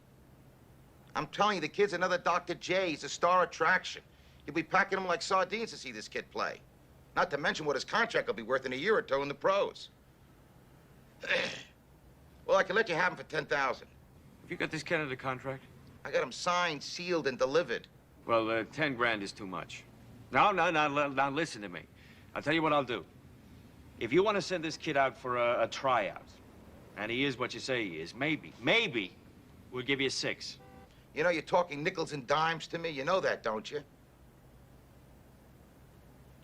I'm telling you, the kid's another Dr. J. He's a star attraction. You'll be packing him like sardines to see this kid play. Not to mention what his contract will be worth in a year or two in the pros. Well, I can let you have him for $10,000. Have you got this Canada contract? I got him signed, sealed, and delivered. Well, 10 grand is too much. No, listen to me. I'll tell you what I'll do. If you want to send this kid out for a tryout, and he is what you say he is, maybe, we'll give you 6. You know, you're talking nickels and dimes to me. You know that, don't you?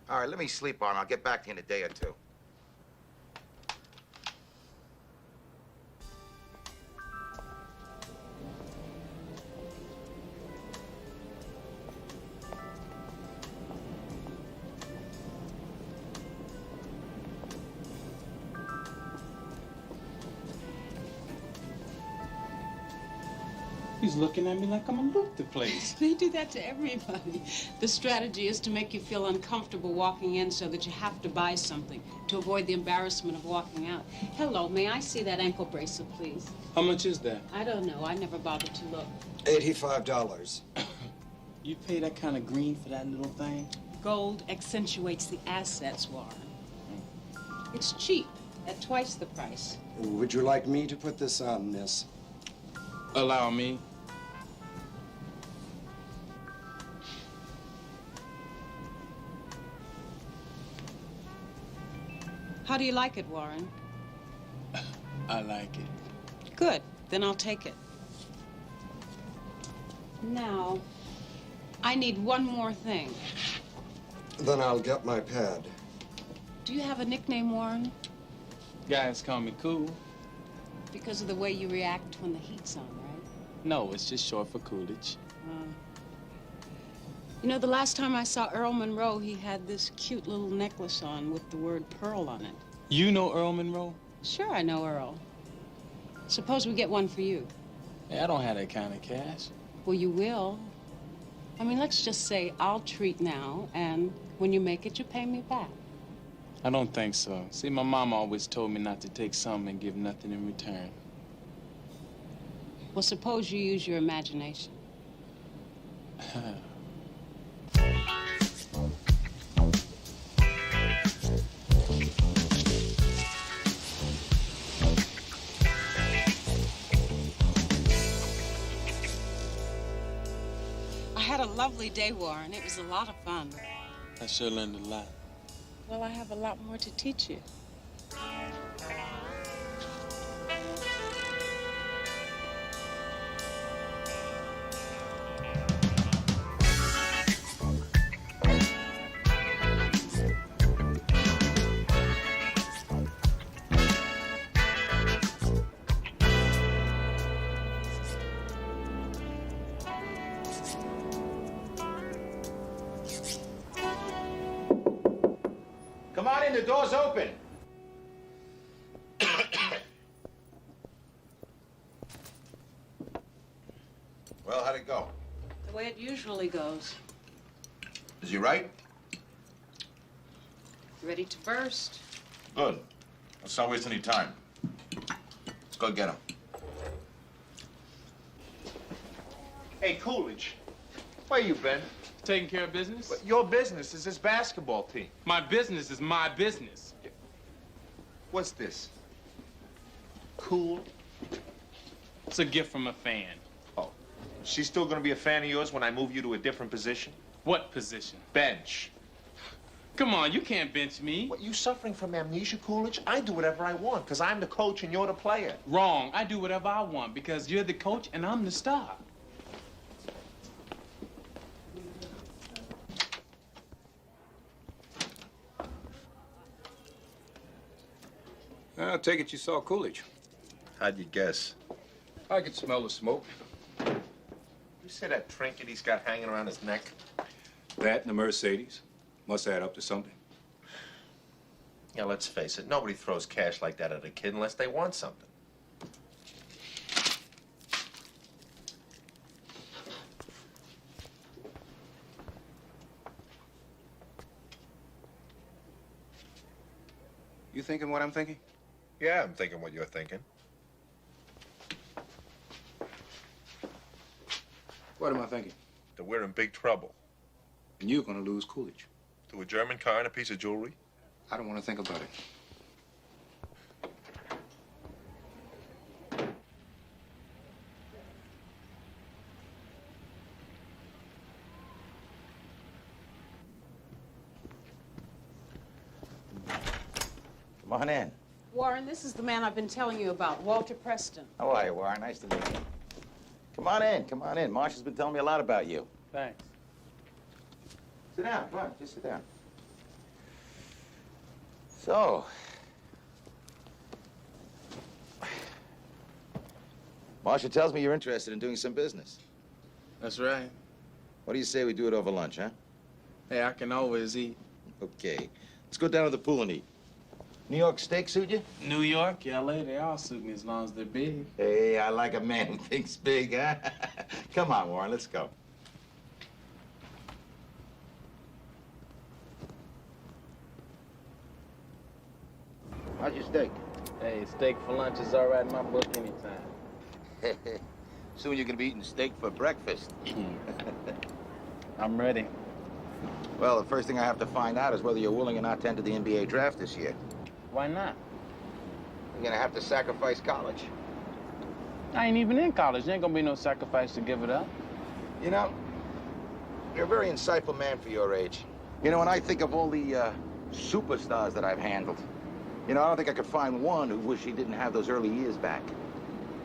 All right, let me sleep on it. I'll get back to you in a day or two. He's looking at me like I'm a loot the place. They do that to everybody. The strategy is to make you feel uncomfortable walking in so that you have to buy something to avoid the embarrassment of walking out. Hello, may I see that ankle bracelet, please? How much is that? I don't know. I never bothered to look. $85. You pay that kind of green for that little thing? Gold accentuates the assets, Warren. It's cheap, at twice the price. Would you like me to put this on, miss? Allow me. How do you like it, Warren? I like it. Good. Then I'll take it. Now, I need one more thing. Then I'll get my pad. Do you have a nickname, Warren? Guys call me Cool. Because of the way you react when the heat's on, right? No, it's just short for Coolidge. You know, the last time I saw Earl Monroe, he had this cute little necklace on with the word Pearl on it. You know Earl Monroe? Sure, I know Earl. Suppose we get one for you. Hey, I don't have that kind of cash. Well, you will. I mean, let's just say I'll treat now, and when you make it, you pay me back. I don't think so. See, my mom always told me not to take something and give nothing in return. Well, suppose you use your imagination. I had a lovely day, Warren. It was a lot of fun. I sure learned a lot. Well, I have a lot more to teach you. Come on in, the door's open. Well, how'd it go? The way it usually goes. Is he right? Ready to burst. Good. Let's not waste any time. Let's go get him. Hey, Coolidge, where you been? Taking care of business? But your business is this basketball team. My business is my business. What's this? cool? It's a gift from a fan. Oh, she's still gonna be a fan of yours when I move you to a different position? What position? Bench. Come on, you can't bench me. What, you suffering from amnesia, Coolidge? I do whatever I want, because I'm the coach and you're the player. Wrong. I do whatever I want because you're the coach and I'm the star. I take it you saw Coolidge. How'd you guess? I could smell the smoke. You see that trinket he's got hanging around his neck? That and the Mercedes. Must add up to something. Yeah, let's face it. Nobody throws cash like that at a kid unless they want something. You thinking what I'm thinking? Yeah, I'm thinking what you're thinking. What am I thinking? That we're in big trouble. And you're gonna lose Coolidge. To a German car and a piece of jewelry? I don't want to think about it. Come on in. Warren, this is the man I've been telling you about, Walter Preston. How are you, Warren? Nice to meet you. Come on in, come on in. Marsha's been telling me a lot about you. Thanks. Sit down, come on, just sit down. So, Marsha tells me you're interested in doing some business. That's right. What do you say we do it over lunch, huh? Hey, I can always eat. Okay. Let's go down to the pool and eat. New York steak suit you? New York, LA, they all suit me as long as they're big. Hey, I like a man who thinks big, huh? Come on, Warren, let's go. How's your steak? Hey, steak for lunch is all right in my book anytime. Soon you're gonna be eating steak for breakfast. I'm ready. Well, the first thing I have to find out is whether you're willing or not to enter the NBA draft this year. Why not? You're gonna have to sacrifice college. I ain't even in college. There ain't gonna be no sacrifice to give it up. You know, you're a very insightful man for your age. You know, when I think of all the superstars that I've handled, you know, I don't think I could find one who wished he didn't have those early years back.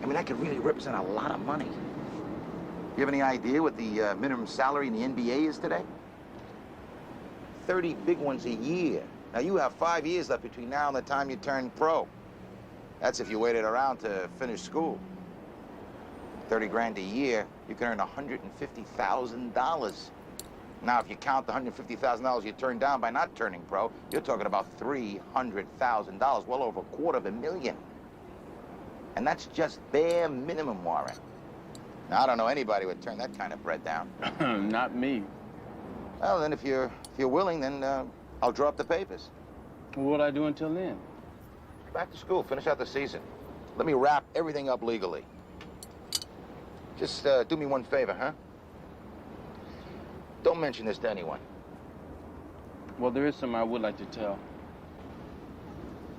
I mean, that could really represent a lot of money. You have any idea what the minimum salary in the NBA is today? 30 big ones a year. Now, you have 5 years left between now and the time you turn pro. That's if you waited around to finish school. 30 grand a year, you can earn $150,000. Now, if you count the $150,000 you turned down by not turning pro, you're talking about $300,000, well over $250,000. And that's just bare minimum, Warren. Now, I don't know anybody who would turn that kind of bread down. Not me. Well, then if you're willing, then I'll draw up the papers. What'd I do until then? Back to school, finish out the season. Let me wrap everything up legally. Just do me one favor, huh? Don't mention this to anyone. Well, there is something I would like to tell.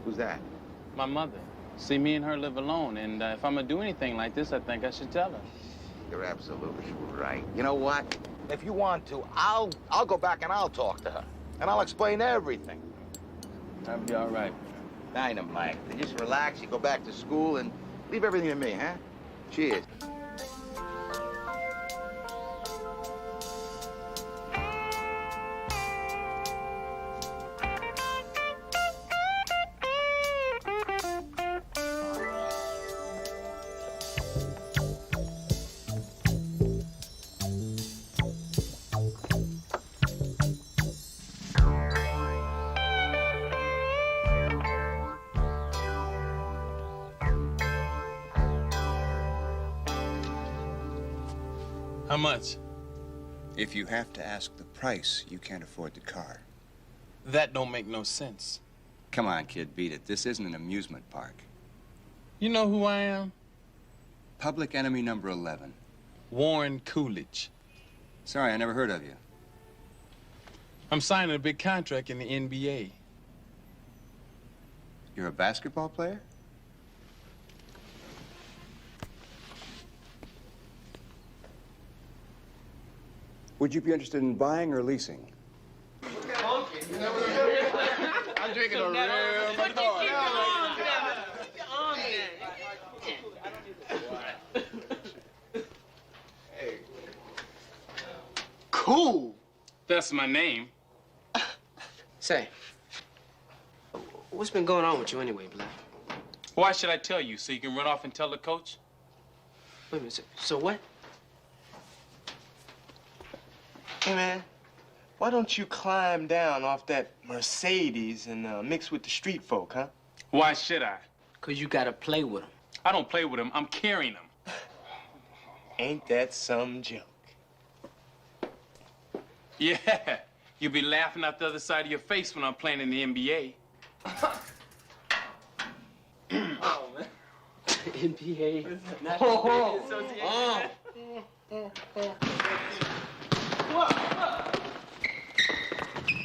Who's that? My mother. See, me and her live alone, and if I'm gonna do anything like this, I think I should tell her. You're absolutely right. You know what? If you want to, I'll go back and I'll talk to her. And I'll explain everything. That'll be all right. Dynamite. Then just relax, you go back to school, and leave everything to me, huh? Cheers. How much? If you have to ask the price, you can't afford the car. That don't make no sense. Come on, kid, beat it. This isn't an amusement park. You know who I am? Public enemy number 11. Warren Coolidge. Sorry, I never heard of you. I'm signing a big contract in the NBA. You're a basketball player? Would you be interested in buying or leasing? I'm drinking a real Madonna. Cool. That's my name. Say, what's been going on with you anyway, Black? Why should I tell you? So you can run off and tell the coach? Wait a minute. So what? Hey, man, why don't you climb down off that Mercedes and mix with the street folk, huh? Why should I? Because you got to play with them. I don't play with them. I'm carrying them. Ain't that some joke? Yeah. You'll be laughing out the other side of your face when I'm playing in the NBA. Oh, man. NBA.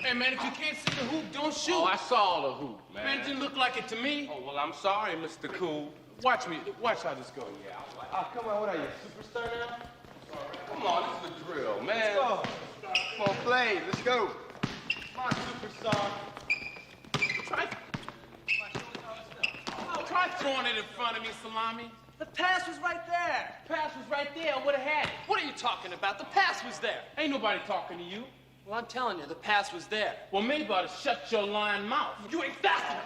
Hey, man, if you can't see the hoop, don't shoot. Oh, I saw the hoop, man. Man, it didn't look like it to me. Oh, well, I'm sorry, Mr. Cool. Watch me. Watch how this goes. Yeah. Come on, what are you, superstar now? Come on, this is the drill, man. Let's go. Come on, play. Let's go. Come on, superstar. Try throwing it in front of me, Salami. The pass was right there. The pass was right there. I would have had it. What are you talking about? The pass was there. Ain't nobody talking to you. Well, I'm telling you, the pass was there. Well, maybe I ought to shut your lying mouth. You ain't fast enough.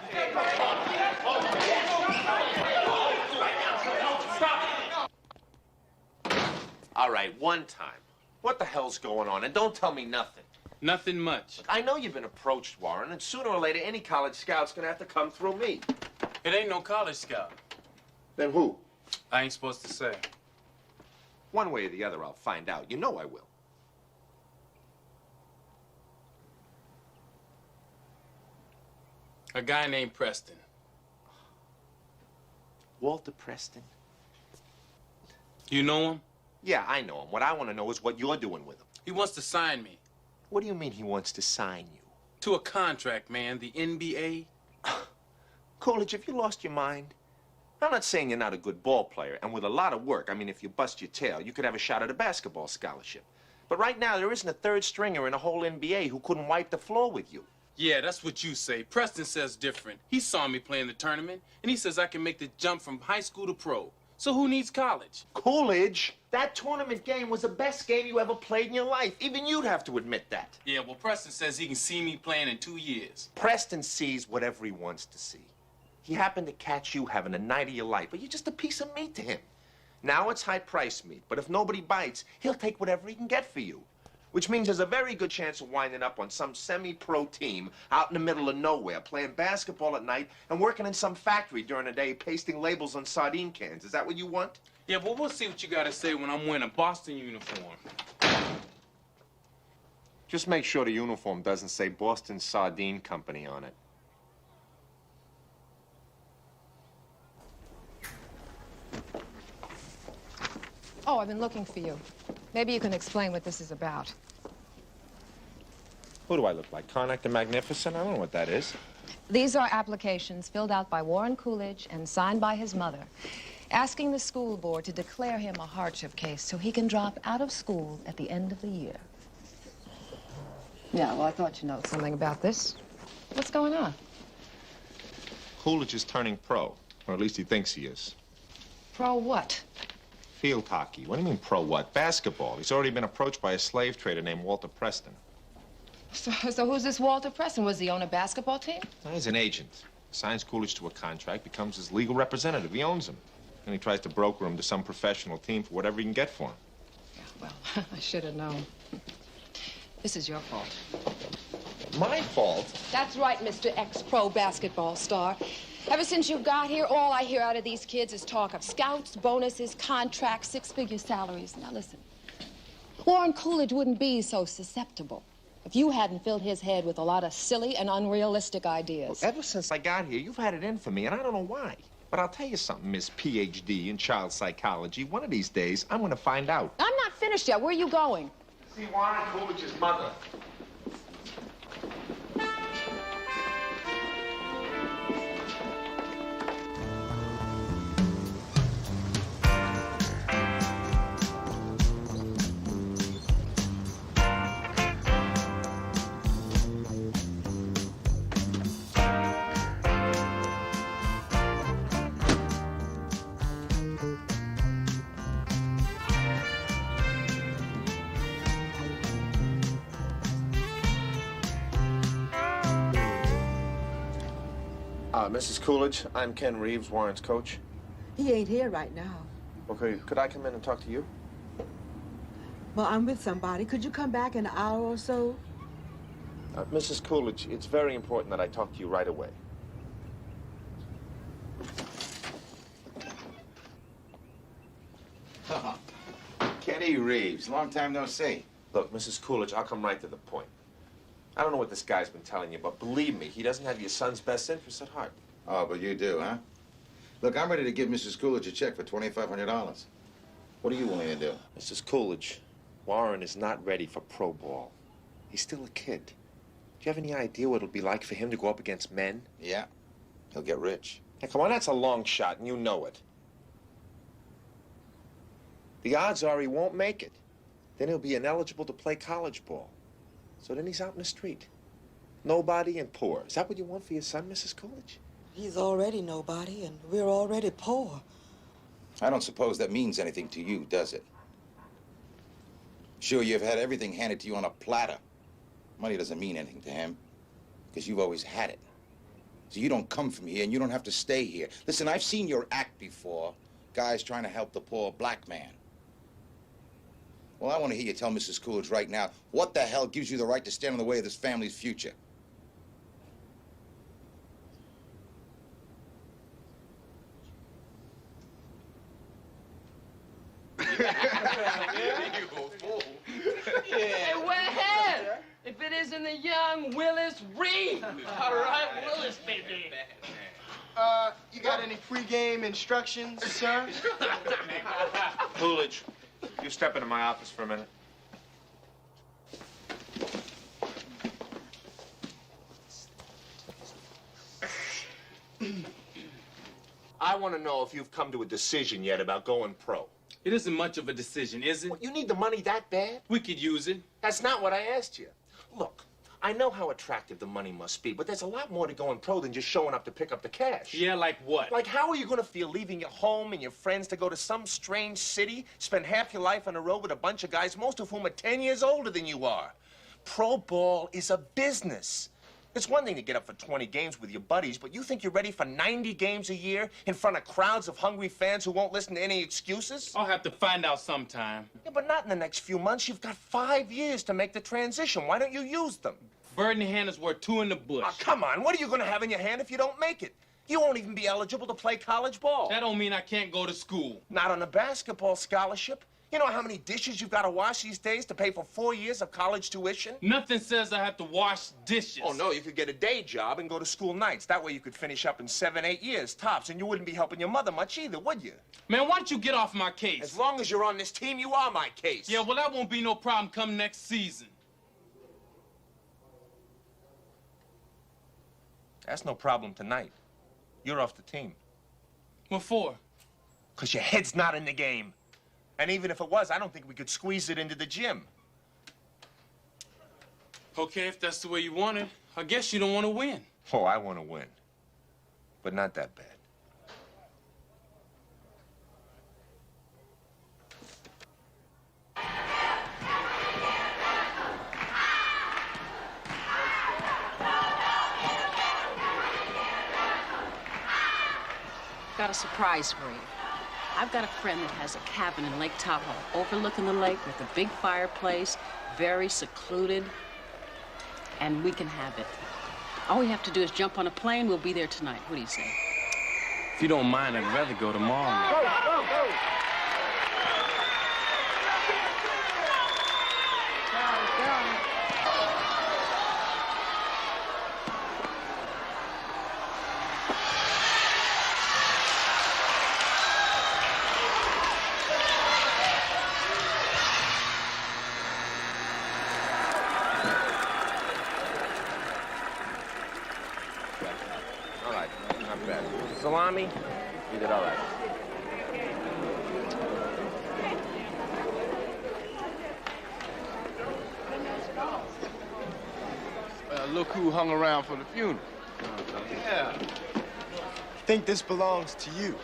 All right, one time. What the hell's going on? And don't tell me nothing. Nothing much. I know you've been approached, Warren, and sooner or later, any college scout's gonna have to come through me. It ain't no college scout. Then who? I ain't supposed to say. One way or the other, I'll find out. You know I will. A guy named Preston. Walter Preston? You know him? Yeah, I know him. What I want to know is what you're doing with him. He wants to sign me. What do you mean he wants to sign you? To a contract, man. The NBA. Coolidge, have you lost your mind? I'm not saying you're not a good ball player, and with a lot of work, I mean, if you bust your tail, you could have a shot at a basketball scholarship. But right now, there isn't a third stringer in the whole NBA who couldn't wipe the floor with you. Yeah, that's what you say. Preston says different. He saw me play in the tournament, and he says I can make the jump from high school to pro. So who needs college? Coolidge, that tournament game was the best game you ever played in your life. Even you'd have to admit that. Yeah, well, Preston says he can see me playing in 2 years. Preston sees whatever he wants to see. He happened to catch you having a night of your life, but you're just a piece of meat to him. Now it's high-priced meat, but if nobody bites, he'll take whatever he can get for you. Which means there's a very good chance of winding up on some semi-pro team out in the middle of nowhere, playing basketball at night and working in some factory during the day, pasting labels on sardine cans. Is that what you want? Yeah, well, we'll see what you got to say when I'm wearing a Boston uniform. Just make sure the uniform doesn't say Boston Sardine Company on it. Oh, I've been looking for you. Maybe you can explain what this is about. Who do I look like? Karnak the Magnificent? I don't know what that is. These are applications filled out by Warren Coolidge and signed by his mother, asking the school board to declare him a hardship case so he can drop out of school at the end of the year. Yeah, well, I thought you know something about this. What's going on? Coolidge is turning pro, or at least he thinks he is. Pro what? Field hockey. What do you mean pro what? Basketball. He's already been approached by a slave trader named Walter Preston. So who's this Walter Preston? Was he on a basketball team? He's an agent. Signs Coolidge to a contract, becomes his legal representative. He owns him. And he tries to broker him to some professional team for whatever he can get for him. Yeah, well, I should have known. This is your fault. My fault? That's right, Mr. Ex-pro basketball star. Ever since you got here, all I hear out of these kids is talk of scouts, bonuses, contracts, six-figure salaries. Now, listen. Warren Coolidge wouldn't be so susceptible if you hadn't filled his head with a lot of silly and unrealistic ideas. Well, ever since I got here, you've had it in for me, and I don't know why. But I'll tell you something, Miss PhD in child psychology. One of these days, I'm going to find out. I'm not finished yet. Where are you going? See Warren Coolidge's mother. Mrs. Coolidge, I'm Ken Reeves, Warren's coach. He ain't here right now. Okay, could I come in and talk to you? Well, I'm with somebody. Could you come back in an hour or so? Mrs. Coolidge, it's very important that I talk to you right away. Kenny Reeves, long time no see. Look, Mrs. Coolidge, I'll come right to the point. I don't know what this guy's been telling you, but believe me, he doesn't have your son's best interests at heart. Oh, but you do, huh? Look, I'm ready to give Mrs. Coolidge a check for $2,500. What are you willing to do? Mrs. Coolidge, Warren is not ready for pro ball. He's still a kid. Do you have any idea what it'll be like for him to go up against men? Yeah. He'll get rich. Now, come on, that's a long shot, and you know it. The odds are he won't make it. Then he'll be ineligible to play college ball. So then he's out in the street. Nobody and poor. Is that what you want for your son, Mrs. Coolidge? He's already nobody, and we're already poor. I don't suppose that means anything to you, does it? Sure, you've had everything handed to you on a platter. Money doesn't mean anything to him, because you've always had it. So you don't come from here, and you don't have to stay here. Listen, I've seen your act before. Guys trying to help the poor black man. Well, I want to hear you tell Mrs. Coolidge right now, what the hell gives you the right to stand in the way of this family's future? Hey, where ahead? If it isn't the young Willis Reed. All right, Willis, baby. You got any pregame instructions, sir? Coolidge, you step into my office for a minute. I want to know if you've come to a decision yet about going pro. It isn't much of a decision, is it? What, you need the money that bad? We could use it. That's not what I asked you. Look, I know how attractive the money must be, but there's a lot more to going pro than just showing up to pick up the cash. Yeah, like what? Like, how are you going to feel leaving your home and your friends to go to some strange city, spend half your life on the road with a bunch of guys, most of whom are 10 years older than you are? Pro ball is a business. It's one thing to get up for 20 games with your buddies, but you think you're ready for 90 games a year in front of crowds of hungry fans who won't listen to any excuses? I'll have to find out sometime. Yeah, but not in the next few months. You've got 5 years to make the transition. Why don't you use them? Bird in the hand is worth two in the bush. Oh, come on. What are you going to have in your hand if you don't make it? You won't even be eligible to play college ball. That don't mean I can't go to school. Not on a basketball scholarship. You know how many dishes you've got to wash these days to pay for 4 years of college tuition? Nothing says I have to wash dishes. Oh, no, you could get a day job and go to school nights. That way you could finish up in 7, 8 years, tops, and you wouldn't be helping your mother much either, would you? Man, why don't you get off my case? As long as you're on this team, you are my case. Yeah, well, that won't be no problem come next season. That's no problem tonight. You're off the team. What for? Because your head's not in the game. And even if it was, I don't think we could squeeze it into the gym. Okay, if that's the way you want it, I guess you don't want to win. Oh, I want to win. But not that bad. Got a surprise for you. I've got a friend that has a cabin in Lake Tahoe, overlooking the lake with a big fireplace, very secluded, and we can have it. All we have to do is jump on a plane. We'll be there tonight. What do you say? If you don't mind, I'd rather go tomorrow. Go, go, go! All right, not bad. Salami, you did all right. Look who hung around for the funeral. Yeah. Think this belongs to you.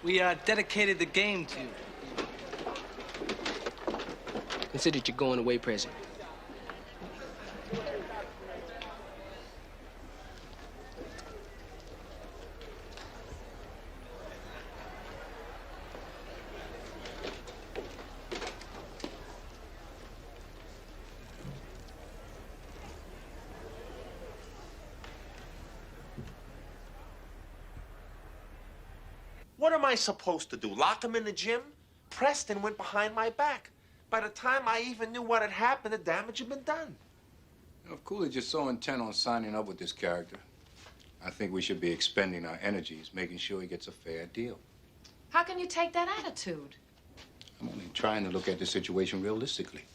We dedicated the game to you. Consider it your going away present. What am I supposed to do? Lock him in the gym? Preston went behind my back. By the time I even knew what had happened, the damage had been done. If Coolidge is so intent on signing up with this character, I think we should be expending our energies making sure he gets a fair deal. How can you take that attitude? I'm only trying to look at the situation realistically.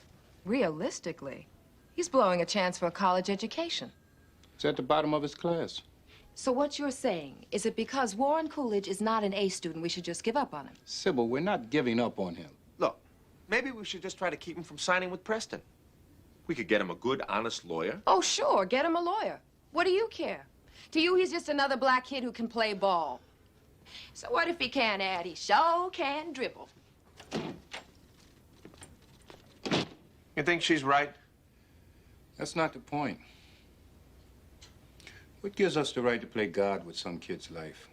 Realistically? He's blowing a chance for a college education. He's at the bottom of his class. So what you're saying is that because Warren Coolidge is not an A student, we should just give up on him? Sybil, we're not giving up on him. Look, maybe we should just try to keep him from signing with Preston. We could get him a good, honest lawyer. Oh, sure. Get him a lawyer. What do you care? To you, he's just another black kid who can play ball. So what if he can't add? He sure can dribble. You think she's right? That's not the point. What gives us the right to play God with some kid's life?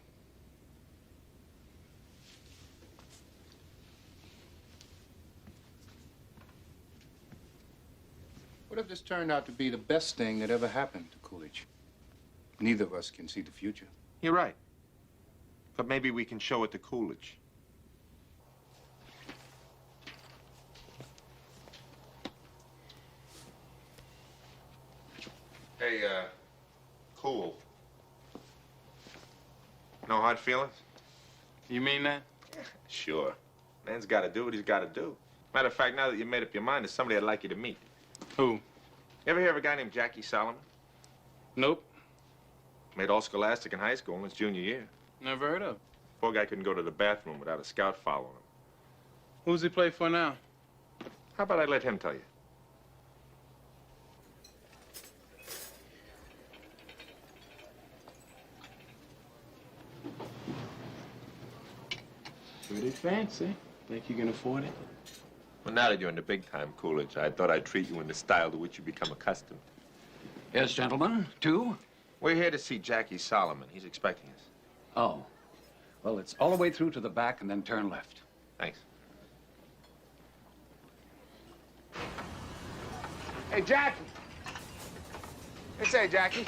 What if this turned out to be the best thing that ever happened to Coolidge? Neither of us can see the future. You're right. But maybe we can show it to Coolidge. Hey, Cool. No hard feelings? You mean that? Sure. Man's got to do what he's got to do. Matter of fact, now that you made up your mind, there's somebody I'd like you to meet. Who? You ever hear of a guy named Jackie Solomon? Nope. Made all Scholastic in high school in his junior year. Never heard of. Poor guy couldn't go to the bathroom without a scout following him. Who's he play for now? How about I let him tell you? Pretty fancy. Think you can afford it? Well, now that you're in the big time, Coolidge, I thought I'd treat you in the style to which you become accustomed. Yes, gentlemen. Two? We're here to see Jackie Solomon. He's expecting us. Oh. Well, it's all the way through to the back and then turn left. Thanks. Hey, Jackie. Hey, say, Jackie.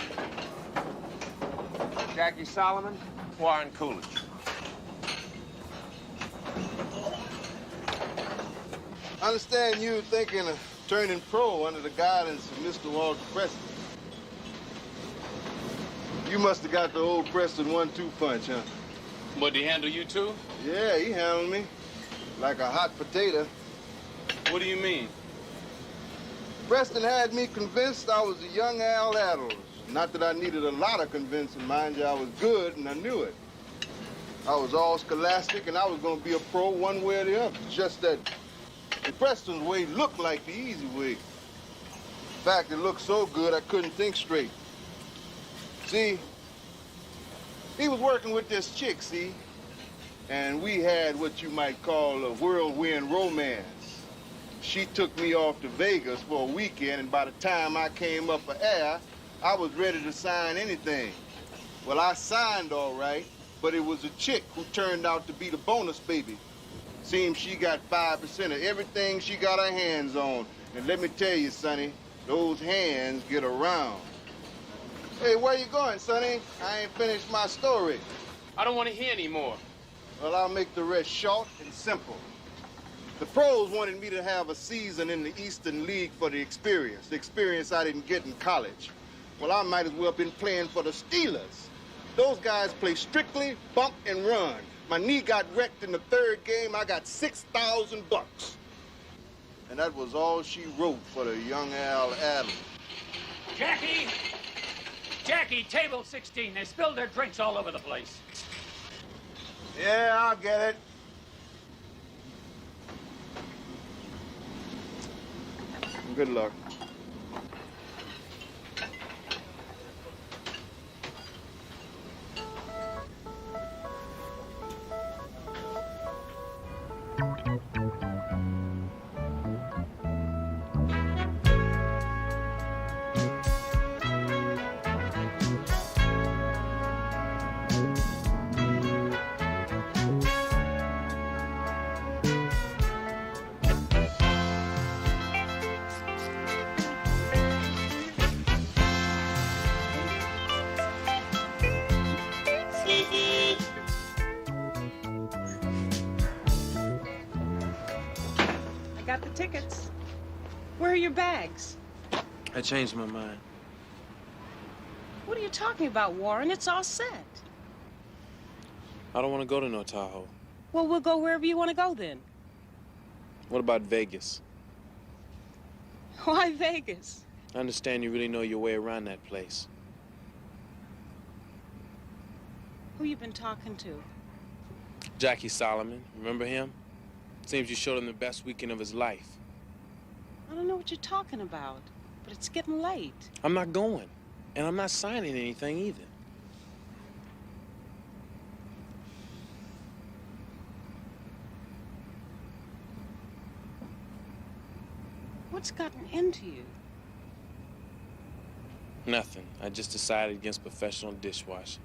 Jackie Solomon. Warren Coolidge. I understand you thinking of turning pro under the guidance of Mr. Walter Preston. You must have got the old Preston 1-2 punch, huh? What, did he handle you too? Yeah, he handled me like a hot potato. What do you mean? Preston had me convinced I was a young Al Adams. Not that I needed a lot of convincing, mind you, I was good and I knew it. I was all scholastic and I was gonna be a pro one way or the other. It's just that Preston's way looked like the easy way. In fact, it looked so good I couldn't think straight. See, he was working with this chick, see? And we had what you might call a whirlwind romance. She took me off to Vegas for a weekend, and by the time I came up for air, I was ready to sign anything. Well, I signed all right, but it was a chick who turned out to be the bonus baby. Seems she got 5% of everything she got her hands on. And let me tell you, Sonny, those hands get around. Hey, where you going, Sonny? I ain't finished my story. I don't want to hear any more. Well, I'll make the rest short and simple. The pros wanted me to have a season in the Eastern League for the experience I didn't get in college. Well, I might as well have been playing for the Steelers. Those guys play strictly bump and run. My knee got wrecked in the third game. I got $6,000. And that was all she wrote for the young Al Adams. Jackie! Jackie, table 16. They spilled their drinks all over the place. Yeah, I'll get it. Good luck. tickets. Where are your bags? I changed my mind. What are you talking about, Warren? It's all set. I don't want to go to no Tahoe. Well, we'll go wherever you want to go then. What about Vegas? Why Vegas? I understand you really know your way around that place. Who you been talking to? Jackie Solomon, remember him? Seems you showed him the best weekend of his life. I don't know what you're talking about, but it's getting late. I'm not going, and I'm not signing anything either. What's gotten into you? Nothing. I just decided against professional dishwashing.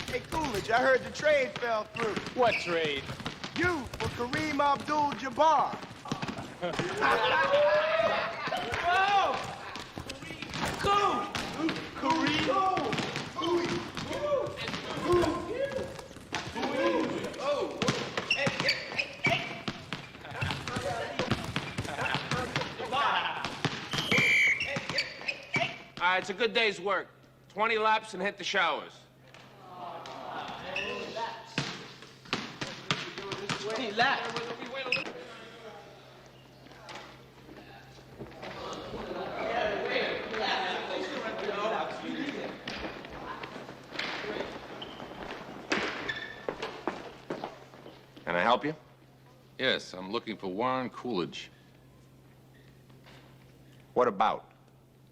Hey, Coolidge, I heard the trade fell through. What trade? You for Kareem Abdul-Jabbar. Whoa! All right, it's a good day's work. 20 laps and hit the showers. 20 laps. Can I help you? Yes, I'm looking for Warren Coolidge. What about?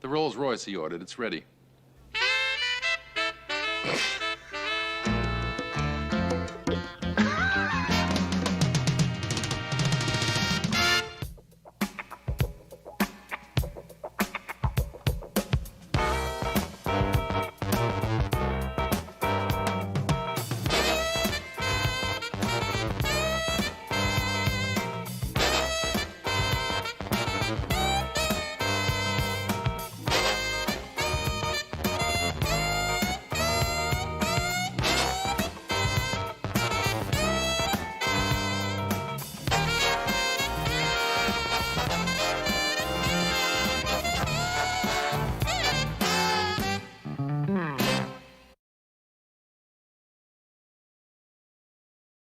The Rolls Royce he ordered, it's ready.